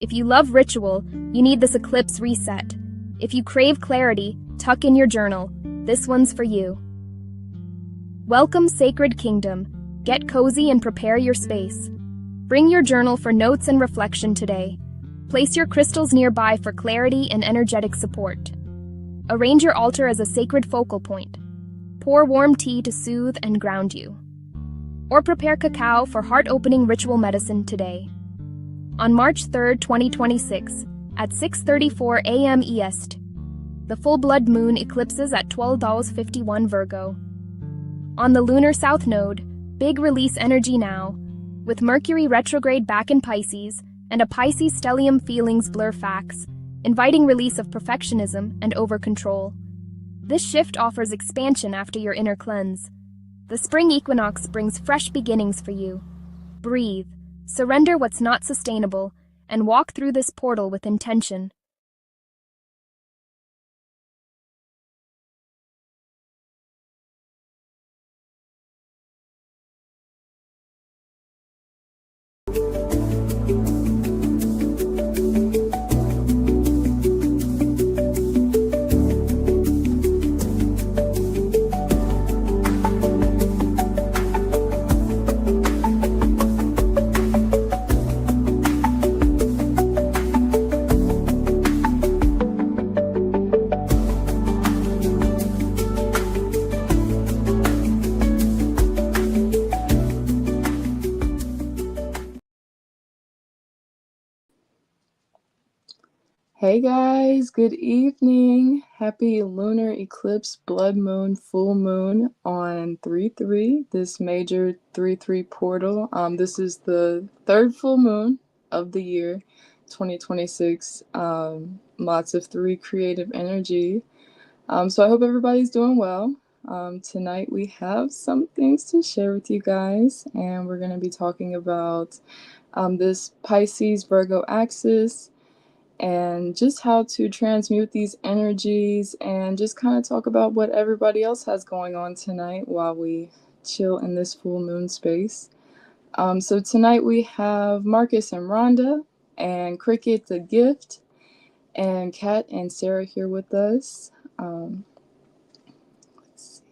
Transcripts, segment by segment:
If you love ritual, you need this eclipse reset. If you crave clarity, tuck in your journal. This one's for you. Welcome, Sacred Kingdom. Get cozy and prepare your space. Bring your journal for notes and reflection today. Place your crystals nearby for clarity and energetic support. Arrange your altar as a sacred focal point. Pour warm tea to soothe and ground you. Or prepare cacao for heart-opening ritual medicine today. On March 3rd, 2026, at 6:34 a.m. EST, the full blood moon eclipses at 12:51 Virgo. On the lunar south node, big release energy now, with Mercury retrograde back in Pisces and a Pisces stellium feelings blur facts, inviting release of perfectionism and over-control. This shift offers expansion after your inner cleanse. The spring equinox brings fresh beginnings for you. Breathe, surrender what's not sustainable, and walk through this portal with intention. Hey guys, good evening. Happy lunar eclipse, blood moon, full moon on 3/3, this major 3/3 portal. This is the third full moon of the year 2026. Lots of 3 creative energy. So I hope everybody's doing well. Tonight we have some things to share with you guys, and we're going to be talking about this Pisces Virgo axis, and just how to transmute these energies, and just kind of talk about what everybody else has going on tonight while we chill in this full moon space. So tonight we have Marcus and Rhonda, and Cricket the Gift, and Kat and Sarah here with us. Let's see.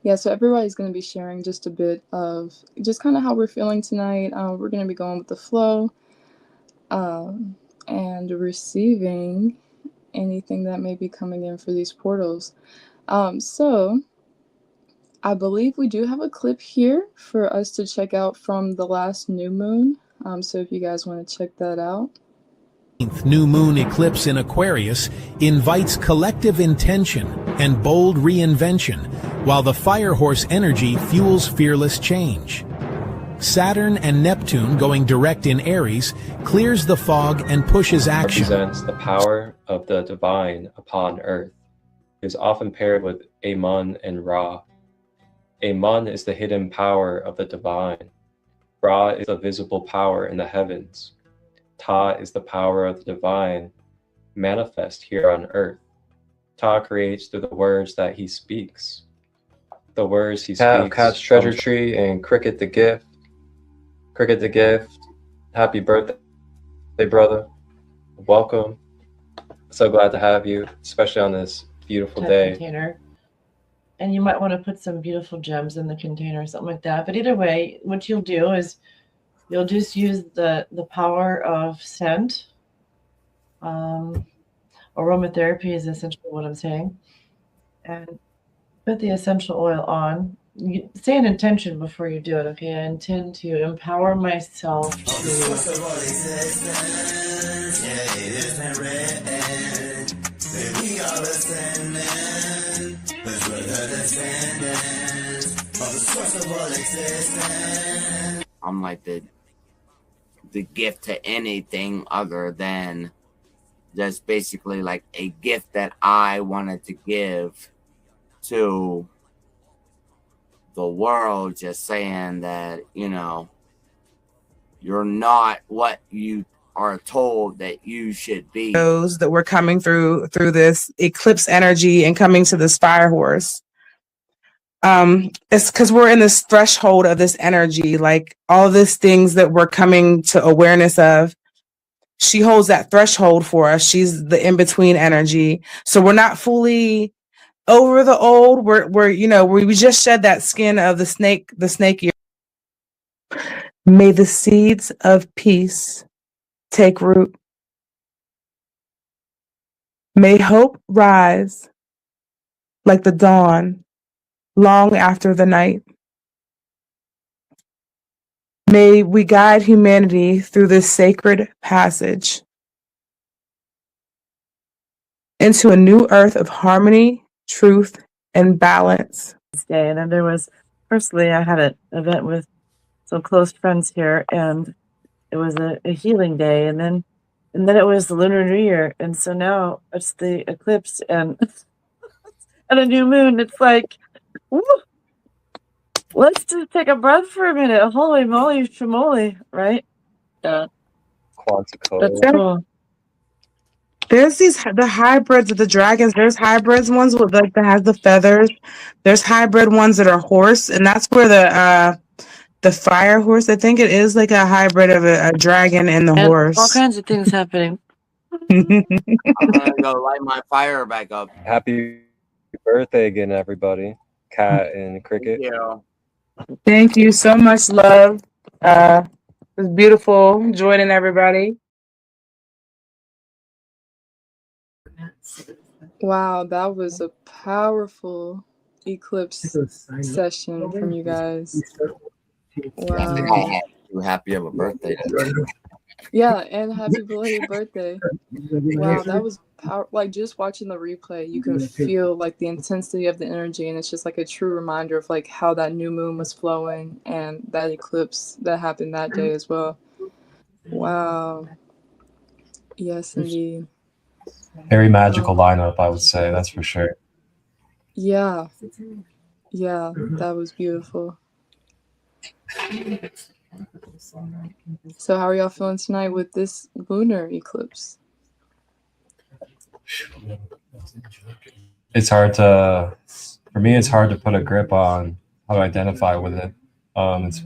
Yeah, so everybody's going to be sharing just a bit of just kind of how we're feeling tonight. We're going to be going with the flow and receiving anything that may be coming in for these portals. So I believe we do have a clip here for us to check out from the last new moon. So if you guys want to check that out. New moon eclipse in Aquarius invites collective intention and bold reinvention, while the fire horse energy fuels fearless change. Saturn and Neptune going direct in Aries clears the fog and pushes action. Represents the power of the divine upon earth. It is often paired with Amun and Ra. Amun is the hidden power of the divine. Ra is the visible power in the heavens. Ta is the power of the divine, manifest here on earth. Ta creates through the words that he speaks. The words he speaks. Cat's treasure tree and Cricket the Gift. Cricket the Gift, happy birthday, brother. Welcome. So glad to have you, especially on this beautiful day. Container. And you might want to put some beautiful gems in the container or something like that. But either way, what you'll do is you'll just use the power of scent. Aromatherapy is essentially what I'm saying. And put the essential oil on. You say an intention before you do it, okay? I intend to empower myself to I'm like the gift to anything other than just basically like a gift that I wanted to give to the world, just saying that, you know, you're not what you are told that you should be. Those that we're coming through this eclipse energy and coming to this fire horse. It's because we're in this threshold of this energy, like all these things that we're coming to awareness of. She holds that threshold for us. She's the in-between energy. So we're not fully over the old. We're we just shed that skin of the snake year. May the seeds of peace take root. May hope rise like the dawn long after the night. May we guide humanity through this sacred passage into a new earth of harmony, truth, and balance. Day. And then there was, personally, I had an event with some close friends here, and it was a healing day. And then it was the Lunar New Year. And so now it's the eclipse and a new moon. It's like, woo, let's just take a breath for a minute. Holy moly, shamoly, right? Yeah. That's cool. There's the hybrids of the dragons. There's hybrids ones with that has the feathers. There's hybrid ones that are horse, and that's where the fire horse, I think it is like a hybrid of a dragon and the horse. All kinds of things happening. I'm gonna go light my fire back up. Happy birthday again, everybody. Cat and Cricket. Yeah. Thank you so much, love. It was beautiful joining everybody. Wow, that was a powerful eclipse session from you guys. Wow. I think I had too happy of a birthday. Yeah, and happy belated birthday. Wow, that was like just watching the replay, you can feel like the intensity of the energy, and it's just like a true reminder of like how that new moon was flowing and that eclipse that happened that day as well. Wow. Yes, indeed. Very magical lineup, I would say, that's for sure. Yeah. Yeah, that was beautiful. So how are y'all feeling tonight with this lunar eclipse? It's hard to put a grip on how to identify with it. It's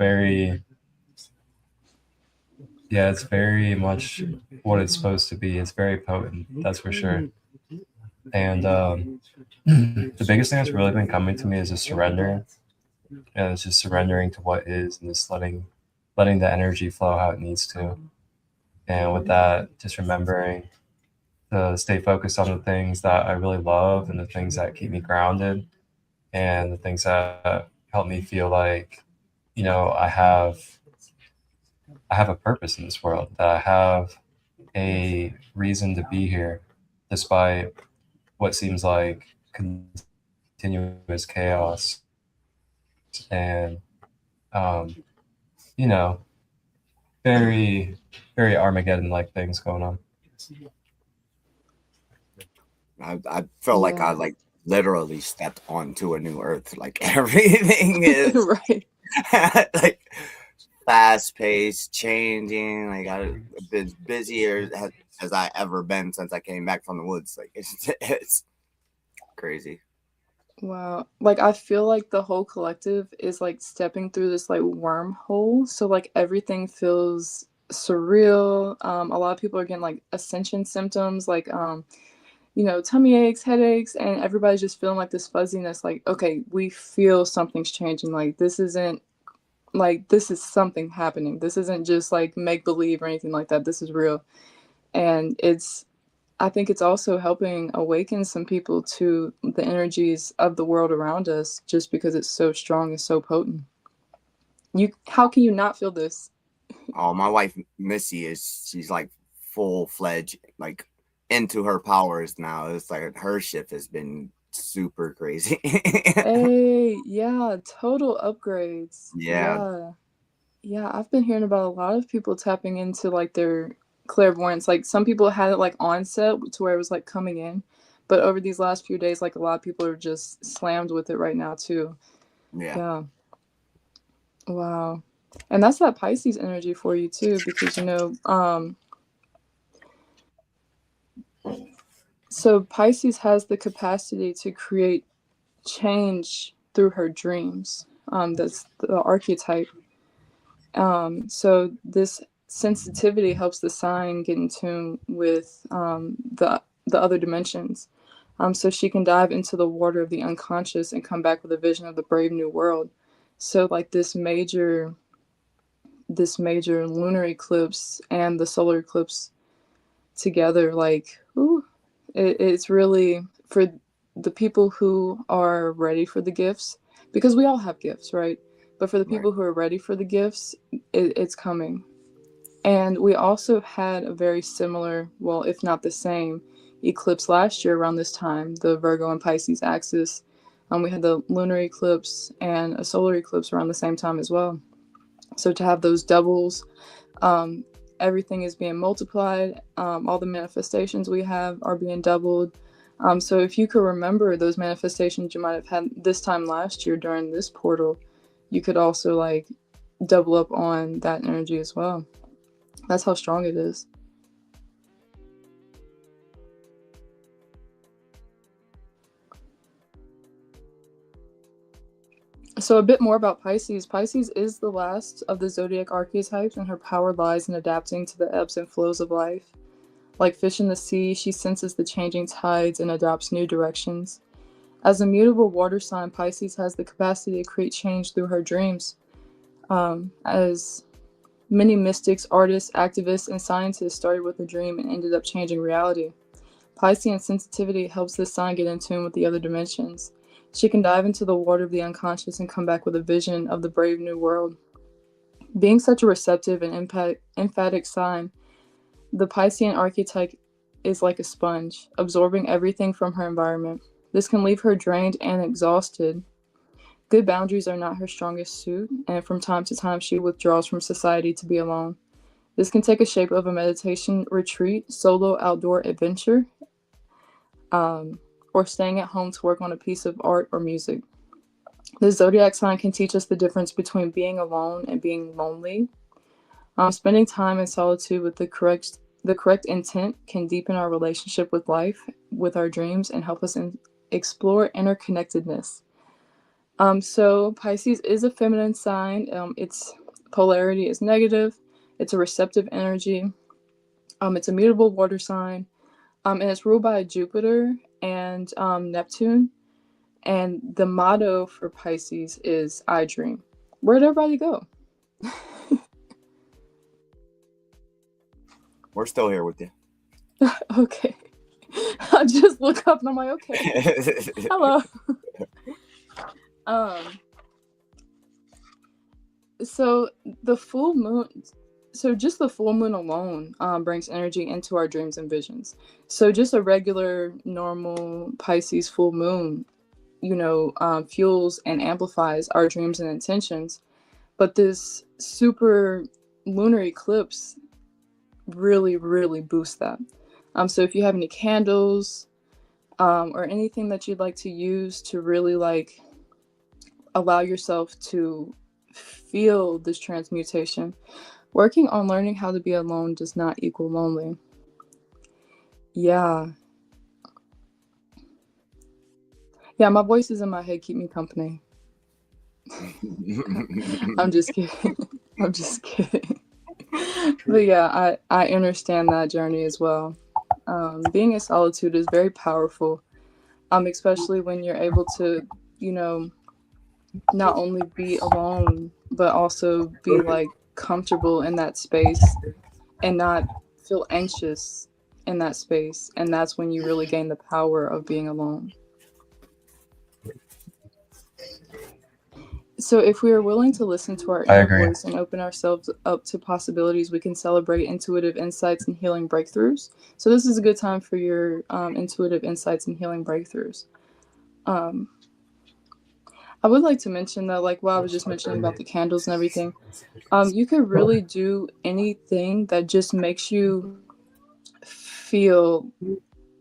very much what it's supposed to be. It's very potent, that's for sure. And the biggest thing that's really been coming to me is just surrender. And it's just surrendering to what is and just letting the energy flow how it needs to. And with that, just remembering to stay focused on the things that I really love and the things that keep me grounded and the things that help me feel like, I have a purpose in this world, that I have a reason to be here despite what seems like continuous chaos and very, very Armageddon-like things going on. I felt like I literally stepped onto a new earth. Like everything is right. like fast-paced, changing. Like I've been busier as I ever been since I came back from the woods. Like it's crazy. Wow. Like I feel like the whole collective is like stepping through this like wormhole. So like everything feels surreal. A lot of people are getting like ascension symptoms, like tummy aches, headaches, and everybody's just feeling like this fuzziness, like, okay, we feel something's changing. Like this is something happening. This isn't just like make believe or anything like that. This is real. And I think it's also helping awaken some people to the energies of the world around us, just because it's so strong and so potent. How can you not feel this? Oh, my wife Missy she's like full-fledged, like into her powers now. It's like her shift has been super crazy. Hey, yeah, total upgrades. Yeah. Yeah, I've been hearing about a lot of people tapping into like their clairvoyance. Like some people had it like onset to where it was like coming in, but over these last few days, like a lot of people are just slammed with it right now too. Yeah. Wow. And that's that Pisces energy for you too, because So Pisces has the capacity to create change through her dreams. That's the archetype. So this sensitivity helps the sign get in tune with the other dimensions. So she can dive into the water of the unconscious and come back with a vision of the brave new world. So like this major lunar eclipse and the solar eclipse together, like, ooh, it's really for the people who are ready for the gifts, because we all have gifts, right? But for the people who are ready for the gifts, it's coming. And we also had a very similar, well, if not the same, eclipse last year around this time, the Virgo and Pisces axis. We had the lunar eclipse and a solar eclipse around the same time as well. So to have those doubles, everything is being multiplied. All the manifestations we have are being doubled. So if you could remember those manifestations you might have had this time last year during this portal, you could also like double up on that energy as well. That's how strong it is. So a bit more about Pisces. Pisces is the last of the zodiac archetypes, and her power lies in adapting to the ebbs and flows of life. Like fish in the sea, she senses the changing tides and adopts new directions. As a mutable water sign, Pisces has the capacity to create change through her dreams. As many mystics, artists, activists, and scientists started with a dream and ended up changing reality. Piscean sensitivity helps this sign get in tune with the other dimensions. She can dive into the water of the unconscious and come back with a vision of the brave new world. Being such a receptive and emphatic sign, the Piscean archetype is like a sponge, absorbing everything from her environment. This can leave her drained and exhausted. Good boundaries are not her strongest suit, and from time to time she withdraws from society to be alone. This can take a shape of a meditation retreat, solo outdoor adventure, or staying at home to work on a piece of art or music. The zodiac sign can teach us the difference between being alone and being lonely. Spending time in solitude with the correct intent can deepen our relationship with life, with our dreams, and help us explore interconnectedness. So Pisces is a feminine sign. Its polarity is negative. It's a receptive energy. It's a mutable water sign. And it's ruled by Jupiter and Neptune. And the motto for Pisces is I dream. Where'd everybody go? We're still here with you. Okay. I just look up and I'm like, okay. Hello. So the full moon, just the full moon alone brings energy into our dreams and visions. So just a regular, normal Pisces full moon, fuels and amplifies our dreams and intentions. But this super lunar eclipse really, really boosts that. So if you have any candles or anything that you'd like to use to really like allow yourself to feel this transmutation, working on learning how to be alone does not equal lonely. Yeah, my voices in my head keep me company. I'm just kidding. But yeah, I understand that journey as well. Being in solitude is very powerful, especially when you're able to, not only be alone, but also be like comfortable in that space and not feel anxious in that space. And that's when you really gain the power of being alone. So if we are willing to listen to our inner voice and open ourselves up to possibilities, we can celebrate intuitive insights and healing breakthroughs. So this is a good time for your intuitive insights and healing breakthroughs. I would like to mention that, like, while I was just mentioning about the candles and everything, you could really do anything that just makes you feel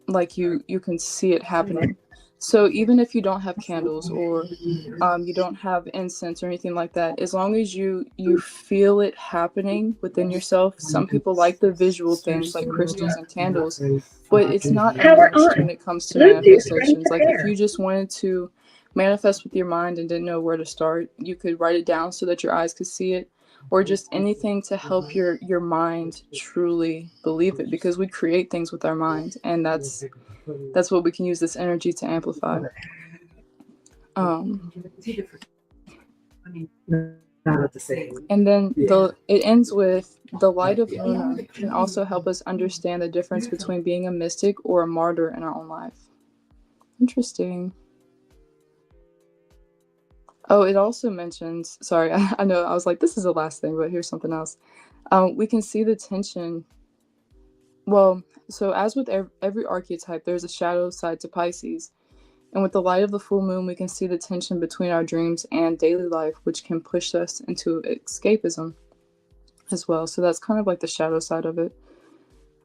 like you can see it happening. So even if you don't have candles or you don't have incense or anything like that, as long as you feel it happening within yourself. Some people like the visual things like crystals and candles, but it's not a must when it comes to manifestations. Like if you just wanted to manifest with your mind and didn't know where to start, you could write it down so that your eyes could see it, or just anything to help your mind truly believe it, because we create things with our mind, and that's what we can use this energy to amplify. And then it ends with the light of Luna can also help us understand the difference between being a mystic or a martyr in our own life. Interesting. Oh, it also mentions, sorry, I know I was like, this is the last thing, but here's something else. We can see the tension. Well, so as with every archetype, there's a shadow side to Pisces. And with the light of the full moon, we can see the tension between our dreams and daily life, which can push us into escapism as well. So that's kind of like the shadow side of it.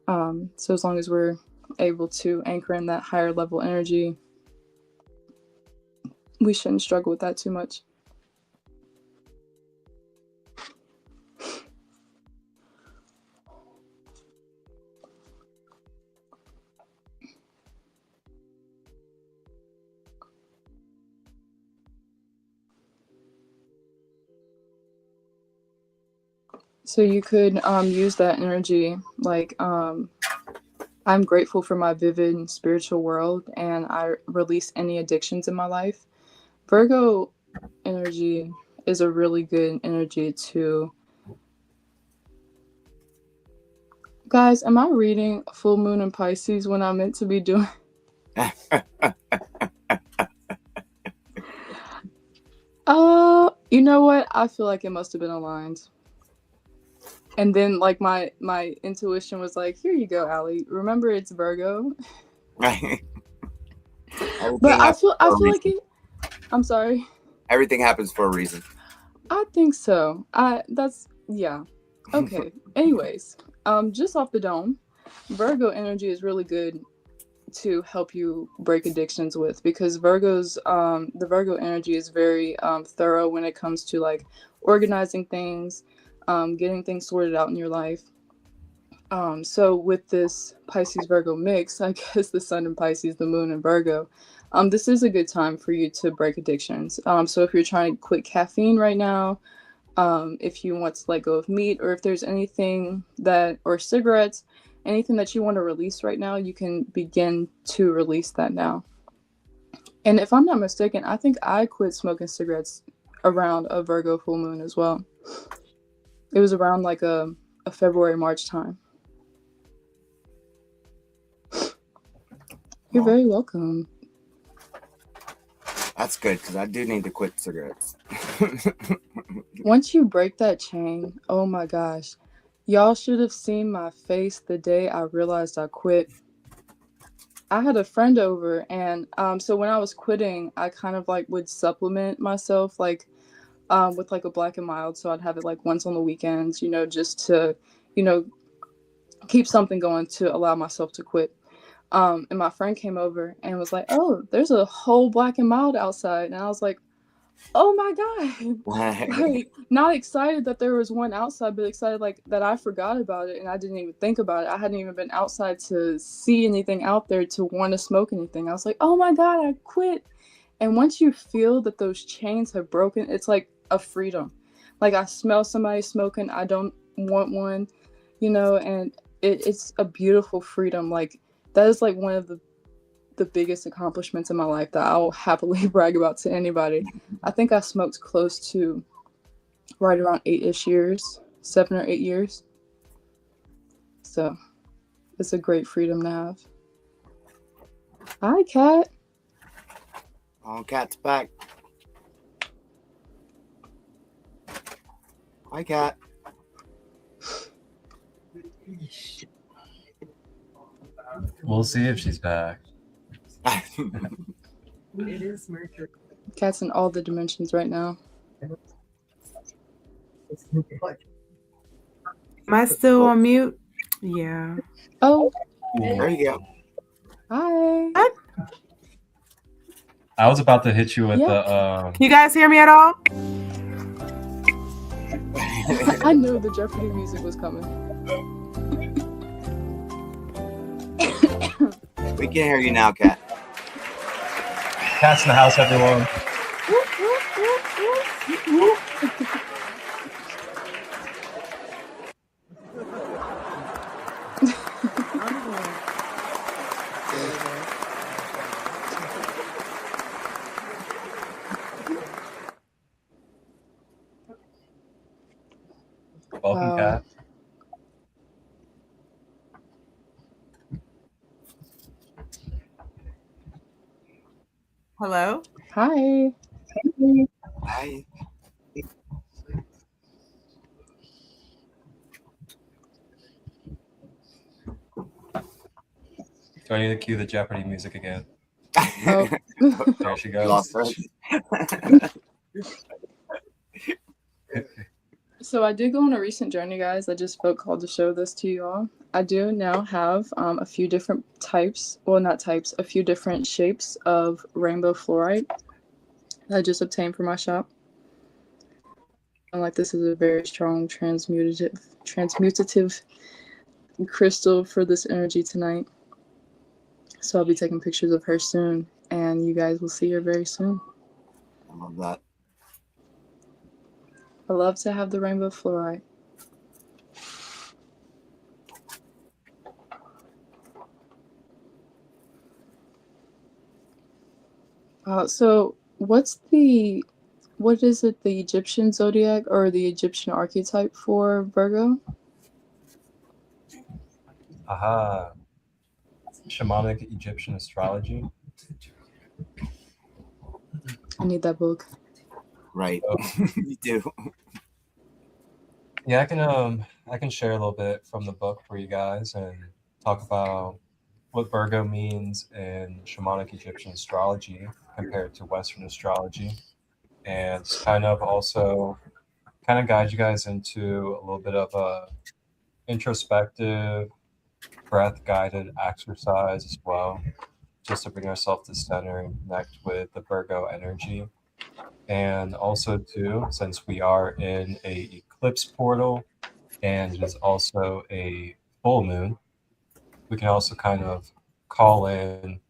So as long as we're able to anchor in that higher level energy, we shouldn't struggle with that too much. So you could use that energy like, I'm grateful for my vivid spiritual world and I release any addictions in my life. Virgo energy is a really good energy to... Guys, am I reading full moon in Pisces when I'm meant to be doing... You know what? I feel like it must have been aligned. And then like my intuition was like, here you go, Allie. Remember it's Virgo. But I feel like it... I'm sorry. Everything happens for a reason. I think so. Yeah. Okay. Anyways, just off the dome, Virgo energy is really good to help you break addictions with, because the Virgo energy is very thorough when it comes to like organizing things, getting things sorted out in your life. So with this Pisces Virgo mix, I guess the sun in Pisces, the moon in Virgo, this is a good time for you to break addictions. So if you're trying to quit caffeine right now, if you want to let go of meat, or if there's anything or cigarettes, anything that you want to release right now, you can begin to release that now. And if I'm not mistaken, I think I quit smoking cigarettes around a Virgo full moon as well. It was around like a February, March time. You're very welcome. That's good, because I do need to quit cigarettes. Once you break that chain, oh my gosh. Y'all should have seen my face the day I realized I quit. I had a friend over, and so when I was quitting, I kind of like would supplement myself like with like a black and mild. So I'd have it like once on the weekends, just to, keep something going to allow myself to quit. And my friend came over and was like, oh, there's a whole black and mild outside. And I was like, oh my God. Like, not excited that there was one outside, but excited like that I forgot about it and I didn't even think about it. I hadn't even been outside to see anything out there to want to smoke anything. I was like, oh my God, I quit. And once you feel that those chains have broken, it's like a freedom. Like I smell somebody smoking, I don't want one, and it's a beautiful freedom. Like that is like one of the biggest accomplishments in my life that I'll happily brag about to anybody. I think I smoked close to right around 8-ish years, 7 or 8 years. So it's a great freedom to have. Hi, Kat. Oh, Kat's back. Hi, Kat. We'll see if she's back. It is Mercury. Kat's in all the dimensions right now. Am I still on mute? Yeah. Oh. There you go. Hi. I was about to hit you with the. Can you guys hear me at all? I knew the Jeopardy music was coming. We can hear you now, Kat. Cat's in the house, everyone. Welcome, Wow. Kat. Hello. Hi. Hi. Do I need to cue the Jeopardy music again? Oh. There she goes. Lost her. So I did go on a recent journey, guys. I just felt called to show this to y'all. I do now have a few different types, well, not types, a few different shapes of rainbow fluorite that I just obtained from my shop. And like this is a very strong transmutative crystal for this energy tonight. So I'll be taking pictures of her soon, and you guys will see her very soon. I love that. I love to have the rainbow fluorite. So what is it, the Egyptian zodiac or the Egyptian archetype for Virgo? Aha. Shamanic Egyptian astrology. I need that book. Right. Oh. You do. Yeah, I can share a little bit from the book for you guys and talk about what Virgo means in shamanic Egyptian astrology compared to Western astrology, and kind of also guide you guys into a little bit of a introspective, breath guided exercise as well, just to bring ourselves to center and connect with the Virgo energy. And also too, since we are in a eclipse portal and it is also a full moon, we can also kind of call in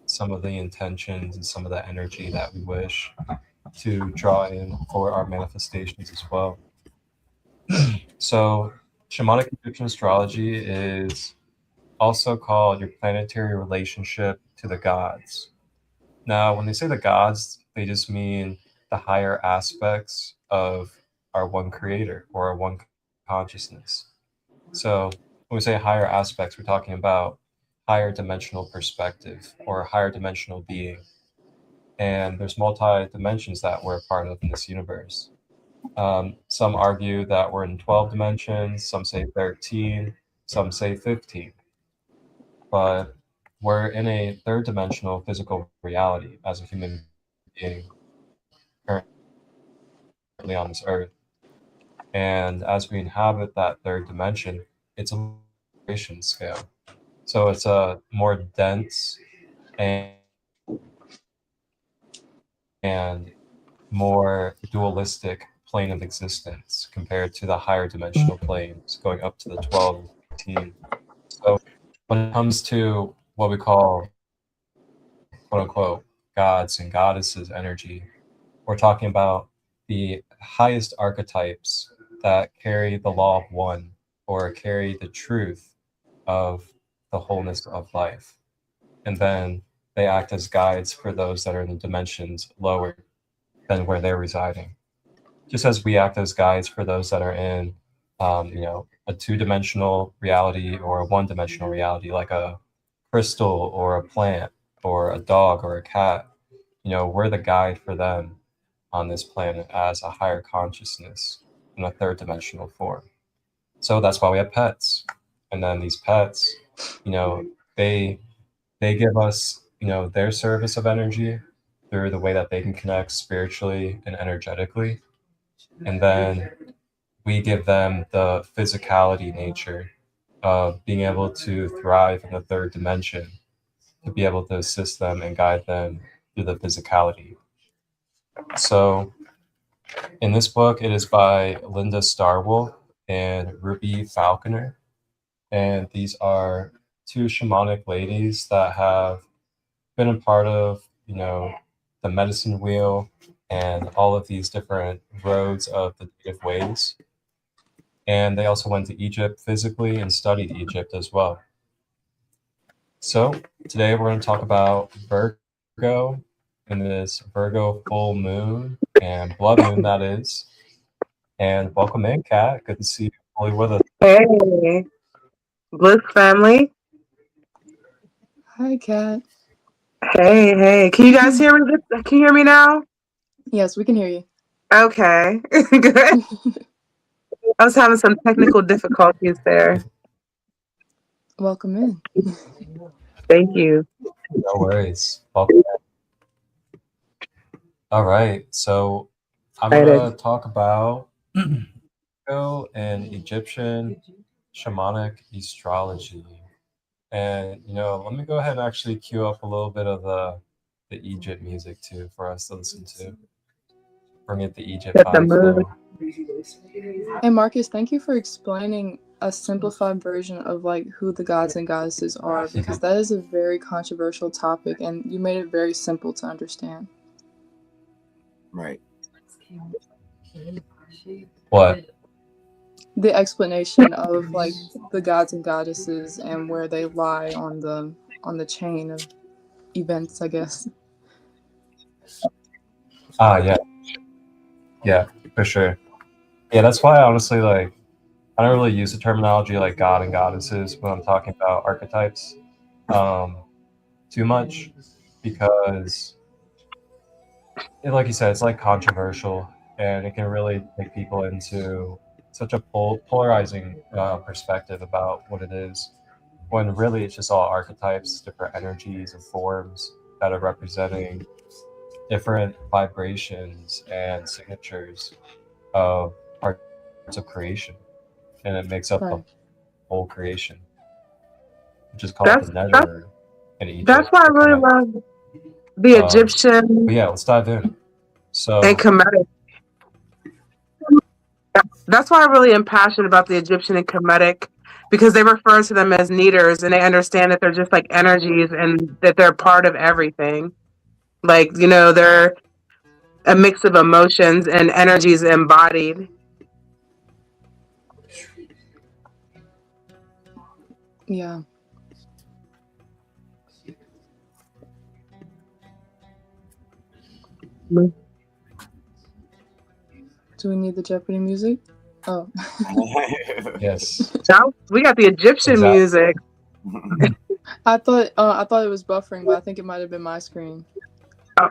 some of the intentions and some of the energy that we wish to draw in for our manifestations as well. So shamanic Egyptian astrology is also called your planetary relationship to the gods. Now, when they say the gods, they just mean the higher aspects of our one creator or our one consciousness. So when we say higher aspects, we're talking about higher dimensional perspective or higher dimensional being. And there's multi dimensions that we're a part of in this universe. Some argue that we're in 12 dimensions, some say 13, some say 15. But we're in a third dimensional physical reality as a human being currently on this earth. And as we inhabit that third dimension, it's a vibration scale. So it's a more dense and more dualistic plane of existence compared to the higher dimensional planes going up to the 12, 15. So when it comes to what we call quote unquote gods and goddesses energy, we're talking about the highest archetypes that carry the law of one or carry the truth of the wholeness of life. And then they act as guides for those that are in the dimensions lower than where they're residing. Just as we act as guides for those that are in, a two-dimensional reality or a one-dimensional reality, like a crystal or a plant or a dog or a cat. We're the guide for them on this planet as a higher consciousness in a third dimensional form. So that's why we have pets. And then these pets, they give us, their service of energy through the way that they can connect spiritually and energetically. And then we give them the physicality nature of being able to thrive in the third dimension, to be able to assist them and guide them through the physicality. So in this book, it is by Linda Starwolf and Ruby Falconer. And these are two shamanic ladies that have been a part of, you know, the medicine wheel and all of these different roads of the native ways. And they also went to Egypt physically and studied Egypt as well. So today we're going to talk about Virgo and this Virgo full moon and blood moon, that is. And welcome in, Kat. Good to see you fully with us. Hey, Bliss family. Hi, Kat. Hey. Can you guys hear me? Can you hear me now? Yes, we can hear you. Okay. Good. I was having some technical difficulties there. Welcome in. Thank you. No worries. Welcome in. All right. So I'm going to talk about Virgo and Egyptian shamanic astrology. And, you know, let me go ahead and actually cue up a little bit of the Egypt music too for us to listen to. Bring it the Egypt vibe flow. And Marcus, thank you for explaining a simplified version of like who the gods and goddesses are, because that is a very controversial topic and you made it very simple to understand. Right. What? The explanation of like the gods and goddesses and where they lie on the chain of events, I guess. Yeah, for sure. Yeah, that's why honestly, like, I don't really use the terminology like god and goddesses when I'm talking about archetypes too much, because like you said, it's like controversial and it can really take people into such a polarizing perspective about what it is, when really it's just all archetypes, different energies and forms that are representing different vibrations and signatures of parts of creation, and it makes up the whole creation, which is called the Nether in Egypt. That's why I really love the Egyptian. But yeah, let's dive in. So and Kemetic. That's why I really am passionate about the Egyptian and Kemetic, because they refer to them as needers, and they understand that they're just like energies and that they're part of everything. Like, you know, they're a mix of emotions and energies embodied. Yeah. Do we need the Jeopardy music? Oh. Yes. Now we got the Egyptian music. I thought it was buffering, but I think it might have been my screen. Oh.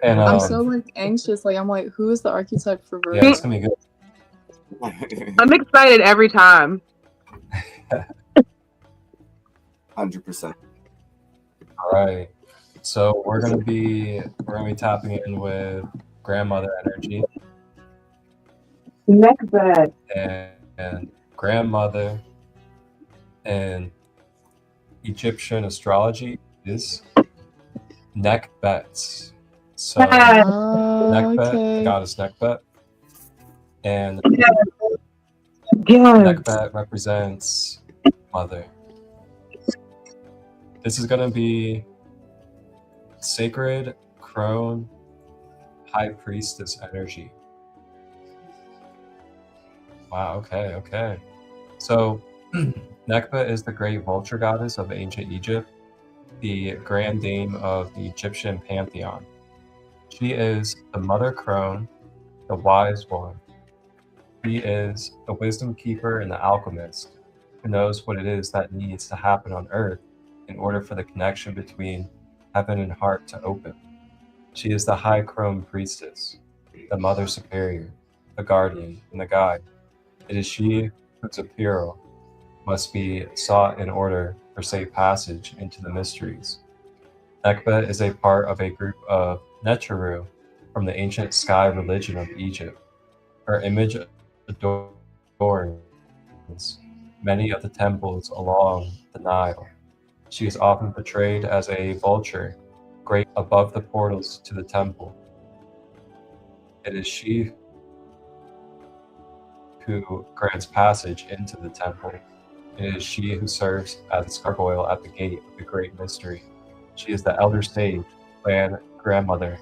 And, I'm so like anxious. Like I'm like, who is the archetype for Virgo? Yeah, it's gonna be good. I'm excited every time. 100%. All right. So we're gonna be tapping in with grandmother energy. Next bed. And grandmother and Egyptian astrology is Nekbet. So Nekbet, goddess Nekbet. And Nekbet represents mother. This is going to be sacred crone high priestess energy. Wow, okay. So Nekbet is the great vulture goddess of ancient Egypt, the grand dame of the Egyptian pantheon. She is the mother crone, the wise one. She is the wisdom keeper and the alchemist who knows what it is that needs to happen on earth in order for the connection between heaven and heart to open. She is the high crone priestess, the mother superior, the guardian, and the guide. It is she whose apparel must be sought in order for safe passage into the mysteries. Nekbet is a part of a group of Neteru from the ancient sky religion of Egypt. Her image adorns many of the temples along the Nile. She is often portrayed as a vulture, great above the portals to the temple. It is she who grants passage into the temple. It is she who serves as a gargoyle at the gate of the great mystery. She is the elder sage, grandmother,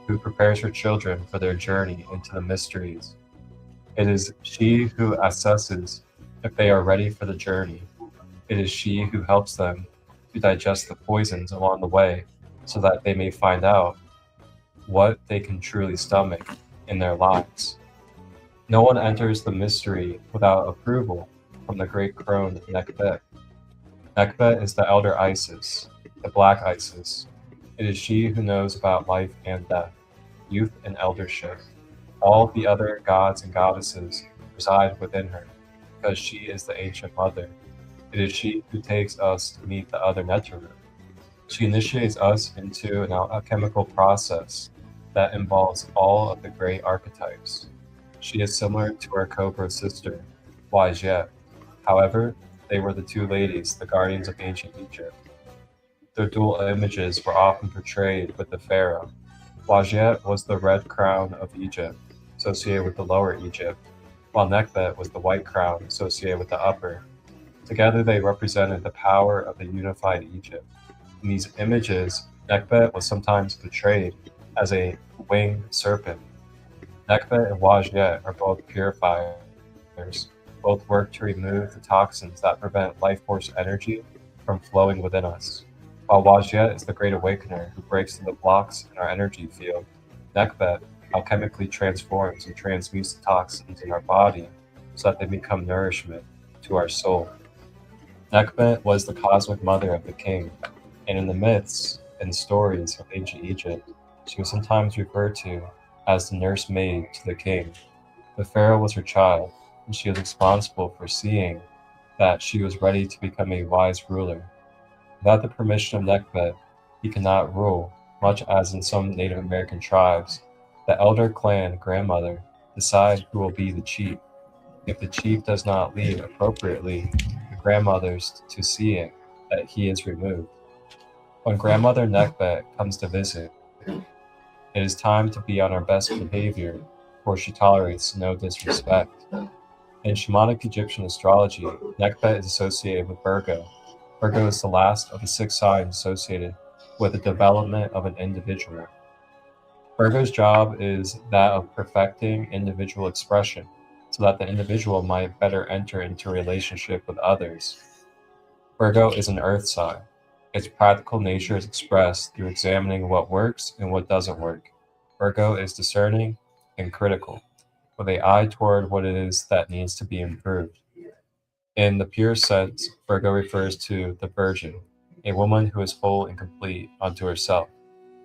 who prepares her children for their journey into the mysteries. It is she who assesses if they are ready for the journey. It is she who helps them to digest the poisons along the way so that they may find out what they can truly stomach in their lives. No one enters the mystery without approval from the great crone Nekhbet. Nekhbet is the elder Isis, the black Isis. It is she who knows about life and death, youth and eldership. All the other gods and goddesses reside within her, because she is the ancient mother. It is she who takes us to meet the other Neteru. She initiates us into an alchemical process that involves all of the great archetypes. She is similar to her Cobra sister, Wajet. However, they were the two ladies, the guardians of ancient Egypt. Their dual images were often portrayed with the pharaoh. Wajet was the red crown of Egypt, associated with the lower Egypt, while Nekhbet was the white crown associated with the upper. Together they represented the power of the unified Egypt. In these images, Nekhbet was sometimes portrayed as a winged serpent. Nekhbet and Wajet are both purifiers. Both work to remove the toxins that prevent life force energy from flowing within us. While Wajet is the great awakener who breaks through the blocks in our energy field, Nekhbet alchemically transforms and transmutes the toxins in our body so that they become nourishment to our soul. Nekhbet was the cosmic mother of the king, and in the myths and stories of ancient Egypt, she was sometimes referred to as the nursemaid to the king. The pharaoh was her child, and she was responsible for seeing that she was ready to become a wise ruler. Without the permission of Nekhbet, he cannot rule, much as in some Native American tribes. The elder clan grandmother decides who will be the chief. If the chief does not lead appropriately, the grandmother's to see it that he is removed. When grandmother Nekhbet comes to visit, it is time to be on our best behavior, for she tolerates no disrespect. In shamanic Egyptian astrology, Nekhbet is associated with Virgo. Virgo is the last of the 6 signs associated with the development of an individual. Virgo's job is that of perfecting individual expression, so that the individual might better enter into a relationship with others. Virgo is an earth sign. Its practical nature is expressed through examining what works and what doesn't work. Virgo is discerning and critical, with an eye toward what it is that needs to be improved. In the pure sense, Virgo refers to the virgin, a woman who is full and complete unto herself.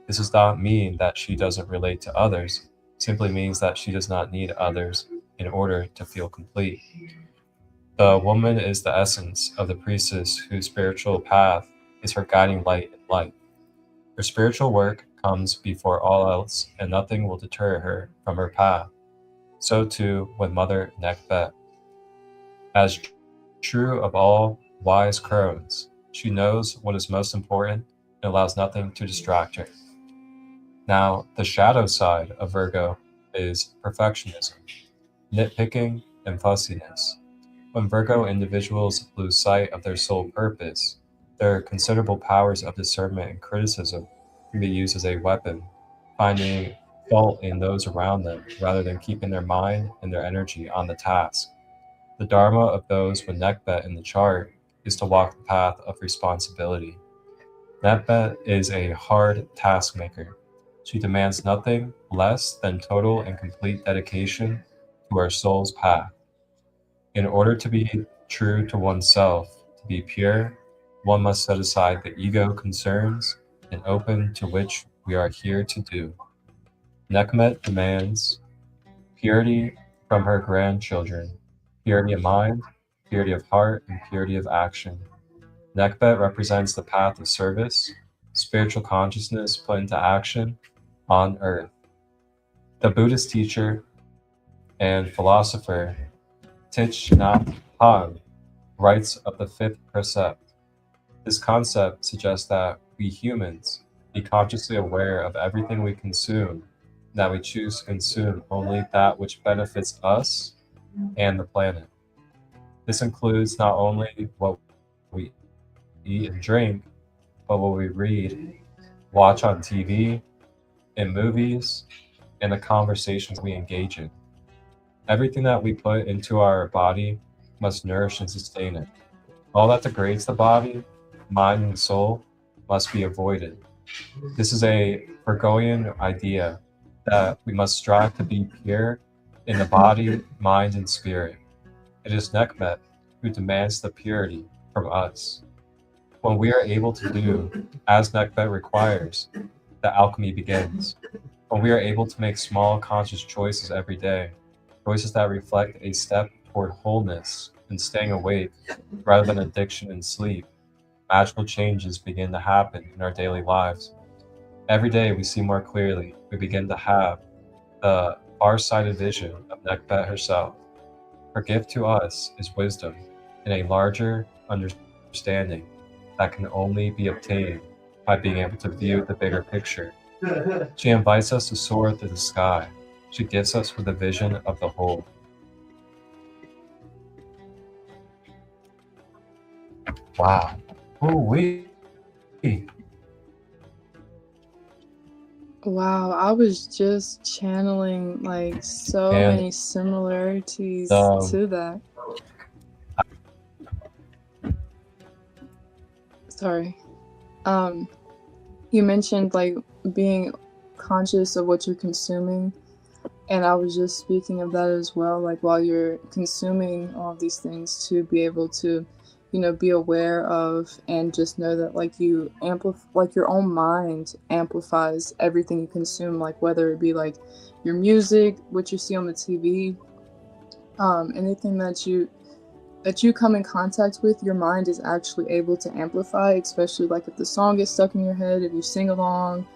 This does not mean that she doesn't relate to others, it simply means that she does not need others in order to feel complete. The woman is the essence of the priestess whose spiritual path is her guiding light in life. Her spiritual work comes before all else, and nothing will deter her from her path. So too with Mother Nekhbet. As true of all wise crones, she knows what is most important and allows nothing to distract her. Now, the shadow side of Virgo is perfectionism, nitpicking, and fussiness. When Virgo individuals lose sight of their sole purpose, their considerable powers of discernment and criticism can be used as a weapon, finding fault in those around them rather than keeping their mind and their energy on the task. The dharma of those with Nekhbet in the chart is to walk the path of responsibility. Nekhbet is a hard taskmaker. She demands nothing less than total and complete dedication to our soul's path. In order to be true to oneself, to be pure, one must set aside the ego concerns and open to which we are here to do. Nekhbet demands purity from her grandchildren, purity of mind, purity of heart, and purity of action. Nekhbet represents the path of service, spiritual consciousness put into action on earth. The Buddhist teacher and philosopher Thich Nhat Hanh rights of the fifth precept. This concept suggests that we humans be consciously aware of everything we consume, that we choose to consume only that which benefits us and the planet. This includes not only what we eat and drink, but what we read, watch on TV, in movies, and the conversations we engage in. Everything that we put into our body must nourish and sustain it. All that degrades the body, mind, and soul must be avoided. This is a Virgoian idea that we must strive to be pure in the body, mind, and spirit. It is Nekhmet who demands the purity from us. When we are able to do as Nekhmet requires, the alchemy begins. When we are able to make small conscious choices every day, choices that reflect a step toward wholeness and staying awake rather than addiction and sleep, magical changes begin to happen in our daily lives. Every day we see more clearly, we begin to have the far-sighted vision of Nekhmet herself. Her gift to us is wisdom and a larger understanding that can only be obtained by being able to view the bigger picture. She invites us to soar through the sky. She gives us with a vision of the whole. Wow. Ooh-wee. Wow, I was just channeling like so And, many similarities to that. Sorry. You mentioned like being conscious of what you're consuming, and I was just speaking of that as well, like while you're consuming all of these things, to be able to, you know, be aware of and just know that like you like your own mind amplifies everything you consume, like whether it be like your music, what you see on the TV, anything that you come in contact with, your mind is actually able to amplify, especially like if the song gets stuck in your head, if you sing along,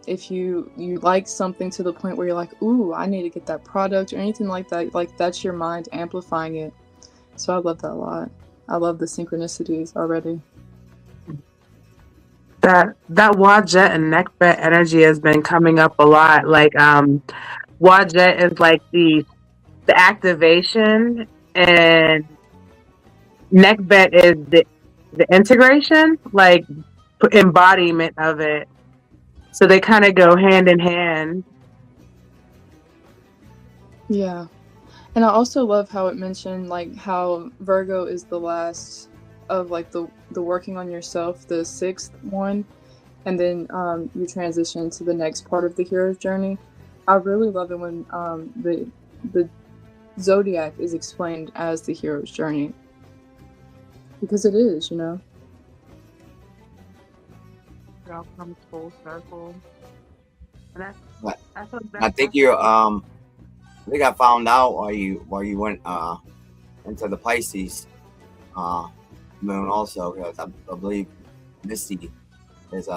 if you like something to the point where you're like, ooh, I need to get that product or anything like that, like that's your mind amplifying it. So I love that a lot. I love the synchronicities already. That Wadjet and Nekhmet energy has been coming up a lot. Like Wadjet is like the activation, and Nekhmet is the integration, like embodiment of it. So they kind of go hand in hand. Yeah. And I also love how it mentioned like how Virgo is the last of like the working on yourself, the sixth one, and then you transition to the next part of the hero's journey. I really love it when the zodiac is explained as the hero's journey, because it is, you know. It all comes full circle. And I think you're I think I found out while you went into the Pisces moon also, because I believe Misty is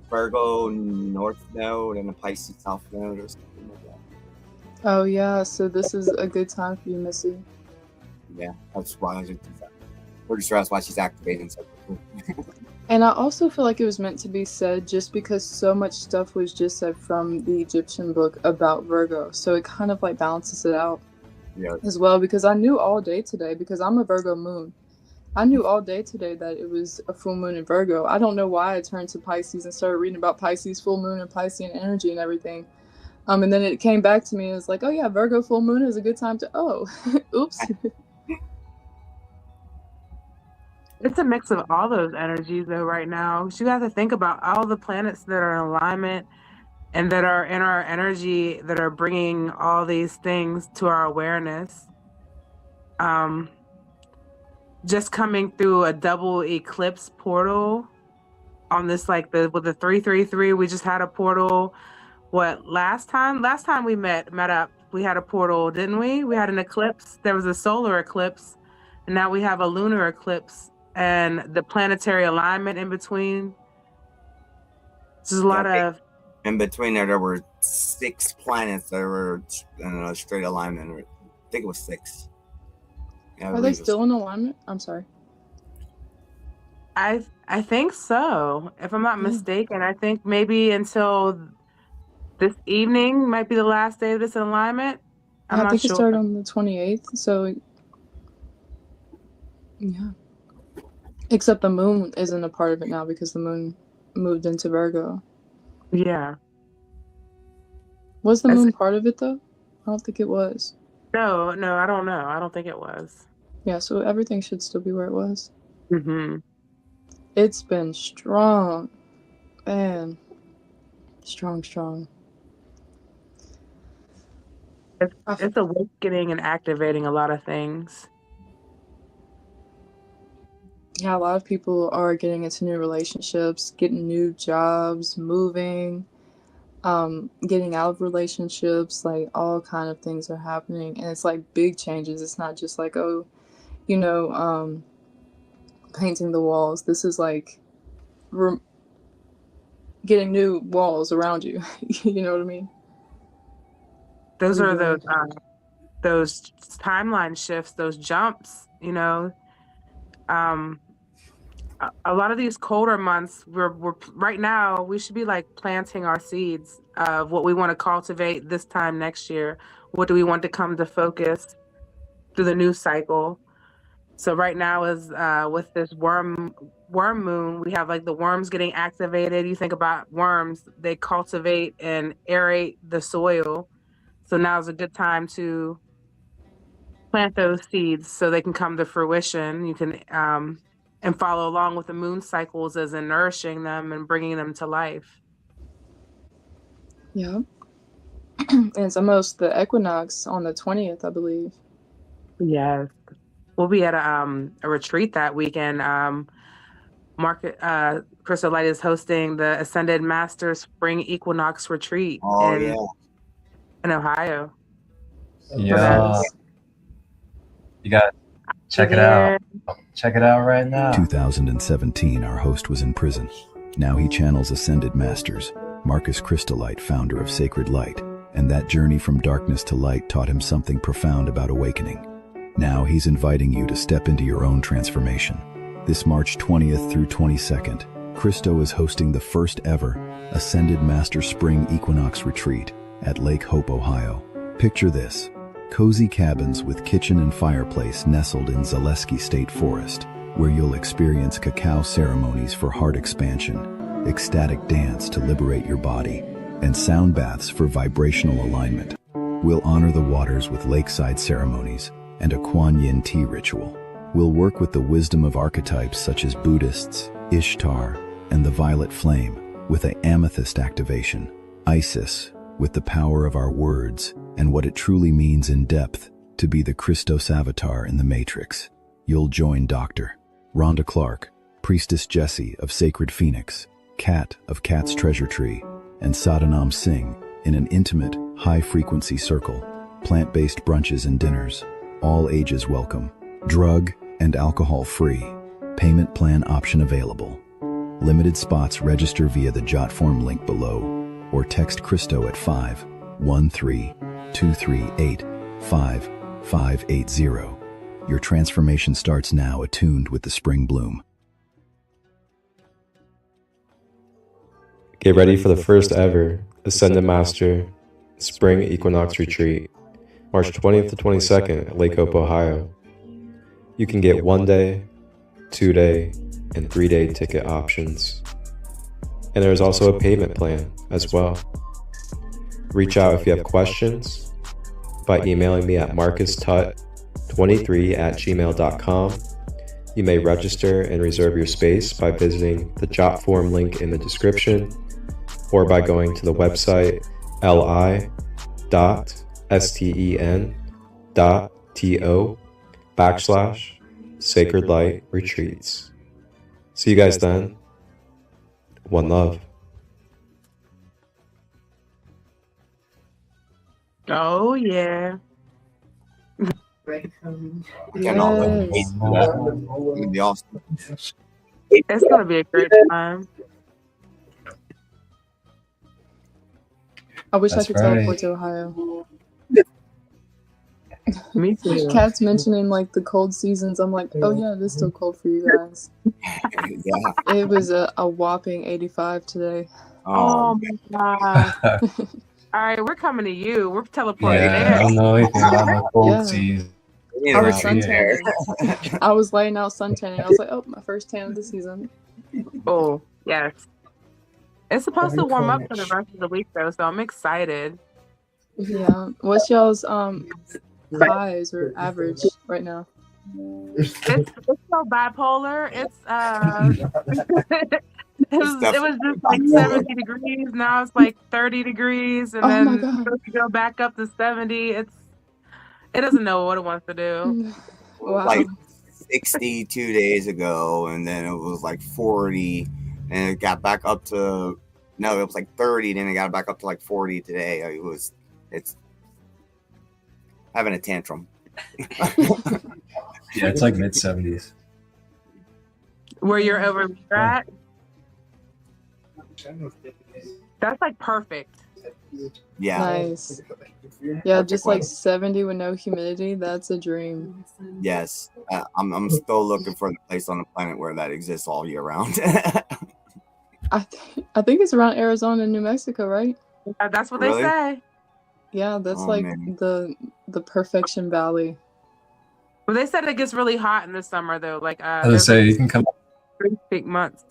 Virgo North Node and a Pisces South Node or something like that. Oh yeah, so this is a good time for you, Missy. Yeah, that's why I'm pretty sure that's why she's activating so quickly. And I also feel like it was meant to be said just because so much stuff was just said from the Egyptian book about Virgo. So it kind of like balances it out as well, because I knew all day today, because I'm a Virgo moon. I knew all day today that it was a full moon in Virgo. I don't know why I turned to Pisces and started reading about Pisces full moon and Piscean energy and everything. And then it came back to me and it was like, oh yeah, Virgo full moon is a good time to, oops. It's a mix of all those energies though right now. You have to think about all the planets that are in alignment and that are in our energy that are bringing all these things to our awareness. Just coming through a double eclipse portal on this, like with the 333, we just had a portal. What, last time we met up, we had a portal, didn't we? We had an eclipse. There was a solar eclipse, and now we have a lunar eclipse, and the planetary alignment in between. There's a lot of. In between there were 6 planets that were in a straight alignment. I think it was 6. Yeah, I Are they believe it's- still in alignment? I'm sorry. I think so. If I'm not Yeah. mistaken, I think maybe until this evening might be the last day of this alignment. I'm I not think it sure. started on the 28th. So, yeah. Except the moon isn't a part of it now because the moon moved into Virgo. Yeah. Was the It's- moon part of it though? I don't think it was. No, I don't know. I don't think it was. Yeah, so everything should still be where it was. Mm-hmm. It's been strong. Man. Strong. It's awakening and activating a lot of things. Yeah, a lot of people are getting into new relationships, getting new jobs, moving, getting out of relationships, like all kind of things are happening. And it's like big changes. It's not just like, oh, you know, painting the walls. This is like getting new walls around you. You know what I mean? Those are Redoing. those timeline shifts, those jumps, you know. A lot of these colder months, we're right now, we should be like planting our seeds of what we want to cultivate this time next year. What do we want to come to focus through the new cycle? So right now is with this worm moon, we have like the worms getting activated. You think about worms, they cultivate and aerate the soil. So now is a good time to plant those seeds so they can come to fruition. You can and follow along with the moon cycles as in nourishing them and bringing them to life. Yeah. And it's almost the equinox on the 20th, I believe. Yes. We'll be at a retreat that weekend. ChristoLight is hosting the Ascended Masters Spring Equinox Retreat in Ohio. Yeah. You got check it out. Check it out right now. 2017, our host was in prison. Now he channels Ascended Masters, Marcus ChristoLight, founder of Sacred Light, and that journey from darkness to light taught him something profound about awakening. Now he's inviting you to step into your own transformation. This March 20th through 22nd, Christo is hosting the first ever Ascended Master Spring Equinox Retreat at Lake Hope, Ohio. Picture this: cozy cabins with kitchen and fireplace nestled in Zaleski State Forest, where you'll experience cacao ceremonies for heart expansion, ecstatic dance to liberate your body, and sound baths for vibrational alignment. We'll honor the waters with lakeside ceremonies and a Kuan Yin tea ritual. We'll work with the wisdom of archetypes such as Buddhists, Ishtar, and the violet flame, with an amethyst activation, Isis, with the power of our words and what it truly means in depth to be the Christos avatar in the Matrix. You'll join Dr. Rhonda Clark, Priestess Jessie of Sacred Phoenix, Kat of Kat's Treasure Tree, and Sadhanam Singh in an intimate, high-frequency circle, plant-based brunches and dinners, all ages welcome, drug and alcohol-free, payment plan option available. Limited spots. Register via the Jotform link below or text Christo at 513-238-5580. Your transformation starts now, attuned with the spring bloom. Get ready for the first ever Ascended Master Spring Equinox Retreat, March 20th to 22nd at Lake Hope, Ohio. You can get 1 day, 2 day, and 3 day ticket options. And there's also a payment plan as well. Reach out if you have questions by emailing me at marcustut23@gmail.com. You may register and reserve your space by visiting the Jotform link in the description or by going to the website li.sten.to/Sacred Light Retreats. See you guys then. One love. Oh yeah. I cannot wait Yes. for that. It's gonna be awesome. It's gonna be a great time. I wish That's I could right. teleport to Ohio. Me too. Cat's mentioning like the cold seasons. I'm like, oh yeah, it is still cold for you guys. Yeah. It was a whopping 85 today. Oh my gosh. All right, we're coming to you. We're teleporting Yeah, I there. don't know anything about the cold Yeah. season. I was out here. suntanning. I was laying out suntanning. I was like, oh, my first tan of the season. Oh, yes. It's supposed to warm up for the rest of the week though, so I'm excited. Yeah. What's y'all's highs or average right now? It's so bipolar. It was just like 70 degrees. Now it's like 30 degrees, and Oh then my it's God. supposed to go back up to 70. It doesn't know what it wants to do. Wow. Like 60 2 days ago, and then it was like 40, and it got back up to it was like 30, then it got back up to like 40 today. It's having a tantrum. Yeah, it's like mid 70s. Where you're over at? That's like perfect. Yeah. Nice. Yeah, just like 70 with no humidity. That's a dream. Yes. I'm still looking for the place on the planet where that exists all year round. I think it's around Arizona and New Mexico, right? That's what Really? they say. Yeah, that's Oh, like man. the perfection valley. Well, they said it gets really hot in the summer though. Like I was gonna say you can come. 3 peak months.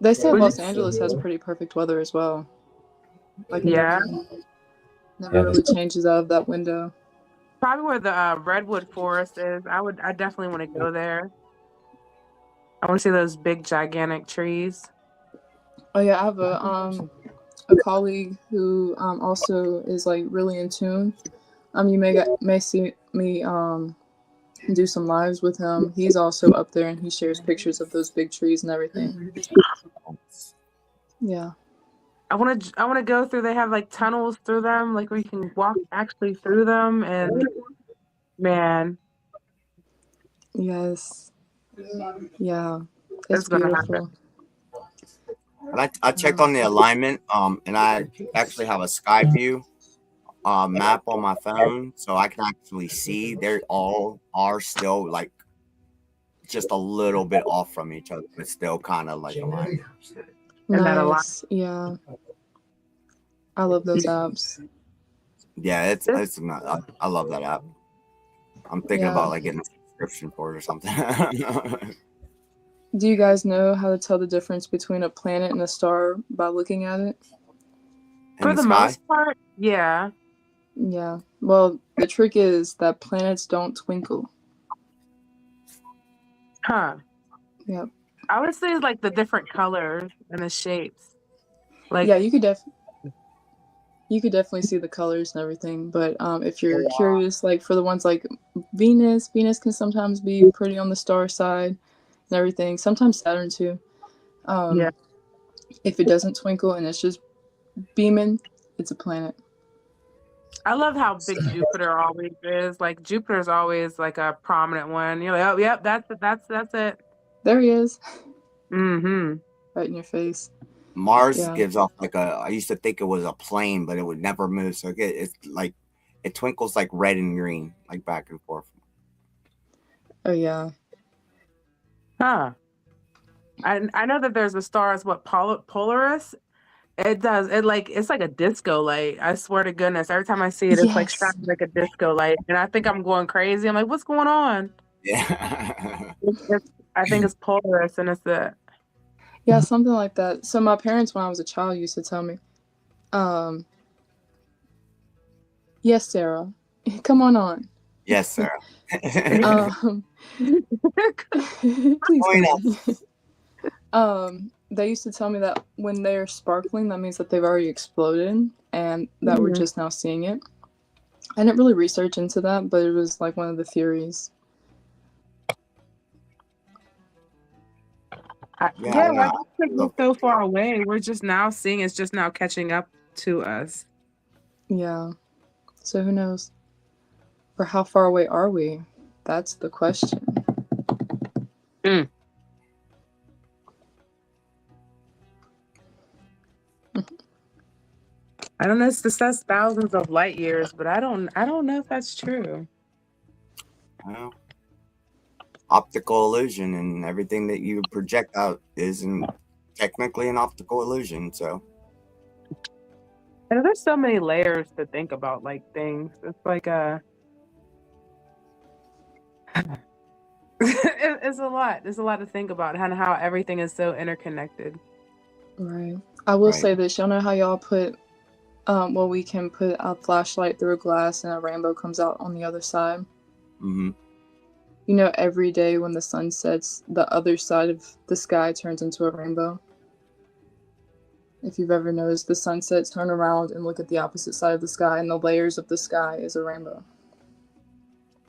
They say Los Angeles has pretty perfect weather as well. Like Yeah. never really changes out of that window. Probably where the redwood forest is. I definitely want to go there. I want to see those big gigantic trees. Oh yeah, I have a colleague who also is like really in tune. You may see me do some lives with him. He's also up there and he shares pictures of those big trees and everything. Yeah. I want to go through. They have like tunnels through them, like where you can walk actually through them. And man, Yes. Yeah. It's gonna beautiful. And I checked on the alignment, and I actually have a sky view map on my phone, so I can actually see they all are still like just a little bit off from each other, but still kind of like aligned. Nice. Yeah. I love those apps. Yeah, it's not, I love that app. I'm thinking about like getting a subscription for it or something. Do you guys know how to tell the difference between a planet and a star by looking at it? For the most part, yeah. Yeah. Well, the trick is that planets don't twinkle. Huh. Yep. I would say it's like the different colors and the shapes. Like yeah, you could definitely see the colors and everything. But if you're curious, like for the ones like Venus can sometimes be pretty on the star side and everything. Sometimes Saturn too. yeah. If it doesn't twinkle and it's just beaming, it's a planet. I love how big Jupiter always is. Like Jupiter's always like a prominent one. You're like, oh, yep, that's it. There he is. Mm-hmm. Right in your face. Mars gives off like I used to think it was a plane, but it would never move. So it's like it twinkles like red and green, like back and forth. Oh yeah. Huh. I know that there's a star. It's what Polaris. It does. It's like a disco light. I swear to goodness. Every time I see it, it's like shining like a disco light, and I think I'm going crazy. I'm like, what's going on? Yeah. I think it's Polaris, and it's the. Yeah, something like that. So my parents, when I was a child, used to tell me, yes, Sarah, come on. Yes, Sarah. Please come. They used to tell me that when they're sparkling, that means that they've already exploded and that we're just now seeing it. I didn't really research into that, but it was like one of the theories. We're so far away. We're just now seeing it's just now catching up to us. Yeah. So who knows? Or how far away are we? That's the question. I don't know. It says thousands of light years, but I don't know if that's true. Well, optical illusion, and everything that you project out isn't technically an optical illusion. So And there's so many layers to think about, like things. It's like it's a lot. There's a lot to think about, and how everything is so interconnected. Right. I will Right. say this. Y'all know how y'all put, well, we can put a flashlight through a glass and a rainbow comes out on the other side. Mm-hmm. You know, every day when the sun sets, the other side of the sky turns into a rainbow. If you've ever noticed, the sunsets turn around and look at the opposite side of the sky, and the layers of the sky is a rainbow.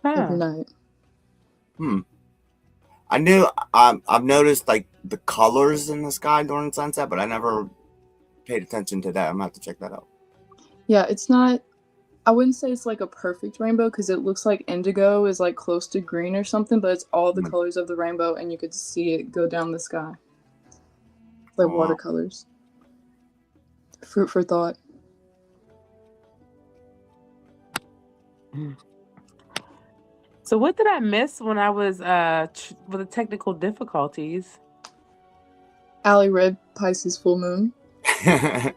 Every night. I knew I've noticed like the colors in the sky during sunset, but I never paid attention to that. I'm gonna have to check that out. Yeah, it's not, I wouldn't say it's like a perfect rainbow because it looks like indigo is like close to green or something, but it's all the colors of the rainbow and you could see it go down the sky. Like watercolors. Fruit for thought. So what did I miss when I was with the technical difficulties? Allie read Pisces full moon. I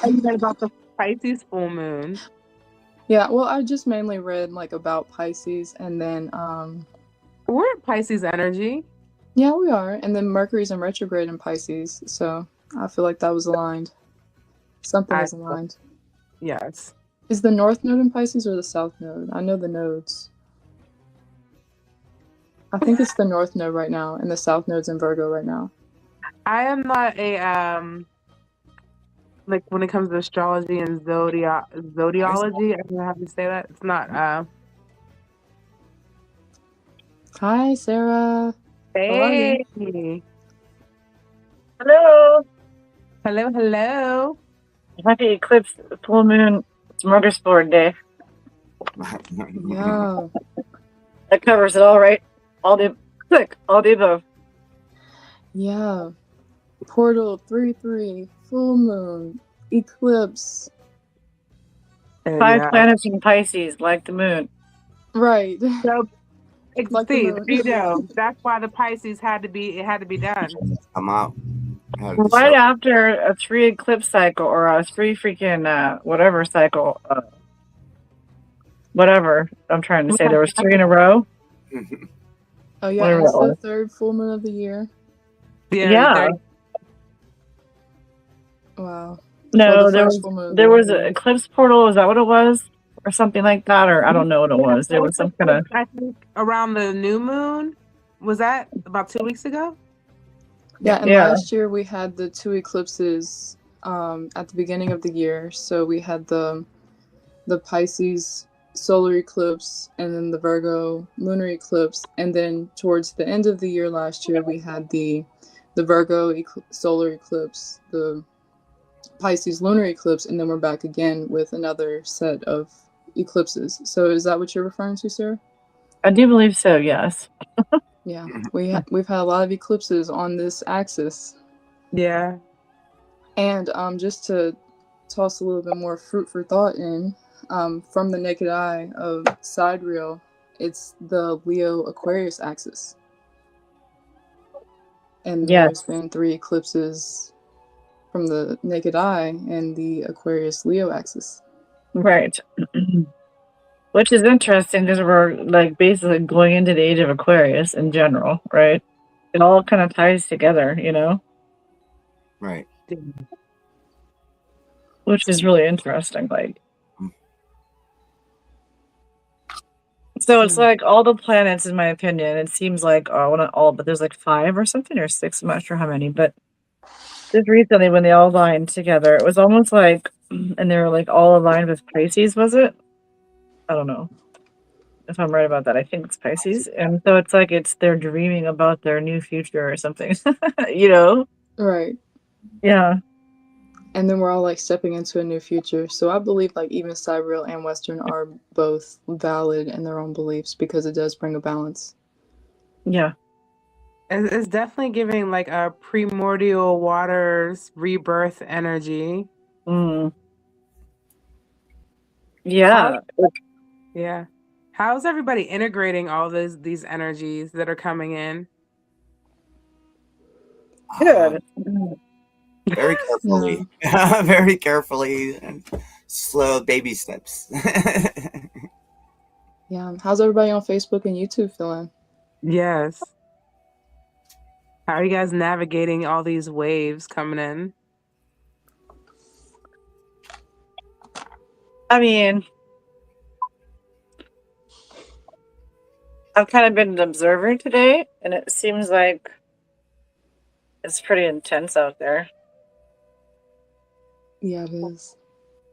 read about the Pisces full moon. Yeah, well, I just mainly read like about Pisces, and then we're in Pisces energy. Yeah, we are, and then Mercury's in retrograde in Pisces, so I feel like that was aligned. Something is aligned. Yes. Is the North Node in Pisces or the South Node? I know the nodes. I think it's the North Node right now, and the South Node's in Virgo right now. I am not a like when it comes to astrology and zodiology. I don't know how to say that. It's not Hi, Sarah. Hey. Hello. Hello, hello. Happy eclipse, full moon, smorgasbord day. Yeah. That covers it all, right? All the above. Yeah. Portal 3-3, full moon, eclipse. 5 planets in Pisces, like the moon. Right. So, Like the moon. you know, that's why the Pisces had to be done. Come out. Right after a 3 eclipse cycle or a 3 freaking whatever cycle. Whatever I'm trying to say. There was 3 in a row. Oh yeah, it's the 3rd full moon of the year. Yeah. Wow. No, there was an eclipse portal. Is that what it was? Or something like that? Or I don't know what it was. There was some kind of... I think around the new moon. Was that about 2 weeks ago? Yeah, and last year we had the 2 eclipses at the beginning of the year. So we had the Pisces solar eclipse and then the Virgo lunar eclipse. And then towards the end of the year last year, we had the Virgo solar eclipse, the Pisces lunar eclipse, and then we're back again with another set of eclipses. So is that what you're referring to, Sarah? I do believe so, yes. Yeah, we've had a lot of eclipses on this axis. Yeah. And just to toss a little bit more fruit for thought in, from the naked eye of sidereal, it's the Leo Aquarius axis. And there's been 3 eclipses from the naked eye and the Aquarius Leo axis. Right. Which is interesting because we're like basically going into the age of Aquarius in general, right? It all kind of ties together, you know? Right. Which is really interesting. Like, so it's like all the planets, in my opinion, it seems like, well, not all, but there's like 5 or something, or 6, I'm not sure how many, but just recently when they all aligned together, it was almost like, and they were like all aligned with Pisces, was it? I don't know if I'm right about that. I think it's Pisces. And so it's like they're dreaming about their new future or something, you know? Right. Yeah. And then we're all like stepping into a new future. So I believe like even sidereal and Western are both valid in their own beliefs because it does bring a balance. Yeah. It's definitely giving like a primordial waters rebirth energy. Mm. Yeah. Yeah. How's everybody integrating all these energies that are coming in? Good. Very carefully. Very carefully and slow baby steps. Yeah. How's everybody on Facebook and YouTube feeling? Yes. How are you guys navigating all these waves coming in? I mean, I've kind of been an observer today, and it seems like it's pretty intense out there. Yeah, it is.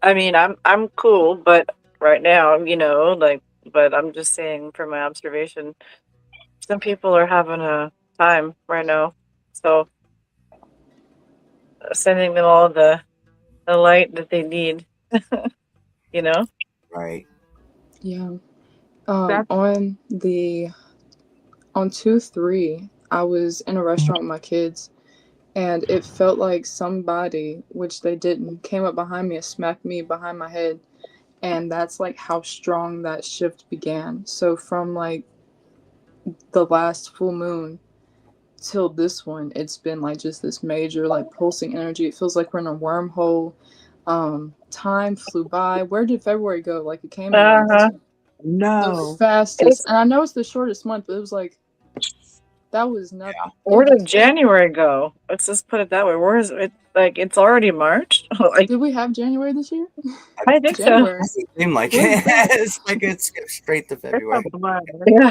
I mean, I'm cool, but right now, but I'm just saying from my observation, some people are having a time right now. So sending them all the light that they need, Right. Yeah. That's On 2/3, I was in a restaurant with my kids, and it felt like somebody, which they didn't, came up behind me and smacked me behind my head, and that's like how strong that shift began. So from like the last full moon till this one, it's been like just this major like pulsing energy. It feels like we're in a wormhole. Time flew by. Where did February go? Like it came and went. The no. fastest. And I know it's the shortest month, but it was like that was nothing. Where It did just- January go? Let's just put it that way. Where is it? Like it's already March. Like Did we have January this year? I think so. January. It seemed like it's like it's straight to February. Yeah.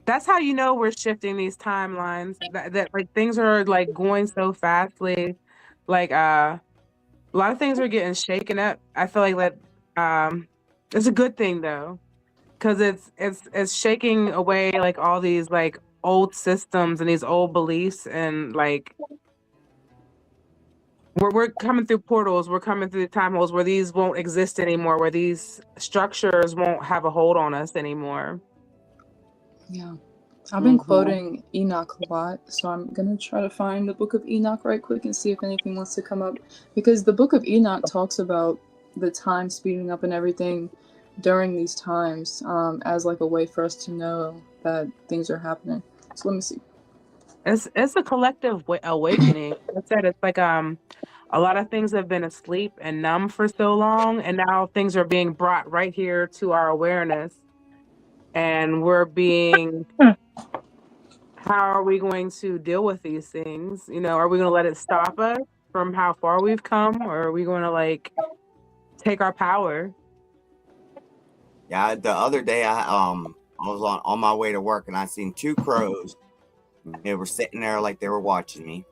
That's how you know we're shifting these timelines. That like things are like going so fastly. Like a lot of things are getting shaken up. I feel like that it's a good thing though, because it's shaking away like all these like old systems and these old beliefs, and like we're coming through portals, we're coming through time holes where these won't exist anymore, where these structures won't have a hold on us anymore. Yeah. I've been quoting Enoch a lot, so I'm going to try to find the book of Enoch right quick and see if anything wants to come up. Because the book of Enoch talks about the time speeding up and everything during these times as like a way for us to know that things are happening. So let me see. It's a collective awakening. Like I said, it's like a lot of things have been asleep and numb for so long, and now things are being brought right here to our awareness, and we're being. How are we going to deal with these things? You know, are we going to let it stop us from how far we've come, or are we going to like take our power? Yeah, the other day I was on my way to work and I seen two crows. They were sitting there like they were watching me.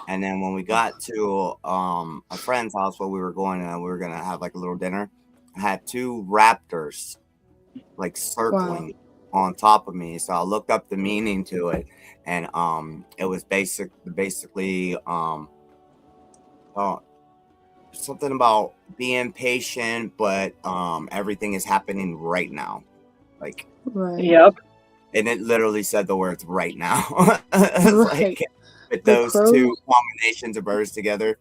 And then when we got to a friend's house where we were going and we were gonna have like a little dinner, I had two raptors like circling on top of me. So I looked up the meaning to it, and it was basically something about being patient, but everything is happening right now. Like Right. Yep. and it literally said the words right now. Right. Like with The those crows- two combinations of birds together,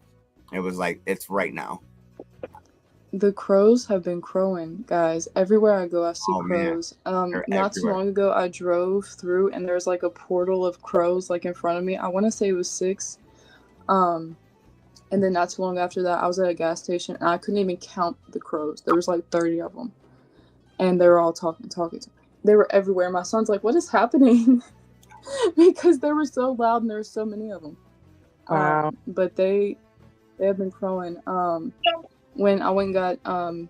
it was like it's right now. The crows have been crowing, guys. Everywhere I go, I see Oh, man. crows. They're Not too everywhere. long ago, I drove through, and there's like a portal of crows like in front of me. I want to say it was 6. And then not too long after that, I was at a gas station, and I couldn't even count the crows. There was like 30 of them, and they were all talking. They were everywhere. My son's like, "What is happening?" Because they were so loud, and there were so many of them. Wow. But they have been crowing. When I went and got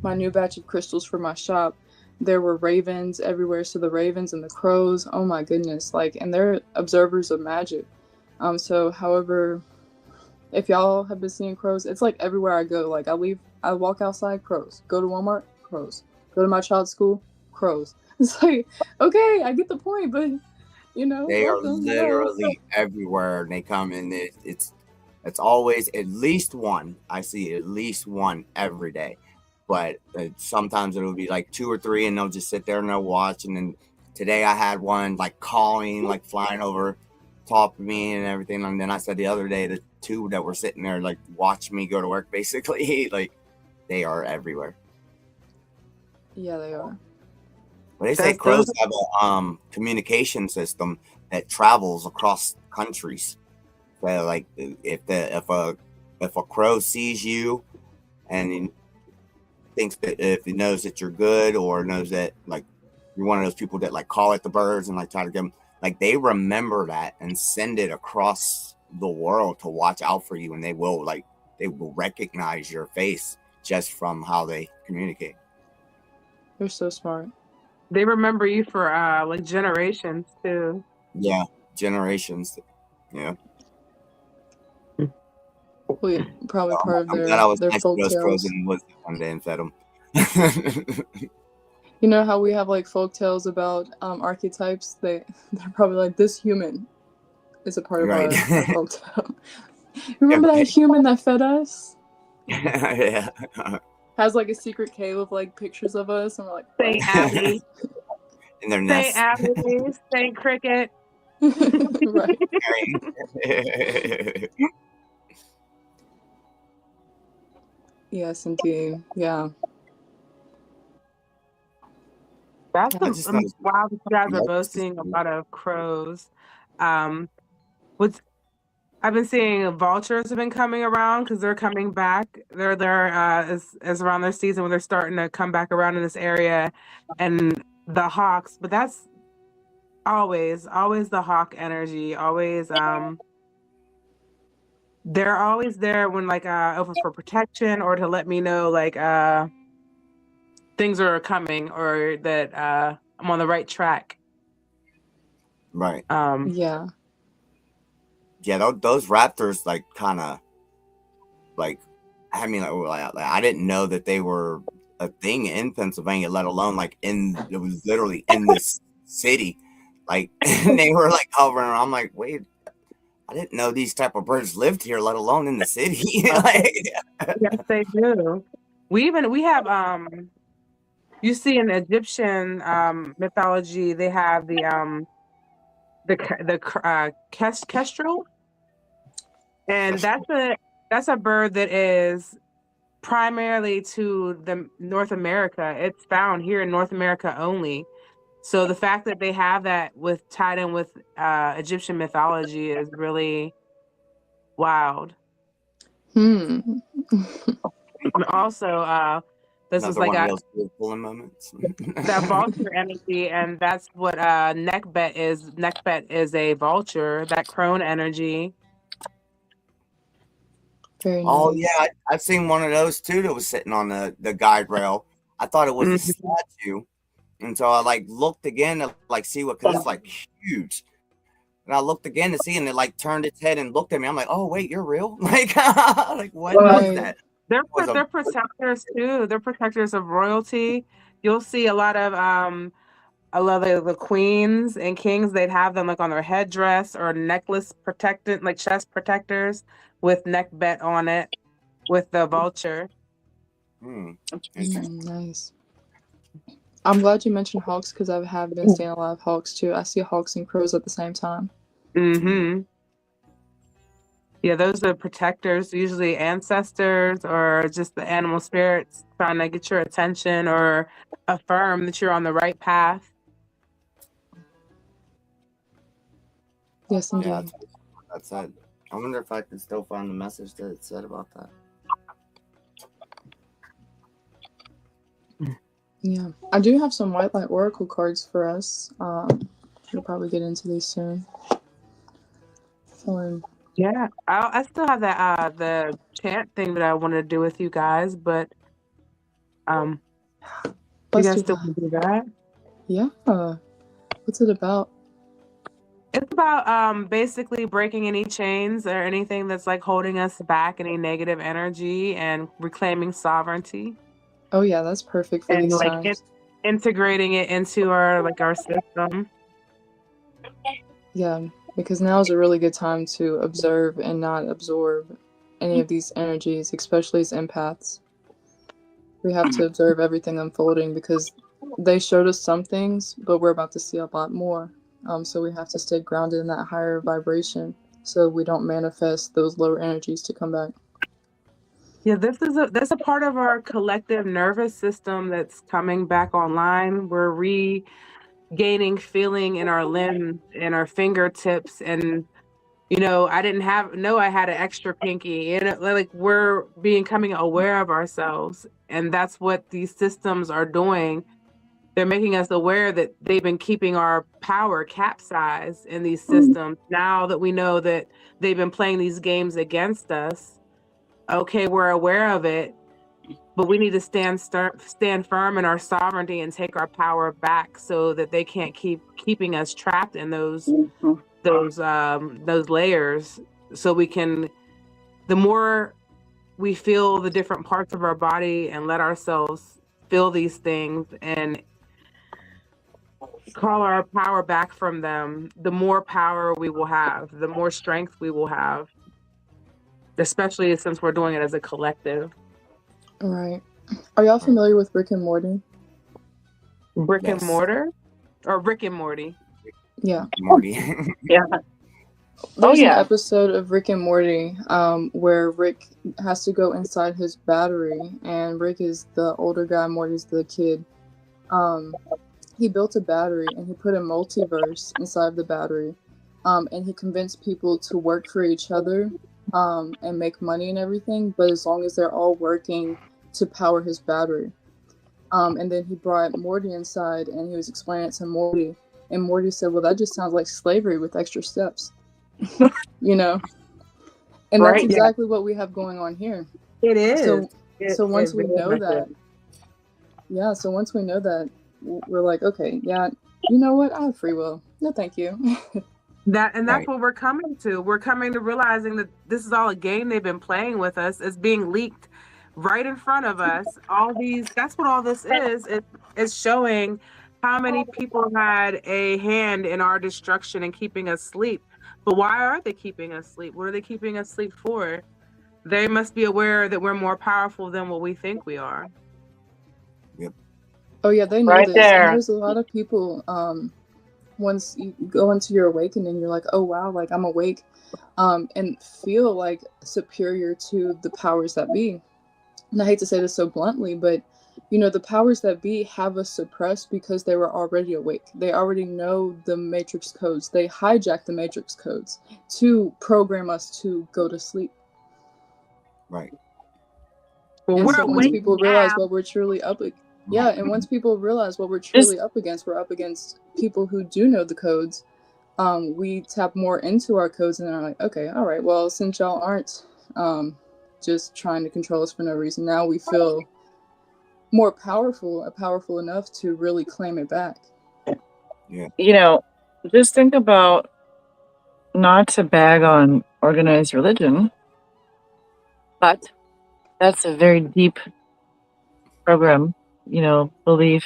my new batch of crystals for my shop, there were ravens everywhere. So the ravens and the crows, oh my goodness, like, and they're observers of magic. So however, if y'all have been seeing crows, it's like everywhere I go. Like I walk outside, crows. Go to Walmart, crows. Go to my child's school, crows. It's like, okay, I get the point, but you know, They are welcome, hello. literally everywhere, and they come in. It's always at least one. I see at least one every day, but sometimes it'll be like 2 or 3, and they'll just sit there and they'll watch. And then today I had one like calling, like flying over top of me and everything. And then I said the other day, the 2 that were sitting there like watching me go to work, basically, like they are everywhere. Yeah, they are. Well, they say crows have a communication system that travels across countries. So, like, if a crow sees you and he thinks that if he knows that you're good or knows that like you're one of those people that like call at the birds and like try to get them, like they remember that and send it across the world to watch out for you, and they will recognize your face just from how they communicate. They're so smart. They remember you for like generations too. Yeah, generations. Yeah. Well, probably part of their folk tales. And was one day and fed them. You know how we have like folk tales about archetypes? They're probably like, this human is a part of our folk tale. Remember that human that fed us? Yeah. Has like a secret cave of like pictures of us, and we're like, Saint Abby. In their nest. Saint Abby, Saint Cricket. Right. Yes, indeed. Yeah. That's wow. You guys are both seeing a lot of crows. I've been seeing vultures have been coming around because they're coming back. They're there as around their season when they're starting to come back around in this area, and the hawks. But that's always the hawk energy. Always they're always there when like over for protection or to let me know like things are coming or that I'm on the right track. Right. Yeah. Yeah, those raptors like kind of like, I mean, like I didn't know that they were a thing in Pennsylvania, let alone like it was literally in this city, like and they were like hovering around. I'm like, wait, I didn't know these type of birds lived here, let alone in the city. Like, yes, they do. We have you see in Egyptian mythology they have the kestrel, and that's a bird that is primarily to the North America. It's found here in North America only. So the fact that they have that tied in with Egyptian mythology is really wild. And also, this is like moments. that vulture energy, and that's what neckbet is. Neckbet is a vulture, that crone energy. Very nice. Oh nice. yeah, I've seen one of those too that was sitting on the guide rail. I thought it was a statue. And so I like looked again to like see what, because it's like huge. And I looked again to see, and it like turned its head and looked at me. I'm like, oh wait, you're real? Like, like what was that? They're protectors too. They're protectors of royalty. You'll see a lot of the queens and kings. They'd have them like on their headdress or necklace protected, like chest protectors with neckbet on it, with the vulture. Nice. I'm glad you mentioned hawks because I have been seeing a lot of hawks too. I see hawks and crows at the same time. Yeah, those are protectors, usually ancestors or just the animal spirits trying to get your attention or affirm that you're on the right path. Yes, indeed. Yeah, that's it. I wonder if I can still find the message that it said about that. Yeah, I do have some white light oracle cards for us. We'll probably get into these soon. Yeah, I still have that the chant thing that I wanted to do with you guys, but you guys still want to do that? Yeah. What's it about? It's about basically breaking any chains or anything that's like holding us back, any negative energy, and reclaiming sovereignty. Oh yeah, that's perfect for these like times. Integrating it into our system. Yeah, because now is a really good time to observe and not absorb any of these energies, especially as empaths. We have to observe everything unfolding because they showed us some things, but we're about to see a lot more. So we have to stay grounded in that higher vibration so we don't manifest those lower energies to come back. Yeah, that's a part of our collective nervous system that's coming back online. We're regaining feeling in our limbs and our fingertips, and I didn't know I had an extra pinky. Like we're becoming aware of ourselves, and that's what these systems are doing. They're making us aware that they've been keeping our power capsized in these systems. Now that we know that they've been playing these games against us, okay, we're aware of it, but we need to stand firm in our sovereignty and take our power back so that they can't keep keeping us trapped in those layers. So we can, the more we feel the different parts of our body and let ourselves feel these things and call our power back from them, the more power we will have, the more strength we will have, especially since we're doing it as a collective. All right. Are y'all familiar with Rick and Morty? Brick and Mortar? Or Rick and Morty? Yeah. Morty. Yeah. There's an episode of Rick and Morty where Rick has to go inside his battery, and Rick is the older guy, Morty's the kid. He built a battery and he put a multiverse inside the battery, and he convinced people to work for each other and make money and everything, but as long as they're all working to power his battery. And then he brought Morty inside and he was explaining it to Morty, and Morty said, well, that just sounds like slavery with extra steps. And that's exactly what we have going on here. It is. So once we know that, so once we know that, we're like, okay, yeah, you know what? I have free will. No, thank you. That's what we're coming to. We're coming to realizing that this is all a game they've been playing with us. It's being leaked right in front of us. That's what all this is. It's showing how many people had a hand in our destruction and keeping us asleep. But why are they keeping us asleep? What are they keeping us asleep for? They must be aware that we're more powerful than what we think we are. Yep. Oh yeah, they know Right this. there. And there's a lot of people, once you go into your awakening, you're like, oh wow, like I'm awake, and feel like superior to the powers that be. And I hate to say this so bluntly, but the powers that be have us suppressed because they were already awake. They already know the matrix codes. They hijack the matrix codes to program us to go to sleep. Right. Well, And we're so once awake people now. realize what we're truly up against, and once people realize what we're truly up against, we're up against people who do know the codes. We tap more into our codes and are like, okay, all right, well, since y'all aren't just trying to control us for no reason, now we feel more powerful enough to really claim it back. Yeah. Just think about, not to bag on organized religion, but that's a very deep program, belief,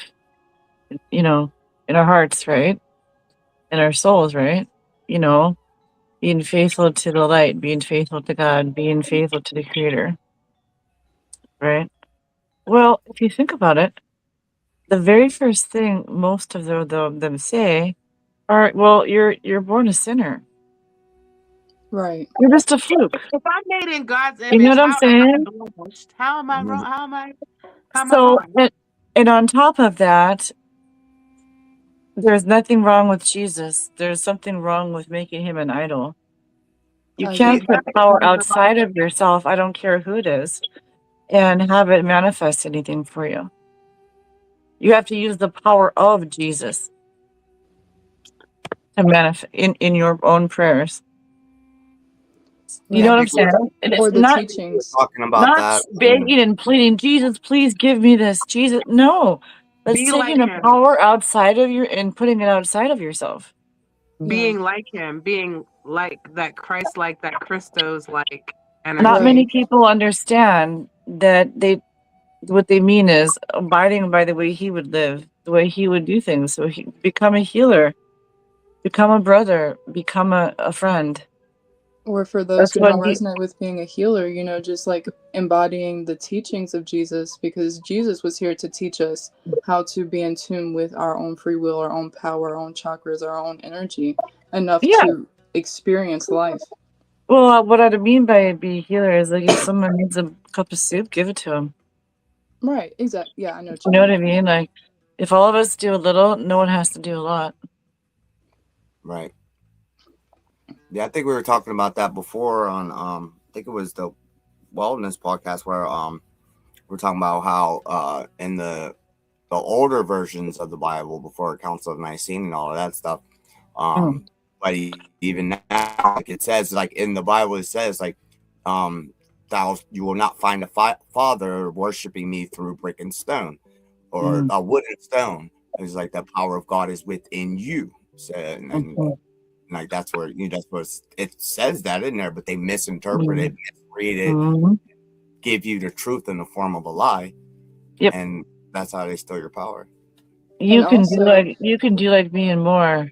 in our hearts, right? In our souls, right? Being faithful to the light, being faithful to God, being faithful to the Creator, right? Well, if you think about it, the very first thing most of them say are, well, you're born a sinner. Right. You're just a fluke. If I'm made in God's image, You know what I'm saying? How am I wrong? How am I So, wrong? and on top of that, there's nothing wrong with Jesus. There's something wrong with making him an idol. You can't put power outside of yourself, I don't care who it is, and have it manifest anything for you. You have to use the power of Jesus to manifest in your own prayers. You know what I'm saying? And Or it's the not teachings. Talking about not that. begging and pleading, Jesus, please give me this. Jesus, no. Let's Be taking like the him. power outside of your and putting it outside of yourself. Being like him, being like that Christ, like that Christos, like energy. Not many people understand that what they mean is abiding by the way he would live, the way he would do things. So he become a healer, become a brother, become a friend. Or for those who don't resonate with being a healer, just like embodying the teachings of Jesus, because Jesus was here to teach us how to be in tune with our own free will, our own power, our own chakras, our own energy, enough to experience life. Well, what I mean by be a healer is like if someone needs a cup of soup, give it to them. Right, exactly. Yeah, I know what You know what I mean? Like, if all of us do a little, no one has to do a lot. Right. Yeah, I think we were talking about that before on I think it was the wellness podcast where we're talking about how in the older versions of the Bible before Council of Nicene and all of that stuff, but even now, like it says, like in the Bible, it says like you will not find a father worshiping me through brick and stone or a wood and stone. It's like the power of God is within you. So, and like that's where it says that in there, but they misinterpret it, misread it, give you the truth in the form of a lie. Yep. And that's how they steal your power. You can do like me and more.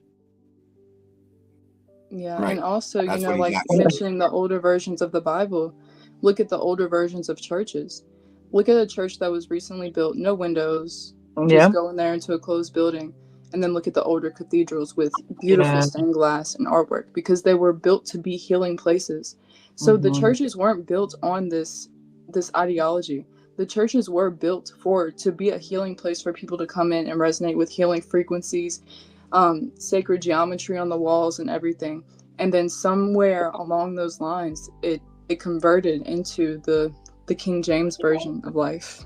Yeah, Right. and also, That's you know, what like mentioning the older versions of the Bible, look at the older versions of churches. Look at a church that was recently built, no windows, just go in there into a closed building, and then look at the older cathedrals with beautiful stained glass and artwork because they were built to be healing places. So the churches weren't built on this ideology. The churches were built to be a healing place for people to come in and resonate with healing frequencies, sacred geometry on the walls and everything. And then somewhere along those lines, it converted into the King James version of life.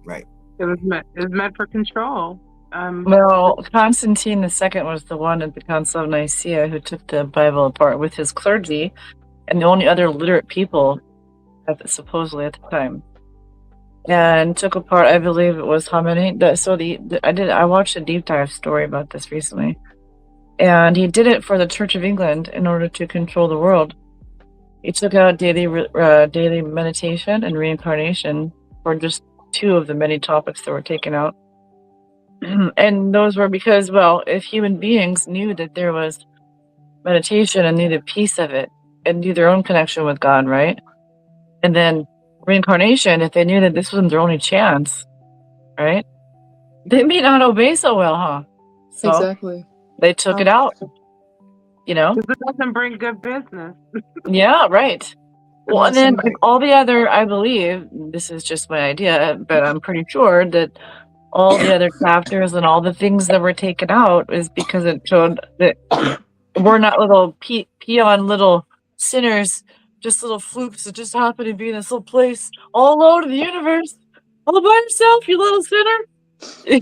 Right. It was meant for control. Well, Constantine II was the one at the Council of Nicaea who took the Bible apart with his clergy and the only other literate people supposedly at the time, and took apart, I believe it was how many? I watched a deep dive story about this recently, and he did it for the Church of England in order to control the world. He took out daily meditation and reincarnation for just 2 of the many topics that were taken out. And those were because, well, if human beings knew that there was meditation and knew the peace of it and knew their own connection with God, right? And then reincarnation, if they knew that this wasn't their only chance, right? They may not obey so well, huh? So exactly. They took it out, you know? Because it doesn't bring good business. Yeah, right. Well, and then all the other, I believe, this is just my idea, but I'm pretty sure that all the other chapters and all the things that were taken out is because it showed that we're not little peon little sinners, just little flukes that just happen to be in this little place all alone in the universe, all by yourself, you little sinner. You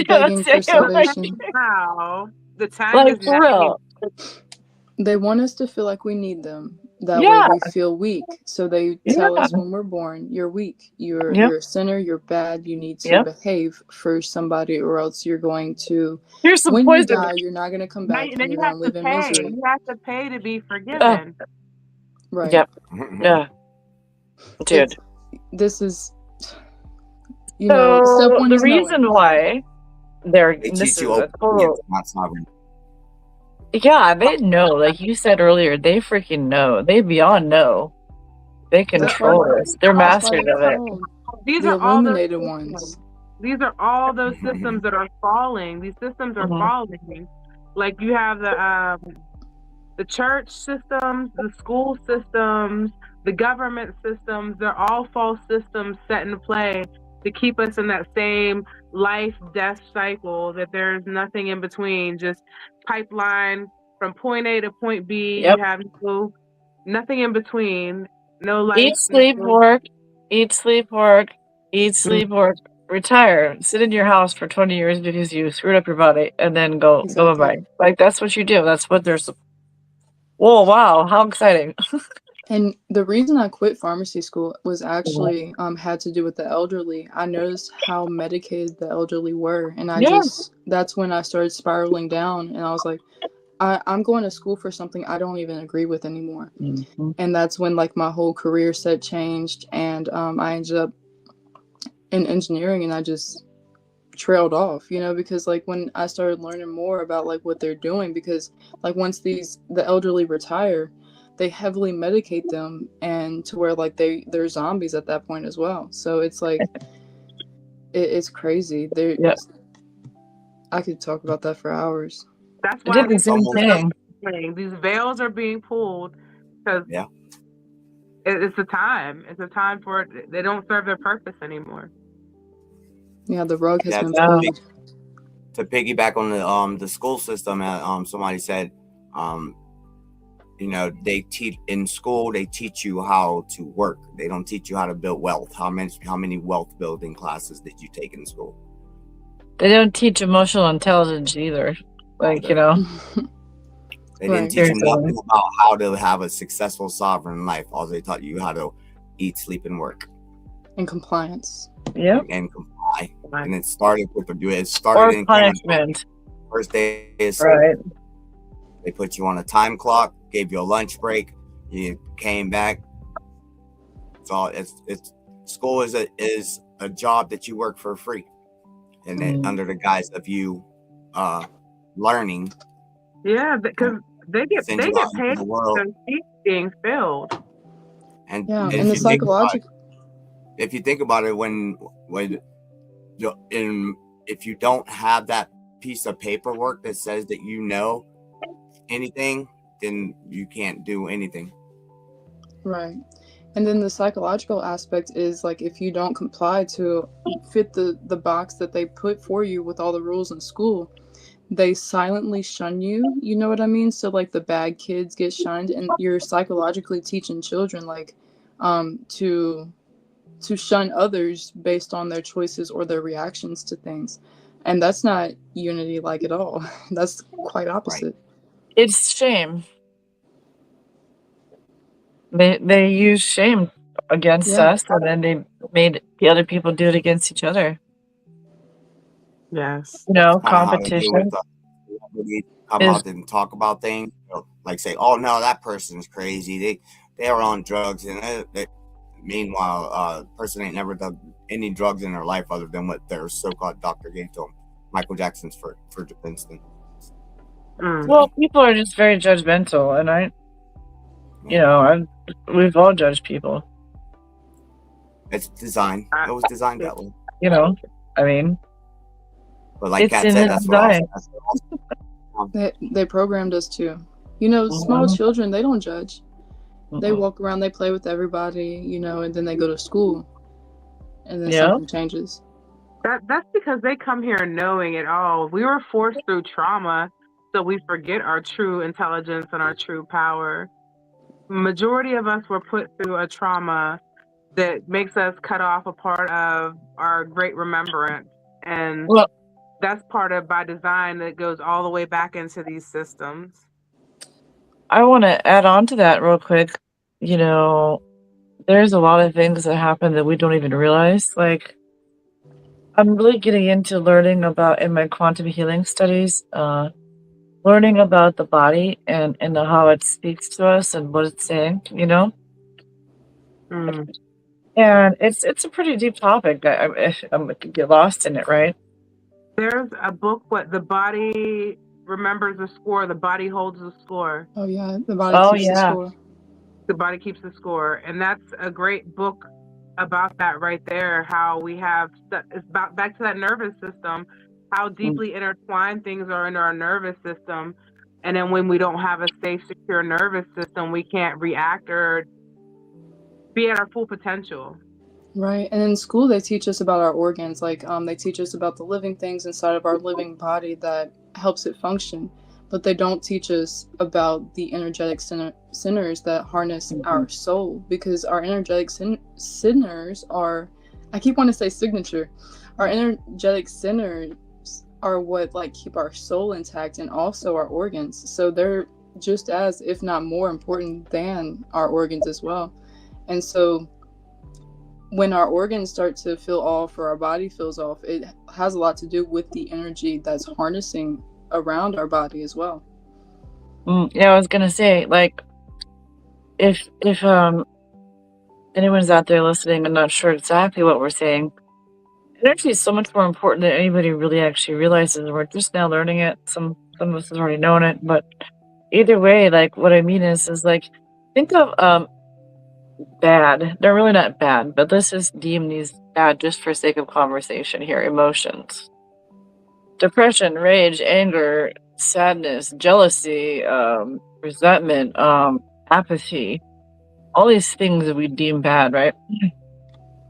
know what I'm saying? Wow. The time Like, is for real. They want us to feel like we need them. That way we feel weak. So they tell us when we're born, you're weak. You're a sinner, you're bad, you need to behave for somebody or else you're going to Here's some when poison. you die, you're not gonna come back and you're gonna live in pay. misery. You have to pay to be forgiven. Right. Yep. Yeah. Dude. This is step 1 the is reason knowing. why They teach you obedience, not sovereignty. Yeah, they know. Like you said earlier, they freaking know. They beyond know. They control us. They're masters of it. These are all those ones. These are all those systems that are falling. These systems are falling. Like you have the church systems, the school systems, the government systems. They're all false systems set in play to keep us in that same life-death cycle, that there's nothing in between, just pipeline from point A to point B. You have nothing in between, no life. Eat, sleep, work, eat, sleep, work, eat, sleep, work, retire, sit in your house for 20 years because you screwed up your body, and then go bye-bye. Like, that's what you do. That's what there's. Whoa, wow, how exciting. And the reason I quit pharmacy school was actually had to do with the elderly. I noticed how medicated the elderly were. And that's when I started spiraling down. And I was like, I'm going to school for something I don't even agree with anymore. And that's when like my whole career set changed. And I ended up in engineering and I just trailed off, because like when I started learning more about like what they're doing, because like once the elderly retire, they heavily medicate them and to where like they're zombies at that point as well. So it's like it's crazy. I could talk about that for hours. That's why these veils are being pulled because It's a time. It's a time for it. They don't serve their purpose anymore. Yeah, the rug has been to, pulled. to piggyback on the school system. Somebody said, they teach in school. They teach you how to work. They don't teach you how to build wealth. How many wealth building classes did you take in school? They don't teach emotional intelligence either. Like, They didn't teach you nothing about how to have a successful sovereign life. All they taught you how to eat, sleep, and work. And compliance. Yeah. And comply. And it started with in punishment. First day is right. They put you on a time clock, gave you a lunch break, you came back. So it's school is a job that you work for free. And then under the guise of you learning. Yeah, because they get paid for their seats being filled. And and the psychological. If you think about it, if you don't have that piece of paperwork that says that you know anything, then you can't do anything. Right. And then the psychological aspect is like if you don't comply to fit the box that they put for you with all the rules in school, they silently shun you. You know what I mean? So like the bad kids get shunned, and you're psychologically teaching children like to shun others based on their choices or their reactions to things. And that's not unity like at all. That's quite opposite. It's shame. They use shame against us, and then they made the other people do it against each other. Yes. Competition. Come out and talk about things, like say, "Oh no, that person's crazy. They're on drugs," and meanwhile, the person ain't never done any drugs in their life other than what their so-called doctor gave to them. Michael Jackson's for instance. Well, people are just very judgmental, and we've all judged people. It's designed. It was designed that way. But like Kat said, that's what they programmed us to. Small children, they don't judge. They walk around, they play with everybody, and then they go to school, and then something changes. That's because they come here knowing it all. We were forced through trauma, so we forget our true intelligence and our true power. Majority of us were put through a trauma that makes us cut off a part of our great remembrance, and that's part of by design that goes all the way back into these systems. I want to add on to that real quick. There's a lot of things that happen that we don't even realize. Like, I'm really getting into learning about, in my quantum healing studies, learning about the body and how it speaks to us and what it's saying, And it's a pretty deep topic. I'm going to get lost in it, right? There's a book, what the body remembers the score, the body holds the score. Oh yeah, the body keeps the score. The body keeps the score, and that's a great book about that right there. How we have it's about back to that nervous system, how deeply intertwined things are in our nervous system, and then when we don't have a safe, secure nervous system, we can't react or be at our full potential. Right, and in school they teach us about our organs, like they teach us about the living things inside of our living body that helps it function, but they don't teach us about the energetic centers that harness our soul, because our energetic centers are, I keep wanting to say signature, our energetic centers are what keep our soul intact, and also our organs. So they're just as, if not more important than our organs as well. And so when our organs start to feel off or our body feels off, it has a lot to do with the energy that's harnessing around our body as well. Yeah, I was gonna say, if anyone's out there listening and not sure exactly what we're saying, energy is so much more important than anybody really actually realizes. We're just now learning it. Some of us have already known it, but either way, what I mean is think of bad. They're really not bad, but let's just deem these bad just for sake of conversation here. Emotions: depression, rage, anger, sadness, jealousy, resentment, apathy. all these things that we deem bad, right?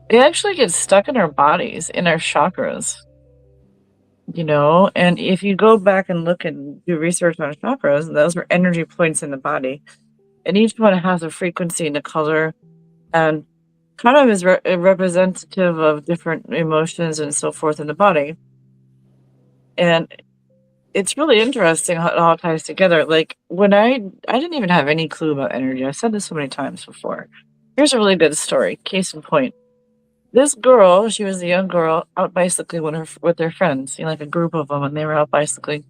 They actually get stuck in our bodies, in our chakras. And if you go back and look and do research on chakras, those are energy points in the body, and each one has a frequency and a color, and kind of is representative of different emotions and so forth in the body. And it's really interesting how it all ties together. Like, when I didn't even have any clue about energy. I've said this so many times before. Here's a really good story. Case in point. This girl, she was a young girl out bicycling with her friends, like a group of them, and they were out bicycling.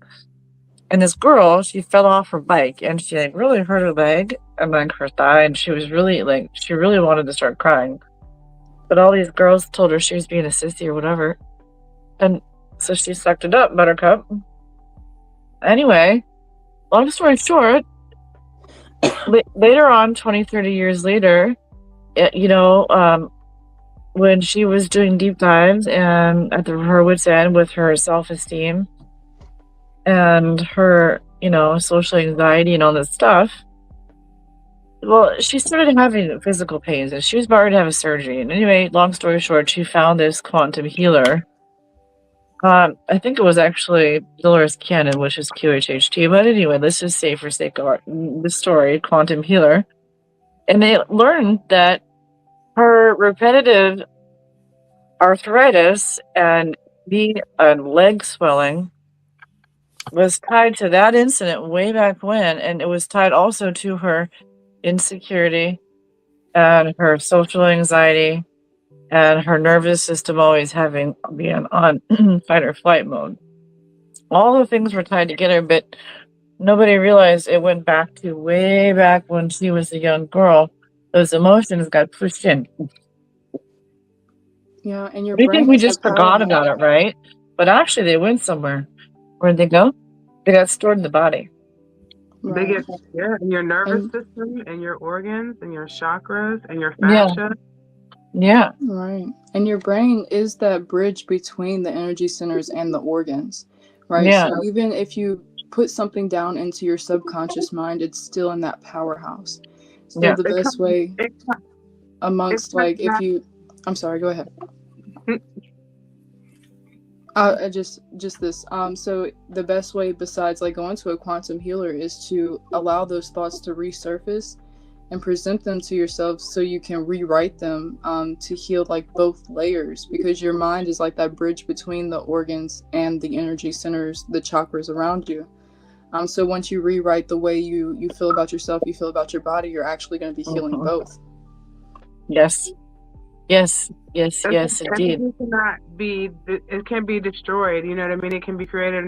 And this girl, she fell off her bike, and she really hurt her leg and her thigh, and she was really she really wanted to start crying. But all these girls told her she was being a sissy or whatever, and so she sucked it up, Buttercup. Anyway, long story short, later on, 20, 30 years later, when she was doing deep dives and at her wit's end with her self-esteem and her, social anxiety and all this stuff, well, she started having physical pains and she was about to have a surgery. And anyway, long story short, she found this quantum healer. I think it was actually Dolores Cannon, which is QHHT. But anyway, let's just say for sake of the story, quantum healer. And they learned that her repetitive arthritis and leg swelling was tied to that incident way back when, and it was tied also to her insecurity and her social anxiety and her nervous system always being on fight or flight mode. All the things were tied together, but nobody realized it went back to way back when she was a young girl. Those emotions got pushed in. Yeah, and your We brain think we is just the forgot powerhouse. about it, right? But actually, they went somewhere. Where'd they go? They got stored in the body. They get in your nervous system and your organs and your chakras and your Yeah. fascia. Yeah. Right. And your brain is that bridge between the energy centers and the organs, right? Yeah. So even if you put something down into your subconscious mind, it's still in that powerhouse. So Yeah. the best way amongst I'm sorry, go ahead. Just this. So the best way besides going to a quantum healer is to allow those thoughts to resurface and present them to yourself so you can rewrite them to heal both layers, because your mind is like that bridge between the organs and the energy centers, the chakras around you. So once you rewrite the way you feel about yourself, you feel about your body, you're actually going to be healing both. Yes. Yes, indeed. It can be destroyed. You know what I mean? It can be created.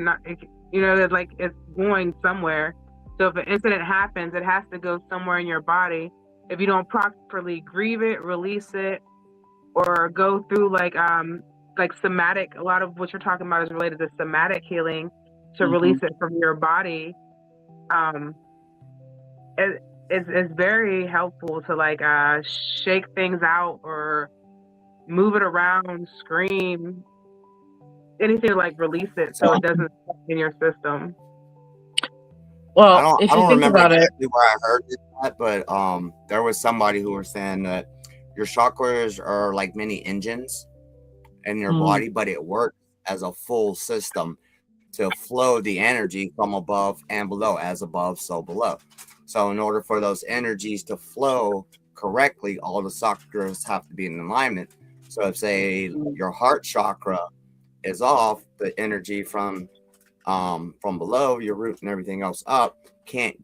It's going somewhere. So if an incident happens, it has to go somewhere in your body. If you don't properly grieve it, release it, or go through somatic. A lot of what you're talking about is related to somatic healing to release it from your body. It's very helpful to shake things out or move it around, scream, anything to release it so it doesn't stuck in your system. Well, I don't remember exactly where I heard that, but there was somebody who was saying that your chakras are like mini engines in your body, but it works as a full system to flow the energy from above and below, as above, so below. So in order for those energies to flow correctly, all the chakras have to be in alignment. So if, say, your heart chakra is off, the energy from below, your root and everything else up, can't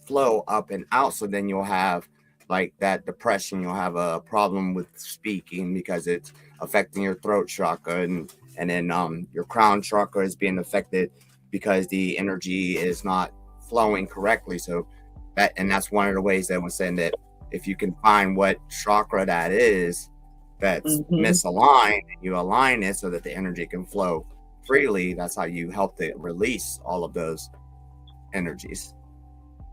flow up and out. So then you'll have that depression. You'll have a problem with speaking because it's affecting your throat chakra, and then your crown chakra is being affected because the energy is not flowing correctly. So that's one of the ways that we're saying that if you can find what chakra that is that's misaligned, and you align it so that the energy can flow freely, that's how you help to release all of those energies.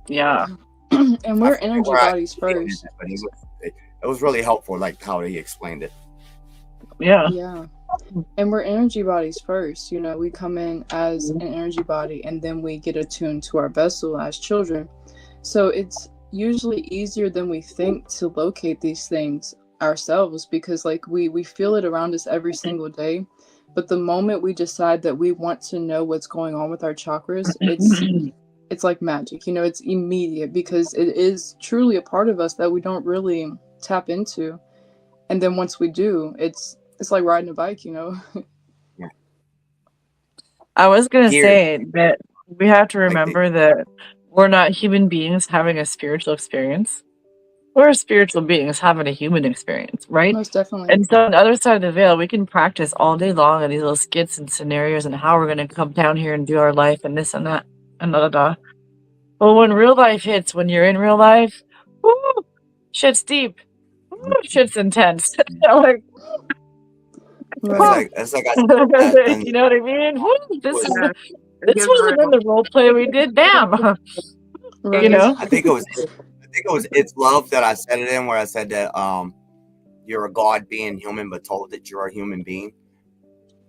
Yeah. And we're energy bodies first. It was really helpful, how he explained it. Yeah. And we're energy bodies first. We come in as an energy body, and then we get attuned to our vessel as children. So it's usually easier than we think to locate these things ourselves, because like we feel it around us every single day. But the moment we decide that we want to know what's going on with our chakras, it's like magic, you know, it's immediate, because it is truly a part of us that we don't really tap into. And then once we do, it's like riding a bike, you know. I was gonna Here, say that we have to I think, remember that we're not human beings having a spiritual experience. We're spiritual beings having a human experience, right? Most definitely. And so on the other side of the veil, we can practice all day long in these little skits and scenarios and how we're gonna come down here and do our life and this and that and da da da. But when real life hits, when you're in real life, woo, shit's deep. Woo, shit's intense. Like, Right. it's like you know what I mean? Woo, this Yeah, this wasn't in the role play we did. Damn. Right. You know? I think it was It's Love that I said it in, where I said that you're a god being human but told that you're a human being.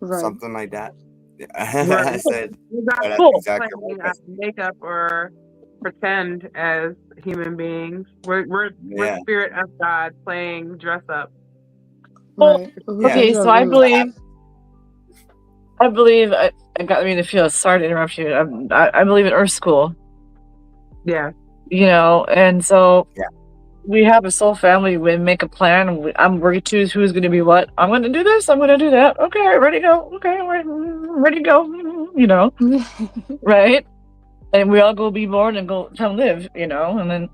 Right. Something like that. Right. I said We're not that's Cool. exactly playing what makeup or pretend as human beings. We're Yeah. spirit of God playing dress up. Right. Okay, so I believe I got me to feel sorry to interrupt you. I believe in Earth School. Yeah. You know, and so Yeah. we have a soul family. We make a plan. We choose who's going to be what. I'm going to do this. I'm going to do that. Okay, ready to go. Okay, ready to go. You know, right? And we all go be born and go to live. You know, and then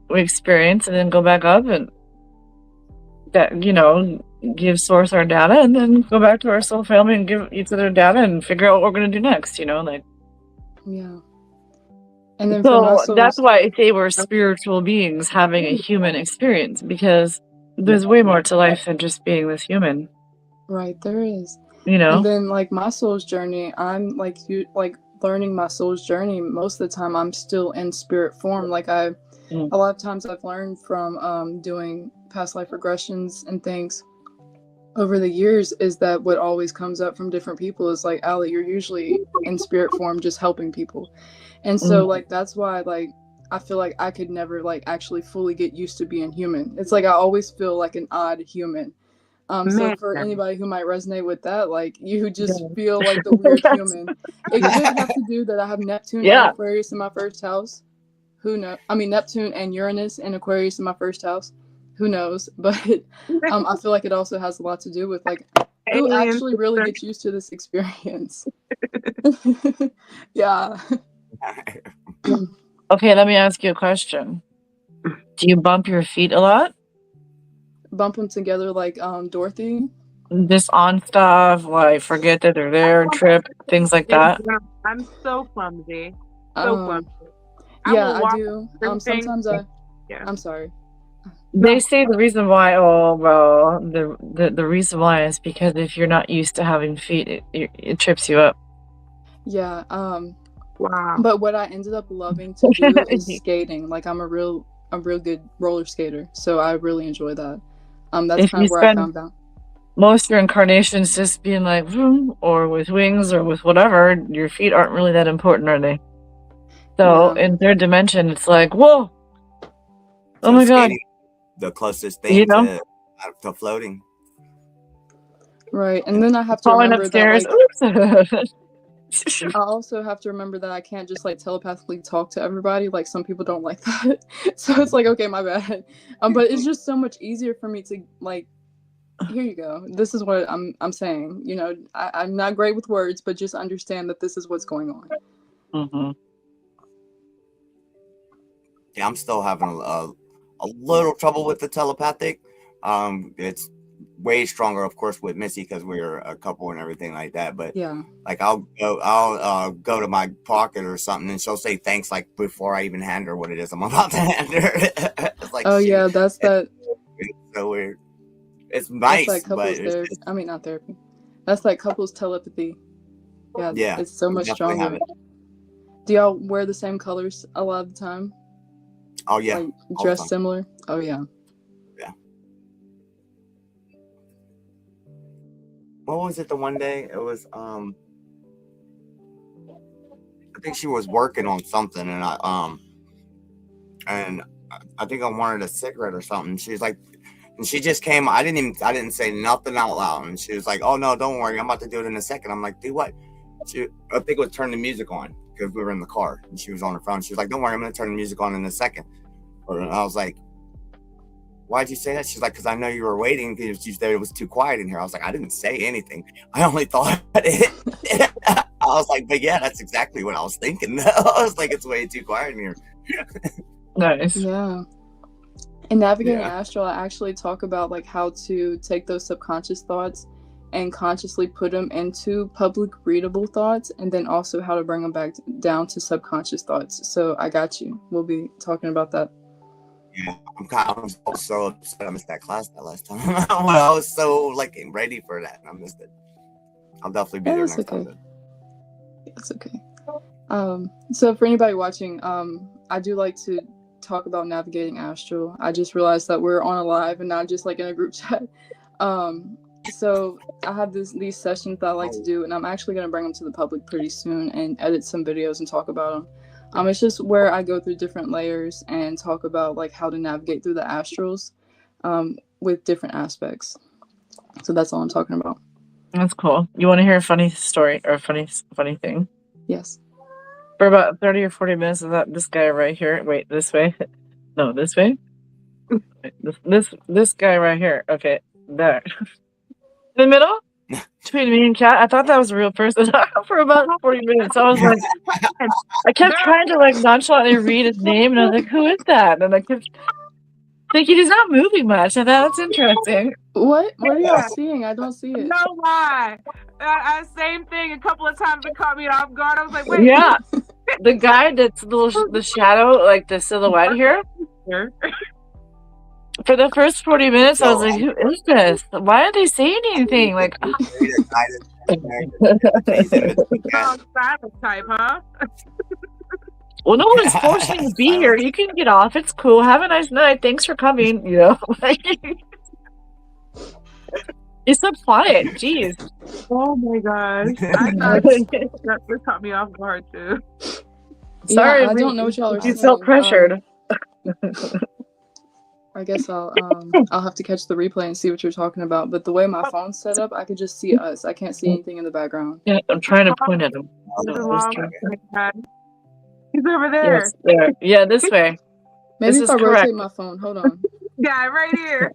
we experience and then go back up and that, you know, give source our data and then go back to our soul family and give each other data and figure out what we're going to do next. You know, like. Yeah. And then So that's why I say we're spiritual beings having a human experience, because there's way more to life than just being this human. Right, there is. You know? And then like my soul's journey, I'm like learning my soul's journey. Most of the time I'm still in spirit form. Like a lot of times I've learned from doing past life regressions and things over the years, is that what always comes up from different people is like, Allie, you're usually in spirit form just helping people. And so like that's why like I feel like I could never like actually fully get used to being human. It's like I always feel like an odd human. So for anybody who might resonate with that, like you just feel like the weird human. It could have to do that I have Neptune and Aquarius in my first house. Who knows? I mean, Neptune and Uranus and Aquarius in my first house. Who knows? But I feel like it also has a lot to do with like who actually really gets used to this experience. Yeah. Okay, let me ask you a question. Do you bump your feet a lot? Bump them together like Dorothy? Just on stuff, like forget that they're there, trip, things like that? I'm so clumsy. So clumsy. Yeah, I do. Sometimes I'm sorry. They say the reason why, the reason why is because if you're not used to having feet, it trips you up. Yeah. Wow. But what I ended up loving to do is skating. Like I'm a real good roller skater, so I really enjoy that. That's If kind you of where I spend found out. most of your incarnations just being like, vroom, or with wings or with whatever, your feet aren't really that important, are they? So in third dimension, it's like, whoa, oh my god, the closest thing to floating. Right, and then I have to falling remember upstairs. that. Like, oops. I also have to remember that I can't just like telepathically talk to everybody. Like some people don't like that, so it's like okay, my bad. But it's just so much easier for me to like. Here you go. This is what I'm saying. You know, I'm not great with words, but just understand that this is what's going on. Mm-hmm. Yeah, I'm still having a little trouble with the telepathic. It's way stronger, of course, with Missy because we're a couple and everything like that. But yeah, like I'll go to my pocket or something, and she'll say thanks like before I even hand her what it is I'm about to hand her. It's like, yeah, that's that. It's so weird. It's nice, that's like couples therapy. I mean, not therapy. That's like couples telepathy. Yeah, it's so much stronger. Do y'all wear the same colors a lot of the time? Oh yeah, like dress similar. Oh yeah. Yeah. What was it? The one day it was I think she was working on something, and I and I think I wanted a cigarette or something. She's like, and she just came. I didn't say nothing out loud, and she was like, "Oh no, don't worry, I'm about to do it in a second." I'm like, "Do what?" I think it was turn the music on because we were in the car, and she was on her phone. She was like, "Don't worry, I'm gonna turn the music on in a second." And I was like, "Why'd you say that?" She's like, "Because I know you were waiting because you said it was too quiet in here." I was like, "I didn't say anything. I only thought it." I was like, "But yeah, that's exactly what I was thinking." I was like, "It's way too quiet in here." Nice. Yeah. In Navigating Astral, I actually talk about like how to take those subconscious thoughts and consciously put them into public readable thoughts, and then also how to bring them back down to subconscious thoughts. So I got you. We'll be talking about that. Yeah, I'm so upset I missed that class that last time. I was so like ready for that, and I missed it. I'll definitely be there next time. It's okay. So for anybody watching, I do like to talk about Navigating Astral. I just realized that we're on a live and not just like in a group chat. So I have these sessions that I like to do, and I'm actually going to bring them to the public pretty soon and edit some videos and talk about them. It's just where I go through different layers and talk about like how to navigate through the astrals with different aspects. So that's all I'm talking about. That's cool. You want to hear a funny story or a funny thing? Yes. For about 30 or 40 minutes of that, this guy right here. Wait, this way. No, this way. This guy right here. Okay, there. In the middle, between me and Kat. I thought that was a real person for about 40 minutes. I was like, I kept trying to like nonchalantly read his name, and I was like, who is that? And I kept thinking he's not moving much. I thought that's interesting. What are y'all seeing? I don't see it. No lie. Same thing. A couple of times it caught me off guard. I was like, wait. Yeah, the guy that's the shadow, like the silhouette here. For the first 40 minutes, I was like, who is this? Why aren't they saying anything? Like, silent type, huh? well, no one's forcing you to be here. You can get off. It's cool. Have a nice night. Thanks for coming. You know, it's so quiet. Jeez. Oh my gosh. I thought that caught me off guard too. Sorry, I don't know what y'all are saying. You felt pressured. I guess I'll have to catch the replay and see what you're talking about. But the way my phone's set up, I could just see us. I can't see anything in the background. Yeah, I'm trying to point at him. He's over there. Yes, there. Yeah, this way. Maybe this if I correct. rotate my phone. Hold on. Yeah, right here.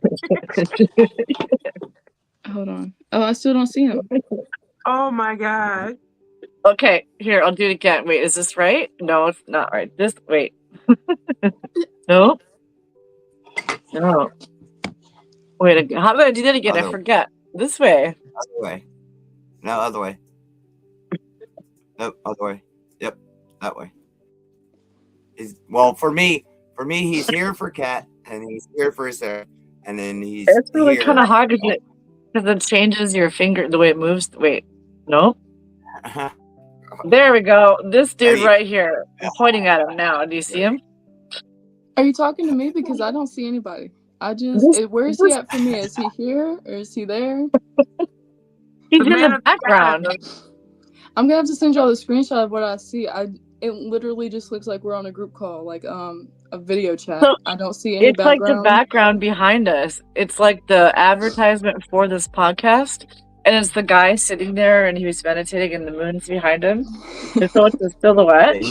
Hold on. Oh, I still don't see him. Oh my god. Okay, here, I'll do it again. Wait, is this right? No, it's not right. Wait. No. No. Wait, how did I do that again? I forget. This way. Other way. No, other way. Nope, other way. Yep, that way. Well, for me, he's here for Kat, and he's here for Sarah, and then he's. It's really kind of hard because it changes your finger the way it moves. Wait, no. There we go. This dude right here. I'm pointing at him now. Do you see him? Are you talking to me? Because I don't see anybody. Where is he at for me? Is he here or is he there? He's in the background. I'm gonna have to send y'all the screenshot of what I see. It literally just looks like we're on a group call, like a video chat. So I don't see any background. It's like the background behind us. It's like the advertisement for this podcast, and it's the guy sitting there and he was meditating, and the moon's behind him. So it's a silhouette.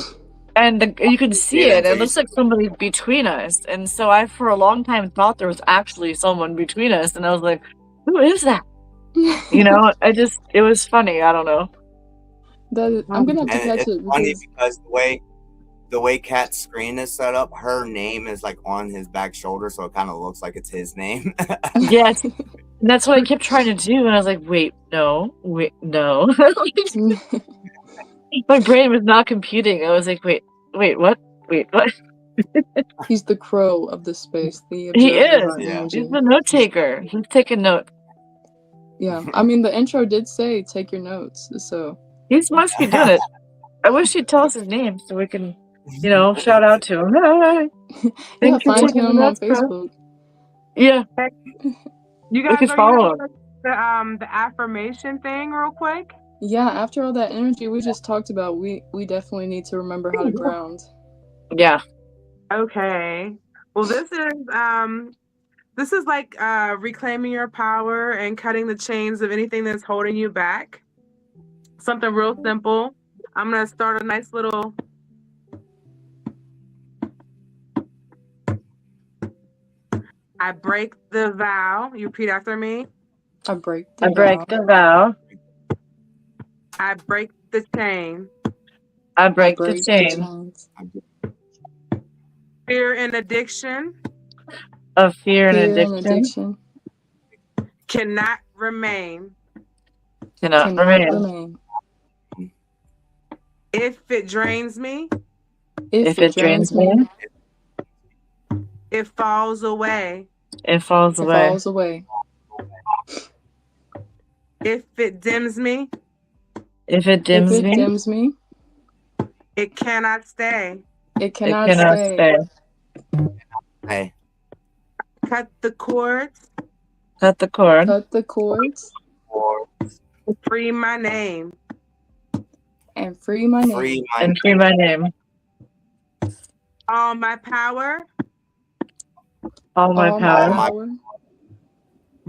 And you can see it. It looks like somebody between us. And so I, for a long time, thought there was actually someone between us. And I was like, who is that? You know, it was funny. I don't know. I'm going to have to catch it. It's funny because the way Kat's screen is set up, her name is like on his back shoulder. So it kind of looks like it's his name. Yes. And that's what I kept trying to do. And I was like, wait, no. My brain was not computing. I was like, wait, what? He's the crow of the space. He is. Yeah. He's the note taker. He's taking notes. Yeah. I mean, the intro did say take your notes. So he must be doing it. I wish he'd tell us his name so we can, shout out to him. Yeah, find him on Facebook. Yeah. You guys can follow him. The affirmation thing real quick? Yeah, after all that energy we just talked about, we definitely need to remember how to ground. Yeah. Okay. Well, this is like reclaiming your power and cutting the chains of anything that's holding you back. Something real simple. I'm gonna start a nice little. I break the vow. You repeat after me. I break I break the vow. I break the chain. I break the the chain chains Fear and addiction of fear and fear and addiction addiction cannot remain. cannot remain. If it drains me, If it drains me, it falls away. it falls it away. falls away. If it dims me, If it If dims it me, dims me, it cannot stay. it it cannot cannot stay. stay. Hey, Cut the cords. Cut the cord. Cut the cords Free my name. and free my name. free my And free my name. All my power. All my All power. my power.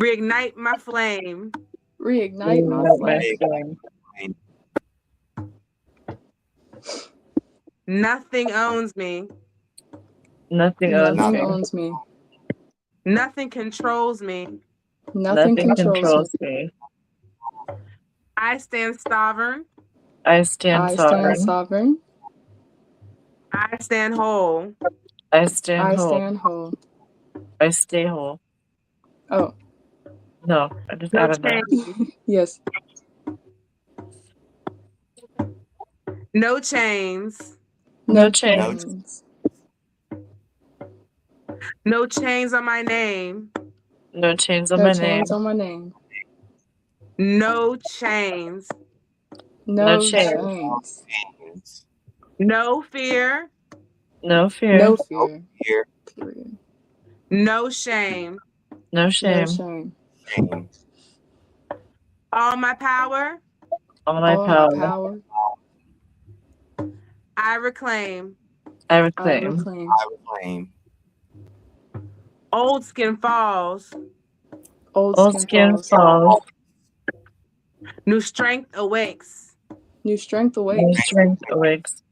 Reignite my flame. Reignite my Reignite my flame. flame. Nothing owns me. Nothing owns Nothing me. owns me. Nothing controls me. Nothing Nothing controls controls me. I stand sovereign. I stand I sovereign. stand sovereign. I stand whole. I stand I whole. stand whole. I stay whole. Oh, No, I just No added that. chains. yes. No chains. No No chains. chains. No chains on my name. No chains on No my name. chains on my name. No chains. No No chains. chains. No fear. No fear. No fear. here. Period. No shame. No No shame. shame. Shame. All my power. All my All power. my power. I reclaim. I I reclaim. reclaim. I reclaim. Old skin falls. Old Old skin skin falls. falls. New strength awakes. New strength New awakes. strength awakes.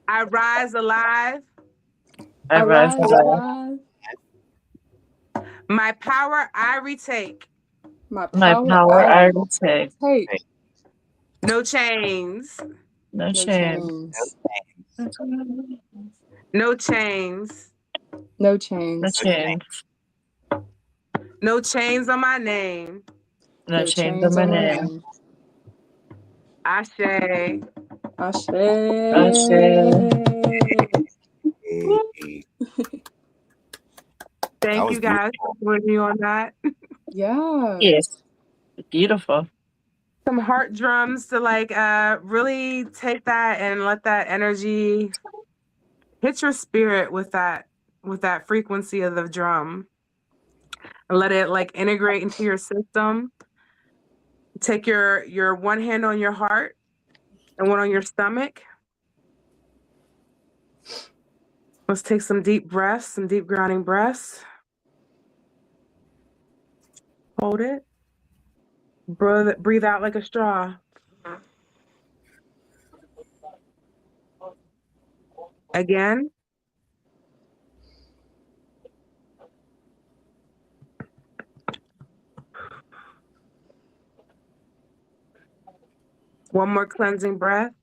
I rise alive. I rise Arise alive. alive. My power I retake. My My power power I I retake. take. No chains. No No shame. chains. No chains. No No chains. chains. No chains on my name. No No chains on chains my on my name. name. Ashe. Ashe. Ashe. Hey. Thank was you guys for joining me on that. Yeah. Yes. Beautiful. Some heart drums to like really take that and let that energy hit your spirit with that frequency of the drum. And let it like integrate into your system. Take your one hand on your heart and one on your stomach. Let's take some deep breaths, some deep grounding breaths. Hold it. Breathe out like a straw. Again. One more cleansing breath.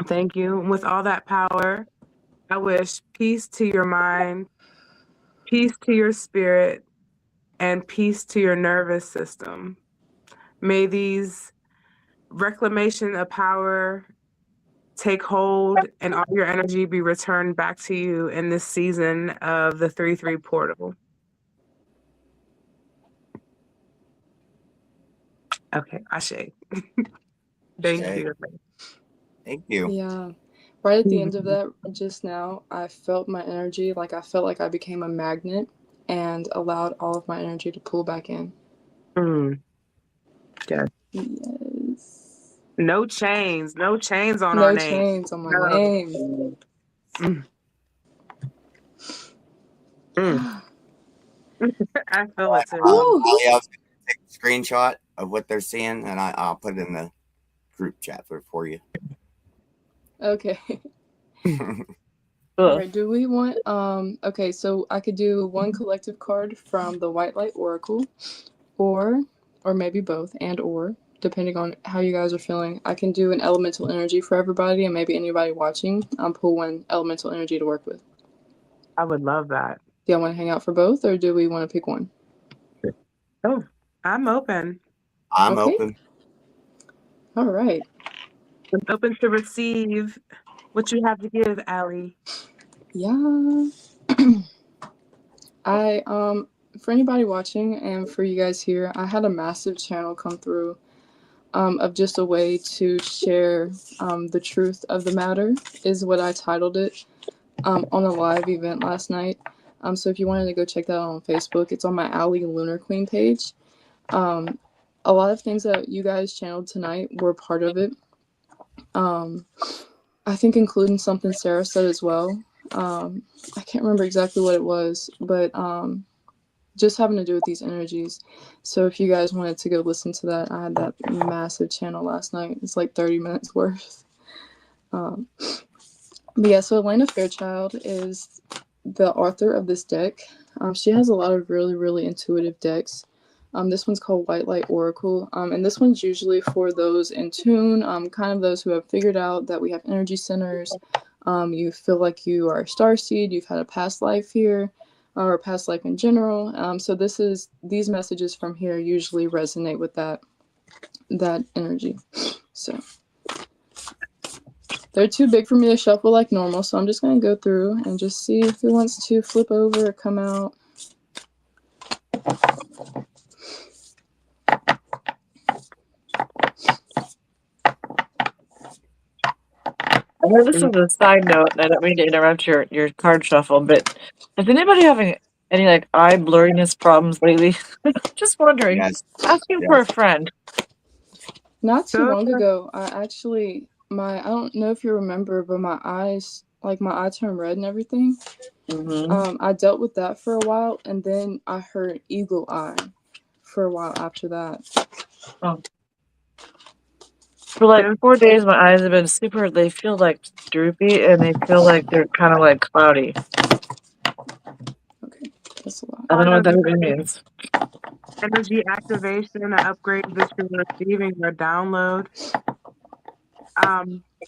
Thank you. With all that power, I wish peace to your mind, peace to your spirit, and peace to your nervous system. May these reclamation of power take hold and all your energy be returned back to you in this season of the 3-3 portal. Okay, Ashe. Thank Okay. you. Thank you. Yeah. Right at the end of that just now, I felt my energy, like I felt like I became a magnet and allowed all of my energy to pull back in. Good. Yes. No chains on no our name. chains on my name. I feel it too. Ali, I was going to take a screenshot of what they're seeing, and I'll put it in the group chat for you. Okay. All right, do we want okay, so I could do one collective card from the White Light Oracle, or maybe both, and or depending on how you guys are feeling. I can do an elemental energy for everybody, and maybe anybody watching pull one elemental energy to work with. I would love that. Do y'all want to hang out for both, or do we want to pick one? Oh, I'm open. I'm open. All right. I'm open to receive what you have to give, Ali. Yeah. I for anybody watching and for you guys here, I had a massive channel come through of just a way to share the truth of the matter, is what I titled it, on a live event last night. So if you wanted to go check that out on Facebook, it's on my Ali Lunar Queen page. A lot of things that you guys channeled tonight were part of it. I think including something Sara said as well. I can't remember exactly what it was, but just having to do with these energies. So if you guys wanted to go listen to that, I had that massive channel last night. It's like 30 minutes worth. But yeah, so Elena Fairchild is the author of this deck. She has a lot of really, really intuitive decks. This one's called White Light Oracle, and this one's usually for those in tune, kind of those who have figured out that we have energy centers. You feel like you are a starseed, you've had a past life here, or past life in general. So these messages from here usually resonate with that energy. So they're too big for me to shuffle like normal, so I'm just going to go through and just see who wants to flip over or come out. I know this is a side note, and I don't mean to interrupt your card shuffle, but is anybody having any like eye blurriness problems lately? Just wondering. Yes. Asking for a friend. Not too long ago, I don't know if you remember, but my eyes, like my eye turned red and everything. I dealt with that for a while, and then I heard eagle eye for a while after that. Oh. For like 4 days, my eyes have been they feel like droopy, and they feel like they're kind of like cloudy. Okay, that's a lot. I don't know what that even means. Energy activation, an upgrade that you're receiving or download.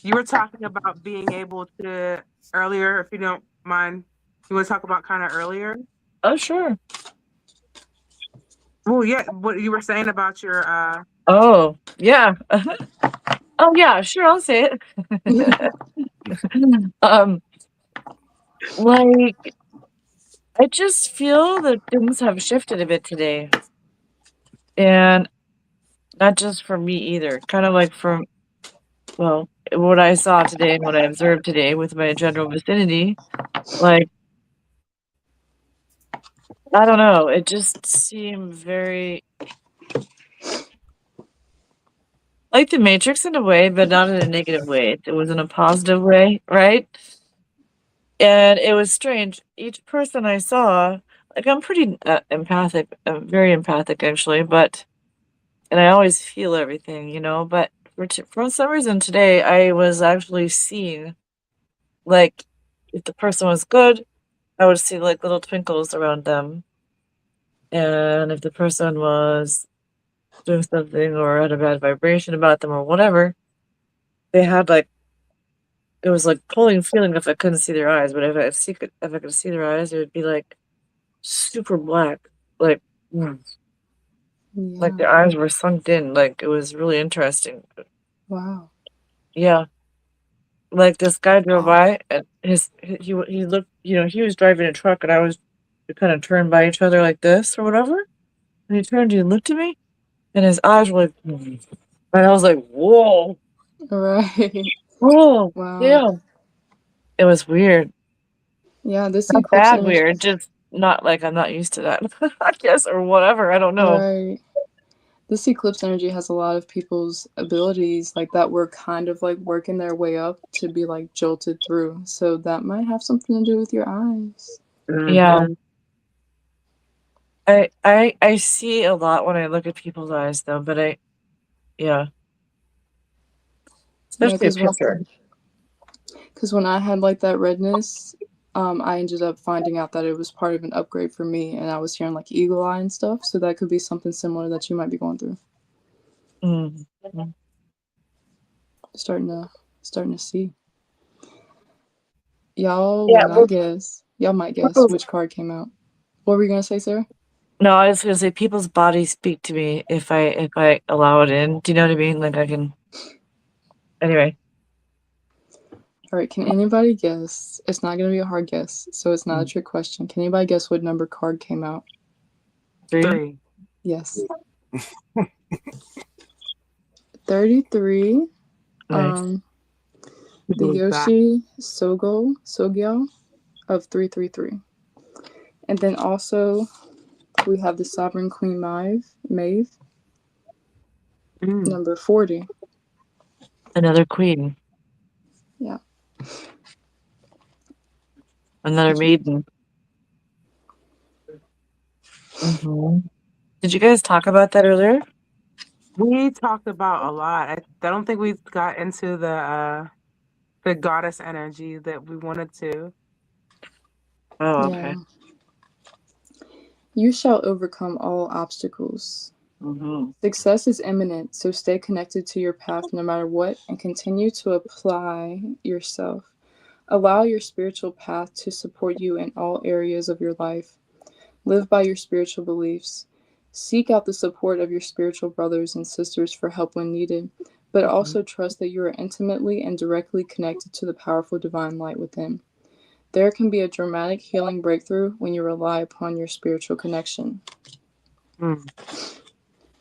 You were talking about being able to earlier, if you don't mind. You want to talk about kind of earlier? Oh, sure. Well, yeah, what you were saying about your Oh, yeah. Oh, yeah, sure, I'll say it. Like, I just feel that things have shifted a bit today. And not just for me either. Kind of like from, well, what I saw today and what I observed today with my general vicinity. Like, I don't know. It just seemed very like the Matrix in a way, but not in a negative way. It was in a positive way, right? And it was strange. Each person I saw, like I'm pretty empathic, very empathic actually, and I always feel everything, you know, but for some reason today I was actually seeing, like, if the person was good, I would see like little twinkles around them. And if the person was doing something or had a bad vibration about them or whatever, they had like, it was like pulling feeling if I couldn't see their eyes, but if I could see their eyes, it would be like super black, like like their eyes were sunk in. Like it was really interesting. Wow. Yeah. Like this guy drove by and he looked, you know, he was driving a truck and we kind of turned by each other like this or whatever. And he turned and looked at me and his eyes were like, and I was like, whoa. Right. Whoa. Wow. Yeah. It was weird. Yeah, this not eclipse bad energy. weird, just not like I'm not used to that, I guess, or whatever. I don't know. Right. This eclipse energy has a lot of people's abilities like that were kind of like working their way up to be like jolted through. So that might have something to do with your eyes. Yeah. I see a lot when I look at people's eyes though, but yeah. Especially a picture. Because when I had like that redness, I ended up finding out that it was part of an upgrade for me, and I was hearing like eagle eye and stuff. So that could be something similar that you might be going through. Mm-hmm. Starting to see. Y'all will not guess. Y'all might guess which card came out. What were you gonna say, Sarah? No, I was gonna say people's bodies speak to me if I allow it in. Do you know what I mean? Like I can. Anyway. All right. Can anybody guess? It's not gonna be a hard guess, so it's not a trick question. Can anybody guess what number card came out? 3. Yes. 33. Nice. The Yoshi Sogyo of 333. And then also we have the Sovereign Queen Maeve. Number 40. Another queen. Yeah. Another maiden. Did you guys talk about that earlier? We talked about a lot. I don't think we got into the goddess energy that we wanted to. Oh, okay. Yeah. You shall overcome all obstacles. Success is imminent, so stay connected to your path no matter what and continue to apply yourself. Allow your spiritual path to support you in all areas of your life. Live by your spiritual beliefs. Seek out the support of your spiritual brothers and sisters for help when needed, but also trust that you are intimately and directly connected to the powerful divine light within. There can be a dramatic healing breakthrough when you rely upon your spiritual connection. Can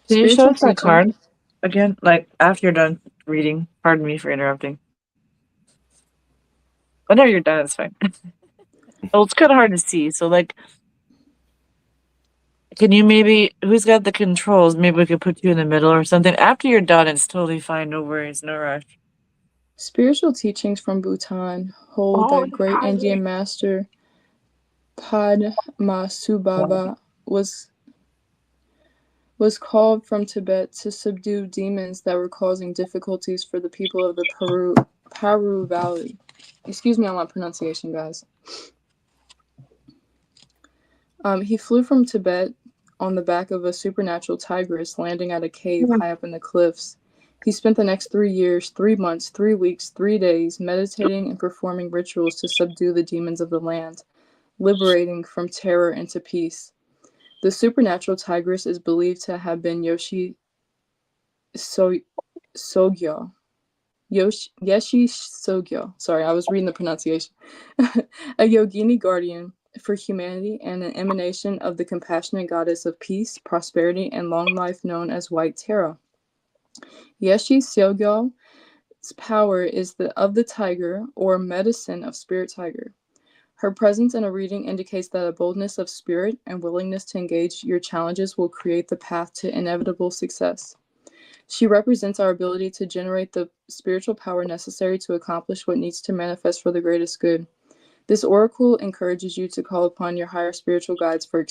you show us that card again? Like after you're done reading. Pardon me for interrupting. Whenever you're done, it's fine. Well, it's kind of hard to see. So, like, can you maybe, who's got the controls? Maybe we could put you in the middle or something. After you're done, it's totally fine. No worries, no rush. Spiritual teachings from Bhutan hold that great Indian master Padmasubhava was called from Tibet to subdue demons that were causing difficulties for the people of the Paru Valley. Excuse me on my pronunciation, guys. He flew from Tibet on the back of a supernatural tigress, landing at a cave high up in the cliffs. He spent the next 3 years, 3 months, 3 weeks, 3 days meditating and performing rituals to subdue the demons of the land, liberating from terror into peace. The supernatural tigress is believed to have been Yoshi Sogyo. Yeshi Sogyo. Sorry, I was reading the pronunciation. A yogini guardian for humanity and an emanation of the compassionate goddess of peace, prosperity, and long life known as White Tara. Yeshi Sogyo's power is of the tiger, or medicine of spirit tiger. Her presence in a reading indicates that a boldness of spirit and willingness to engage your challenges will create the path to inevitable success. She represents our ability to generate the spiritual power necessary to accomplish what needs to manifest for the greatest good. This oracle encourages you to call upon your higher spiritual guides for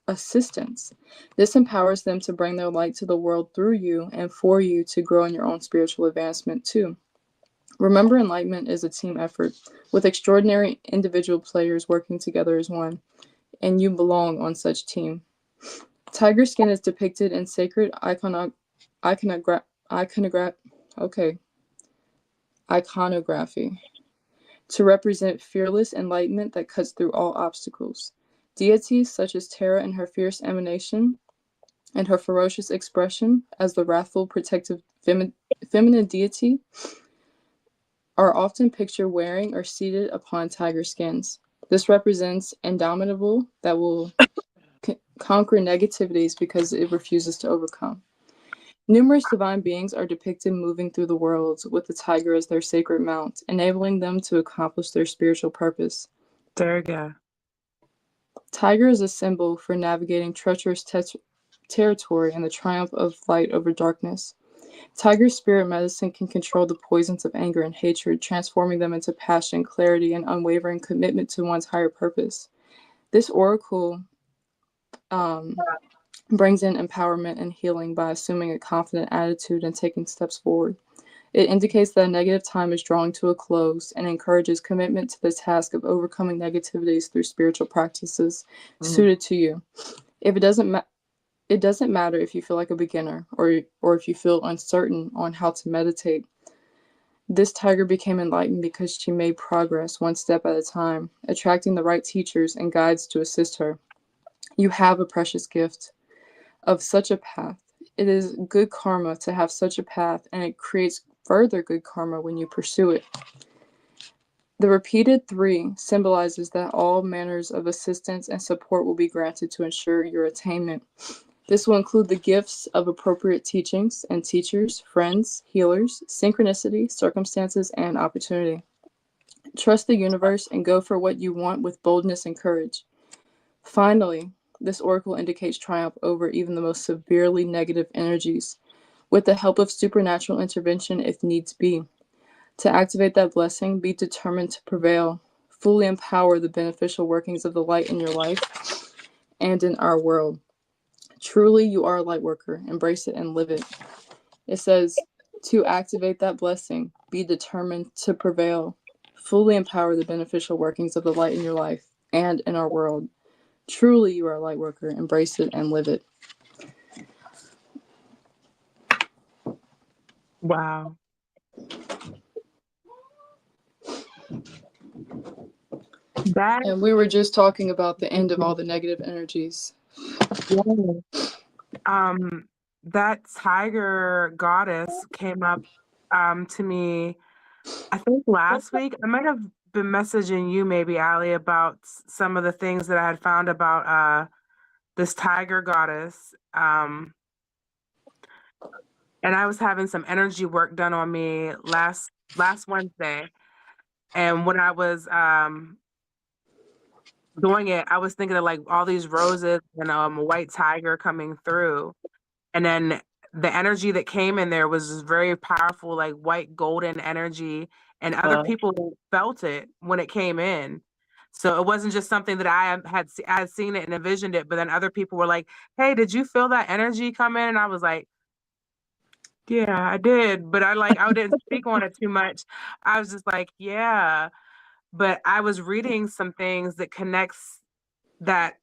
assistance. This empowers them to bring their light to the world through you and for you to grow in your own spiritual advancement too. Remember, enlightenment is a team effort, with extraordinary individual players working together as one, and you belong on such team. Tiger skin is depicted in sacred iconography to represent fearless enlightenment that cuts through all obstacles. Deities such as Tara and her fierce emanation and her ferocious expression as the wrathful, protective feminine deity are often pictured wearing or seated upon tiger skins. This represents indomitable that will conquer negativities because it refuses to overcome. Numerous divine beings are depicted moving through the worlds with the tiger as their sacred mount, enabling them to accomplish their spiritual purpose. Durga. Tiger is a symbol for navigating treacherous territory and the triumph of light over darkness. Tiger spirit medicine can control the poisons of anger and hatred, transforming them into passion, clarity, and unwavering commitment to one's higher purpose. This oracle brings in empowerment and healing by assuming a confident attitude and taking steps forward. It indicates that a negative time is drawing to a close and encourages commitment to the task of overcoming negativities through spiritual practices suited to you. If it doesn't matter if you feel like a beginner or if you feel uncertain on how to meditate. This tiger became enlightened because she made progress one step at a time, attracting the right teachers and guides to assist her. You have a precious gift of such a path. It is good karma to have such a path, and it creates further good karma when you pursue it. The repeated 3 symbolizes that all manners of assistance and support will be granted to ensure your attainment. This will include the gifts of appropriate teachings and teachers, friends, healers, synchronicity, circumstances, and opportunity. Trust the universe and go for what you want with boldness and courage. Finally, this oracle indicates triumph over even the most severely negative energies, with the help of supernatural intervention if needs be. To activate that blessing, be determined to prevail. Fully empower the beneficial workings of the light in your life and in our world. Truly, you are a light worker. Embrace it and live it. It says, to activate that blessing, be determined to prevail. Fully empower the beneficial workings of the light in your life and in our world. Truly, you are a light worker. Embrace it and live it. Wow. And we were just talking about the end of all the negative energies. That tiger goddess came up to me, I think last week. I might have been messaging you maybe, Ali, about some of the things that I had found about this tiger goddess. And I was having some energy work done on me last Wednesday. And when I was doing it, I was thinking of like all these roses and a white tiger coming through. And then the energy that came in there was very powerful, like white golden energy. And other people felt it when it came in. So it wasn't just something that I had seen it and envisioned it, but then other people were like, "Hey, did you feel that energy come in?" And I was like, "Yeah, I did," but I didn't speak on it too much. I was just like, "Yeah," but I was reading some things that connects that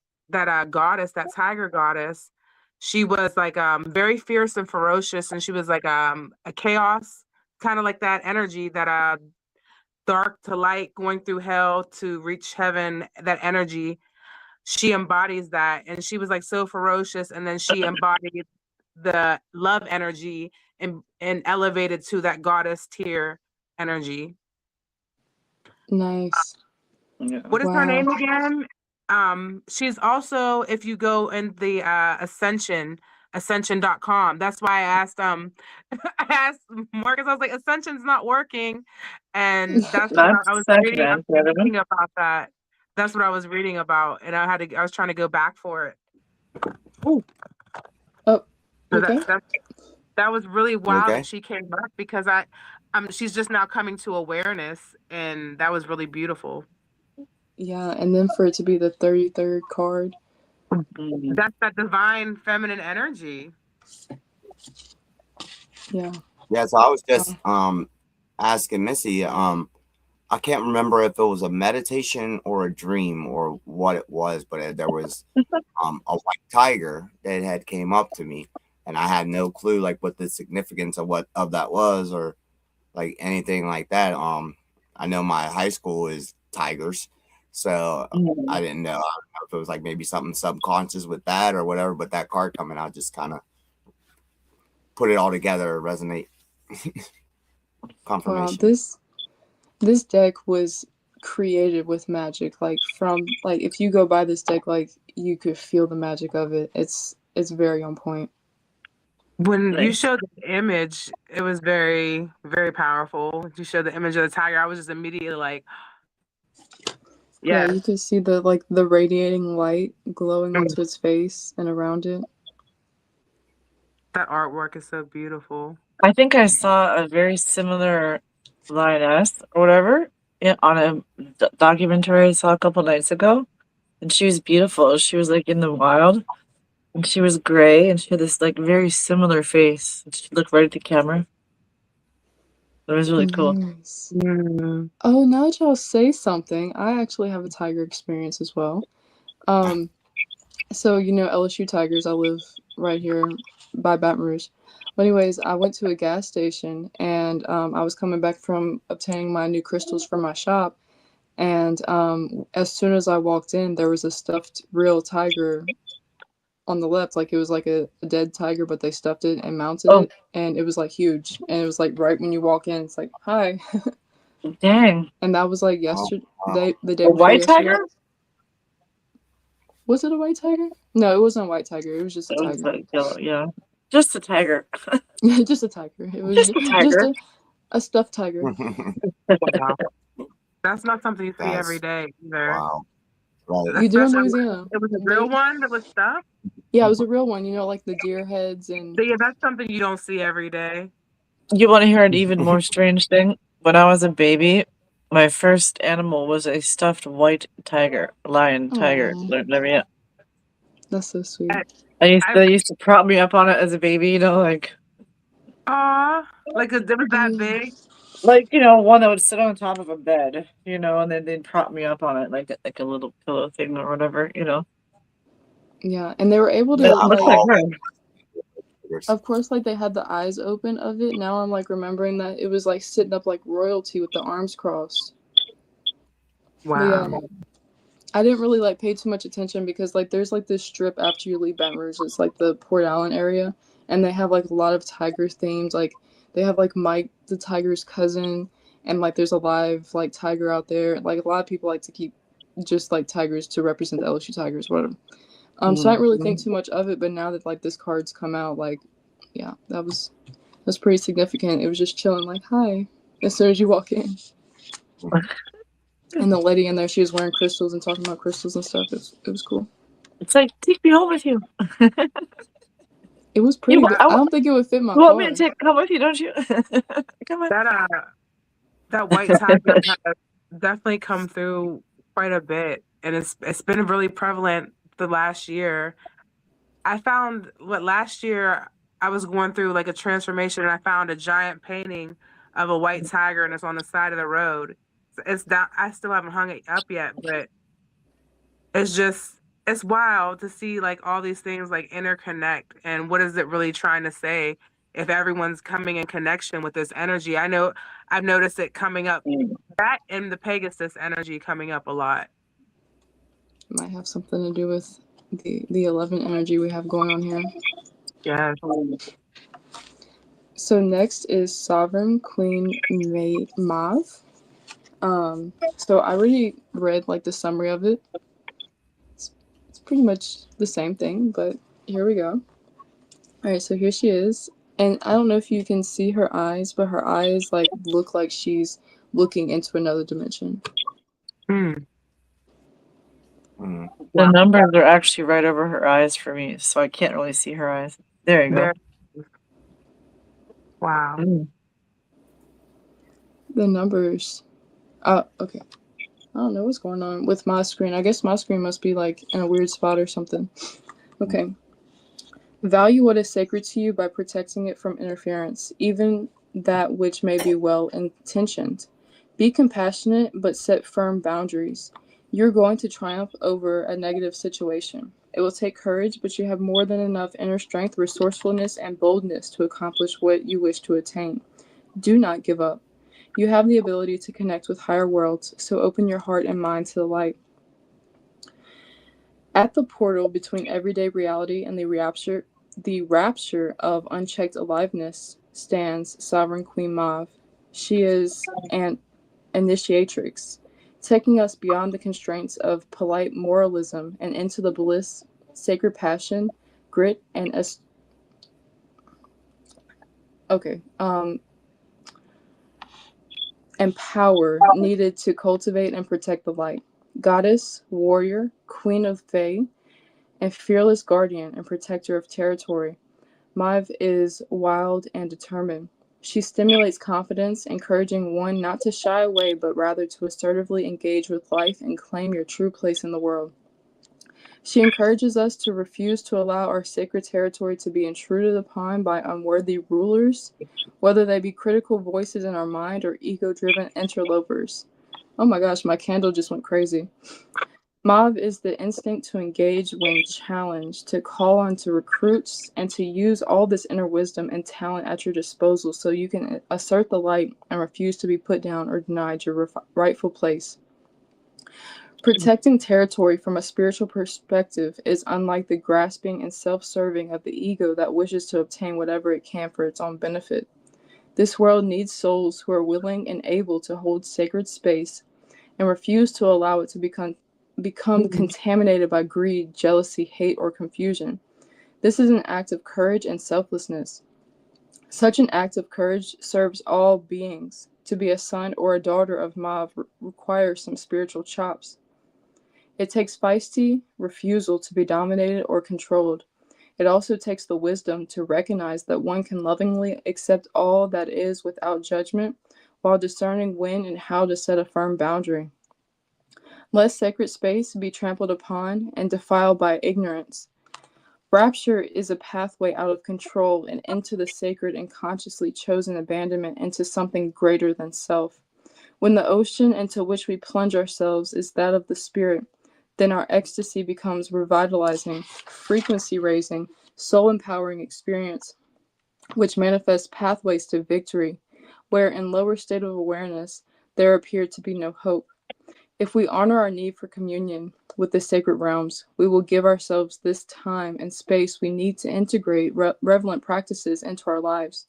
goddess, that tiger goddess. She was like very fierce and ferocious, and she was like a chaos, kind of like that energy, that dark to light, going through hell to reach heaven, that energy. She embodies that, and she was like so ferocious, and then she embodied the love energy and elevated to that goddess tier energy. Nice. What is her name again? She's also, if you go in the ascension.com, that's why I asked I asked Marcus, I was like, Ascension's not working. And that's what I was reading. I was reading about that. That's what I was reading about. And I was trying to go back for it. Ooh. Oh, okay. So that was really wild that she came up, because she's just now coming to awareness, and that was really beautiful. Yeah, and then for it to be the 33rd card. That's that divine feminine energy. Yeah. Yeah, so I was just asking Missy, I can't remember if it was a meditation or a dream or what it was, but there was a white tiger that had came up to me, and I had no clue like what the significance of that was, or like anything like that. I know my high school is tigers, so I didn't know. I don't know if it was like maybe something subconscious with that or whatever, but that card coming out just kind of put it all together, resonate. Confirmation. Wow, this deck was created with magic. Like if you go by this deck, like you could feel the magic of it. It's very on point. When you showed the image, it was very, very powerful. You showed the image of the tiger, I was just immediately like, Yeah, Yes. you can see the radiating light glowing onto its face and around it. That artwork is so beautiful. I think I saw a very similar lioness or whatever on a documentary I saw a couple nights ago, and she was beautiful. She was like in the wild, and she was gray, and she had this like very similar face. She looked right at the camera. It was really cool. Nice. Mm. Oh, now that y'all say something, I actually have a tiger experience as well. So LSU Tigers, I live right here by Baton Rouge. But anyways, I went to a gas station and I was coming back from obtaining my new crystals from my shop. And as soon as I walked in, there was a stuffed real tiger on the left. Like it was like a dead tiger, but they stuffed it and mounted Oh, it. And it was like huge. And it was like right when you walk in, it's like, hi. dang. And that was like yesterday, the day A before white yesterday. tiger? Was it a white tiger? No, it wasn't a white tiger. It was just a It was tiger. like yellow, yeah. Just a tiger. Just a tiger. It was Just a just tiger. a stuffed tiger. Wow. That's not something you see every That's day either. wow. Right. You do in Especially, Louisiana. it was a real one that was stuffed? Yeah, it was a real one. Like the deer heads and. So yeah, that's something you don't see every day. You want to hear an even more strange thing? When I was a baby, my first animal was a stuffed white tiger, lion, tiger. Aw. Whatever, yeah. That's so sweet. They used to prop me up on it as a baby, like. Aw, like it was that big. Like, one that would sit on top of a bed, and then they'd prop me up on it like a little pillow thing or whatever. Yeah, and they were able to It looks like her. Of course, like they had the eyes open of it. Now I'm like remembering that it was like sitting up like royalty with the arms crossed. Wow. But, I didn't really like pay too much attention because like there's like this strip after you leave Baton Rouge. It's like the Port Allen area, and they have like a lot of tiger themes. Like they have like Mike the tiger's cousin, and like there's a live like tiger out there. Like a lot of people like to keep just like tigers to represent the LSU Tigers, whatever. So I didn't really think too much of it. But now that like this card's come out, like yeah, that's pretty significant. It was just chilling, like hi, as soon as you walk in. And the lady in there, she was wearing crystals and talking about crystals and stuff. It was cool. It's like, take me home with you. It was pretty good. I don't think it would fit my You car. want me to come with you, don't you? Come on. That white tiger has definitely come through quite a bit, and it's been really prevalent the last year. I found last year I was going through like a transformation, and I found a giant painting of a white tiger, and it's on the side of the road. It's down. I still haven't hung it up yet, but it's wild to see like all these things like interconnect, and what is it really trying to say if everyone's coming in connection with this energy. I know I've noticed it coming up, that and the Pegasus energy coming up a lot. Might have something to do with the 11 energy we have going on here. Yeah. So next is Sovereign Queen Mav. So I already read like the summary of it. It's pretty much the same thing, but here we go. All right, so here she is. And I don't know if you can see her eyes, but her eyes like look like she's looking into another dimension. The numbers are actually right over her eyes for me, so I can't really see her eyes. There you go. Wow. The numbers. Okay. I don't know what's going on with my screen. I guess my screen must be like in a weird spot or something. Okay. Value what is sacred to you by protecting it from interference, even that which may be well intentioned. Be compassionate, but set firm boundaries. You're going to triumph over a negative situation. It will take courage, but you have more than enough inner strength, resourcefulness, and boldness to accomplish what you wish to attain. Do not give up. You have the ability to connect with higher worlds, so open your heart and mind to the light. At the portal between everyday reality and the rapture of unchecked aliveness stands Sovereign Queen Mav. She is an initiatrix, taking us beyond the constraints of polite moralism and into the bliss, sacred passion, grit, and and power needed to cultivate and protect the light. goddess, warrior, queen of Fae, and fearless guardian and protector of territory. Maeve is wild and determined. She stimulates confidence, encouraging one not to shy away but rather to assertively engage with life and claim your true place in the world. She encourages us to refuse to allow our sacred territory to be intruded upon by unworthy rulers, whether they be critical voices in our mind or ego-driven interlopers. Oh my gosh, my candle just went crazy. Maeve is the instinct to engage when challenged, to call on to recruits, and to use all this inner wisdom and talent at your disposal so you can assert the light and refuse to be put down or denied your rightful place. Protecting territory from a spiritual perspective is unlike the grasping and self-serving of the ego that wishes to obtain whatever it can for its own benefit. This world needs souls who are willing and able to hold sacred space and refuse to allow it to become contaminated by greed, jealousy, hate, or confusion. This is an act of courage and selflessness. Such an act of courage serves all beings. To be a son or a daughter of Maeve requires some spiritual chops. It takes feisty refusal to be dominated or controlled. It also takes the wisdom to recognize that one can lovingly accept all that is without judgment, while discerning when and how to set a firm boundary. Let sacred space be trampled upon and defiled by ignorance. Rapture is a pathway out of control and into the sacred and consciously chosen abandonment into something greater than self. When the ocean into which we plunge ourselves is that of the spirit, then our ecstasy becomes revitalizing, frequency-raising, soul-empowering experience, which manifests pathways to victory, where in lower state of awareness there appeared to be no hope. If we honor our need for communion with the sacred realms, we will give ourselves this time and space we need to integrate relevant practices into our lives.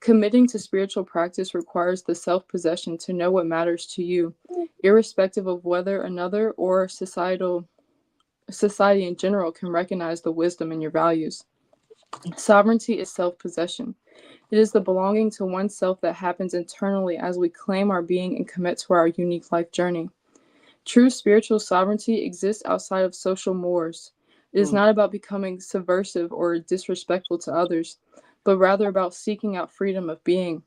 Committing to spiritual practice requires the self-possession to know what matters to you, irrespective of whether another or society in general can recognize the wisdom in your values. Sovereignty is self-possession. It is the belonging to oneself that happens internally as we claim our being and commit to our unique life journey. True spiritual sovereignty exists outside of social mores. It is not about becoming subversive or disrespectful to others, but rather about seeking out freedom of being.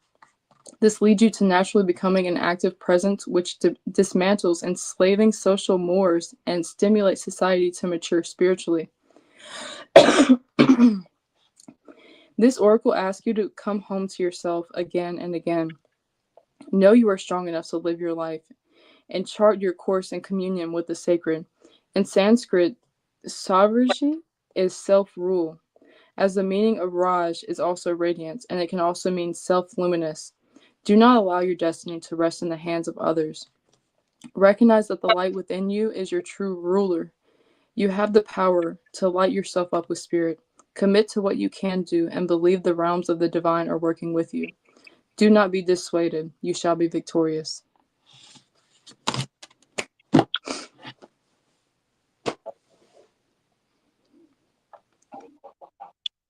This leads you to naturally becoming an active presence which dismantles enslaving social mores and stimulates society to mature spiritually. This oracle asks you to come home to yourself again and again. Know you are strong enough to live your life and chart your course in communion with the sacred. In Sanskrit, sovereignty is self-rule, as the meaning of Raj is also radiance, and it can also mean self-luminous. Do not allow your destiny to rest in the hands of others. Recognize that the light within you is your true ruler. You have the power to light yourself up with spirit. Commit to what you can do and believe the realms of the divine are working with you. Do not be dissuaded. You shall be victorious.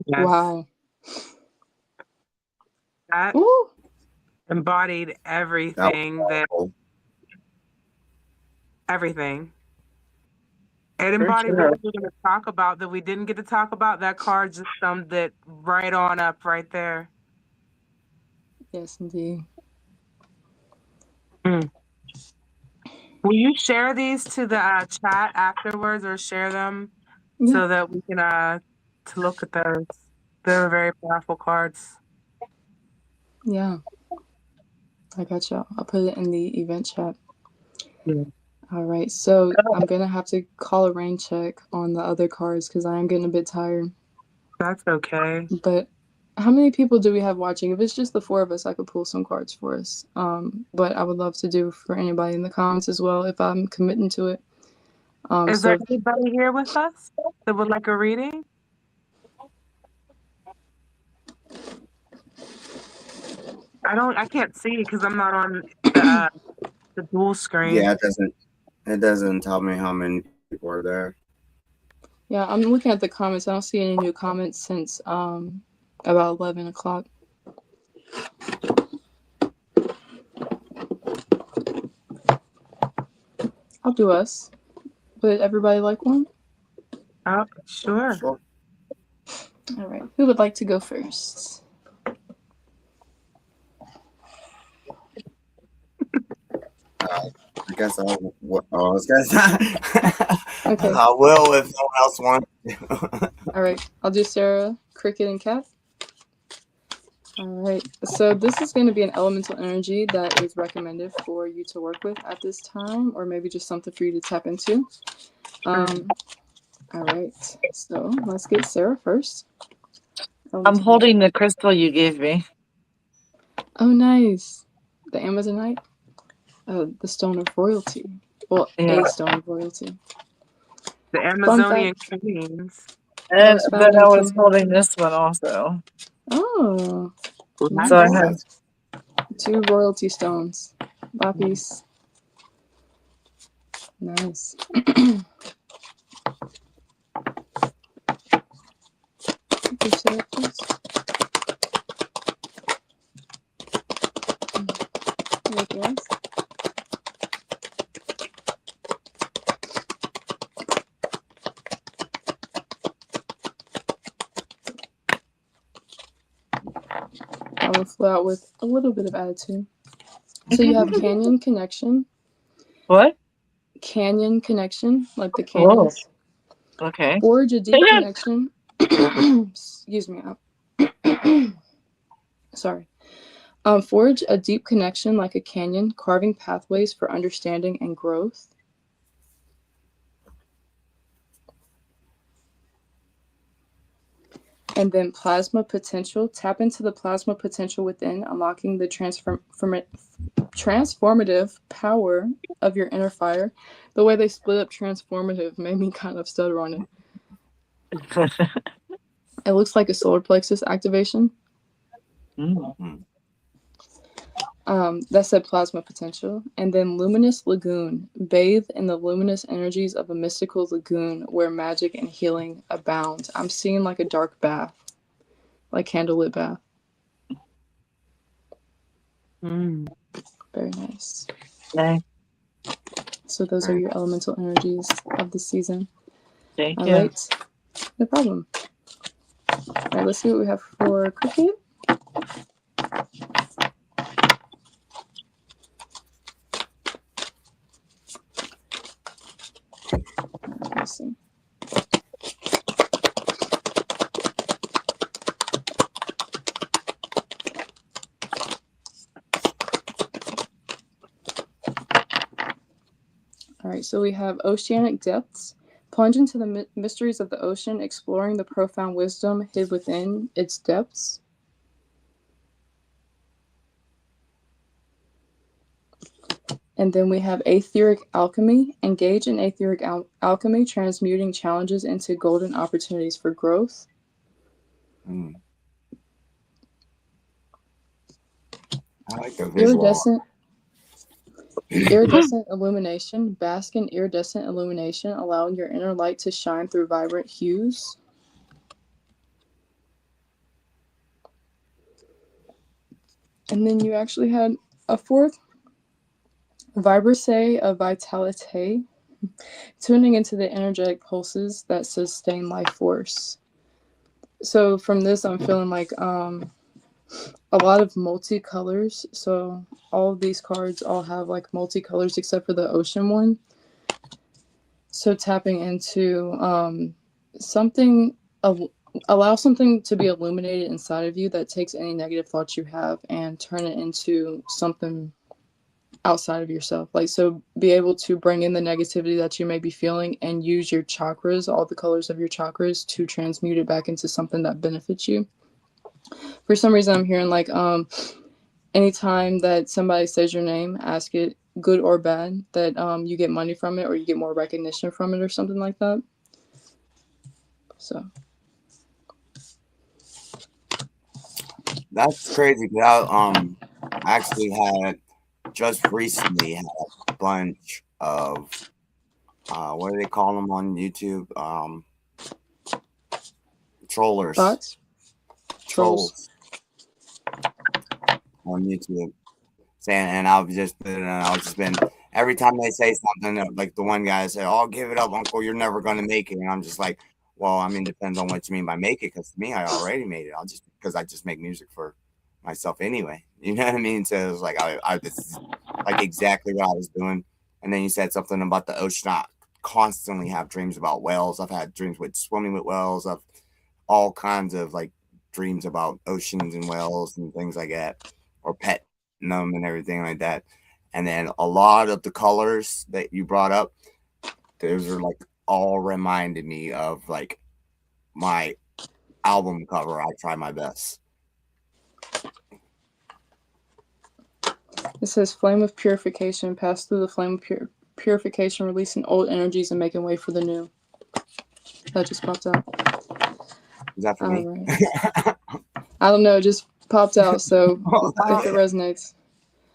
Yes. Wow. That Ooh. embodied everything everything. It embodied what we were going to talk about that we didn't get to talk about. That card just summed it right on up right there. Yes, indeed. Will you share these to the chat afterwards, or share them so that we can to look at those? They're very powerful cards. Yeah. I got you. I'll put it in the event chat. Yeah. All right. So I'm going to have to call a rain check on the other cards because I am getting a bit tired. That's okay. But how many people do we have watching? If it's just the four of us, I could pull some cards for us. But I would love to do for anybody in the comments as well if I'm committing to it. Is there anybody here with us that would like a reading? I can't see because I'm not on the dual screen. Yeah, it doesn't tell me how many people are there. Yeah, I'm looking at the comments. I don't see any new comments since about 11 o'clock. I'll do us. Would everybody like one? Sure. All right. Who would like to go first? I guess I was gonna say. Okay. I will if no one else wants to. All right. I'll do Sarah, Cricket, and Cat. All right. So this is going to be an elemental energy that is recommended for you to work with at this time, or maybe just something for you to tap into. All right. So let's get Sarah first. I'm holding the crystal you gave me. Oh, nice. The Amazonite? The stone of royalty. Well, a stone of royalty. The Amazonian Queens. And then I was holding this one also. Oh. Nice. So I have 2 royalty stones. Lapis. Nice. Sarah, please. Anything else? I will flow out with a little bit of attitude. So you have canyon connection. What? Canyon connection, like the canyons. Oh. Okay. Forge a deep connection. Excuse me. Sorry. Forge a deep connection like a canyon, carving pathways for understanding and growth. And then plasma potential. Tap into the plasma potential within, unlocking the transformative power of your inner fire. The way they split up transformative made me kind of stutter on it. It looks like a solar plexus activation. That said plasma potential. And then luminous lagoon. Bathe in the luminous energies of a mystical lagoon where magic and healing abound. I'm seeing like a dark bath, like candlelit bath. Very nice. Okay. So those are your elemental energies of the season. Thank you. All right. No problem. All right, let's see what we have for Cricket. Let's see. All right, so we have oceanic depths. Plunge into the mysteries of the ocean, exploring the profound wisdom hid within its depths. And then we have aetheric alchemy. Engage in aetheric alchemy, transmuting challenges into golden opportunities for growth. I like the visual. Iridescent illumination. Bask in iridescent illumination, allowing your inner light to shine through vibrant hues. And then you actually had a fourth. Vibrance of vitality, tuning into the energetic pulses that sustain life force. So from this, I'm feeling like a lot of multicolors. So all of these cards all have like multicolors except for the ocean one. So tapping into something, allow something to be illuminated inside of you that takes any negative thoughts you have and turn it into something outside of yourself. Like, so be able to bring in the negativity that you may be feeling and use your chakras, all the colors of your chakras, to transmute it back into something that benefits you. For some reason, I'm hearing like anytime that somebody says your name, ask it, good or bad, that you get money from it or you get more recognition from it or something like that. So that's crazy. I actually had just recently had a bunch of what do they call them on YouTube? Trollers. Bots? Trolls on YouTube. saying, and I've just been every time they say something, like the one guy said, "Oh, give it up, Uncle, you're never gonna make it," and I'm just like, well, I mean, depends on what you mean by make it, because to me, I already made it. Because I just make music for myself anyway. You know what I mean? So it was like this is like exactly what I was doing. And then you said something about the ocean. I constantly have dreams about whales. I've had dreams with swimming with whales. I've all kinds of like dreams about oceans and whales and things like that, or petting them and everything like that. And then a lot of the colors that you brought up, those are like all reminded me of like my album cover. I try my best. It says flame of purification, pass through the flame of purification, releasing old energies and making way for the new. That just popped out. Is that for me? Right. I don't know, it just popped out, so if it resonates.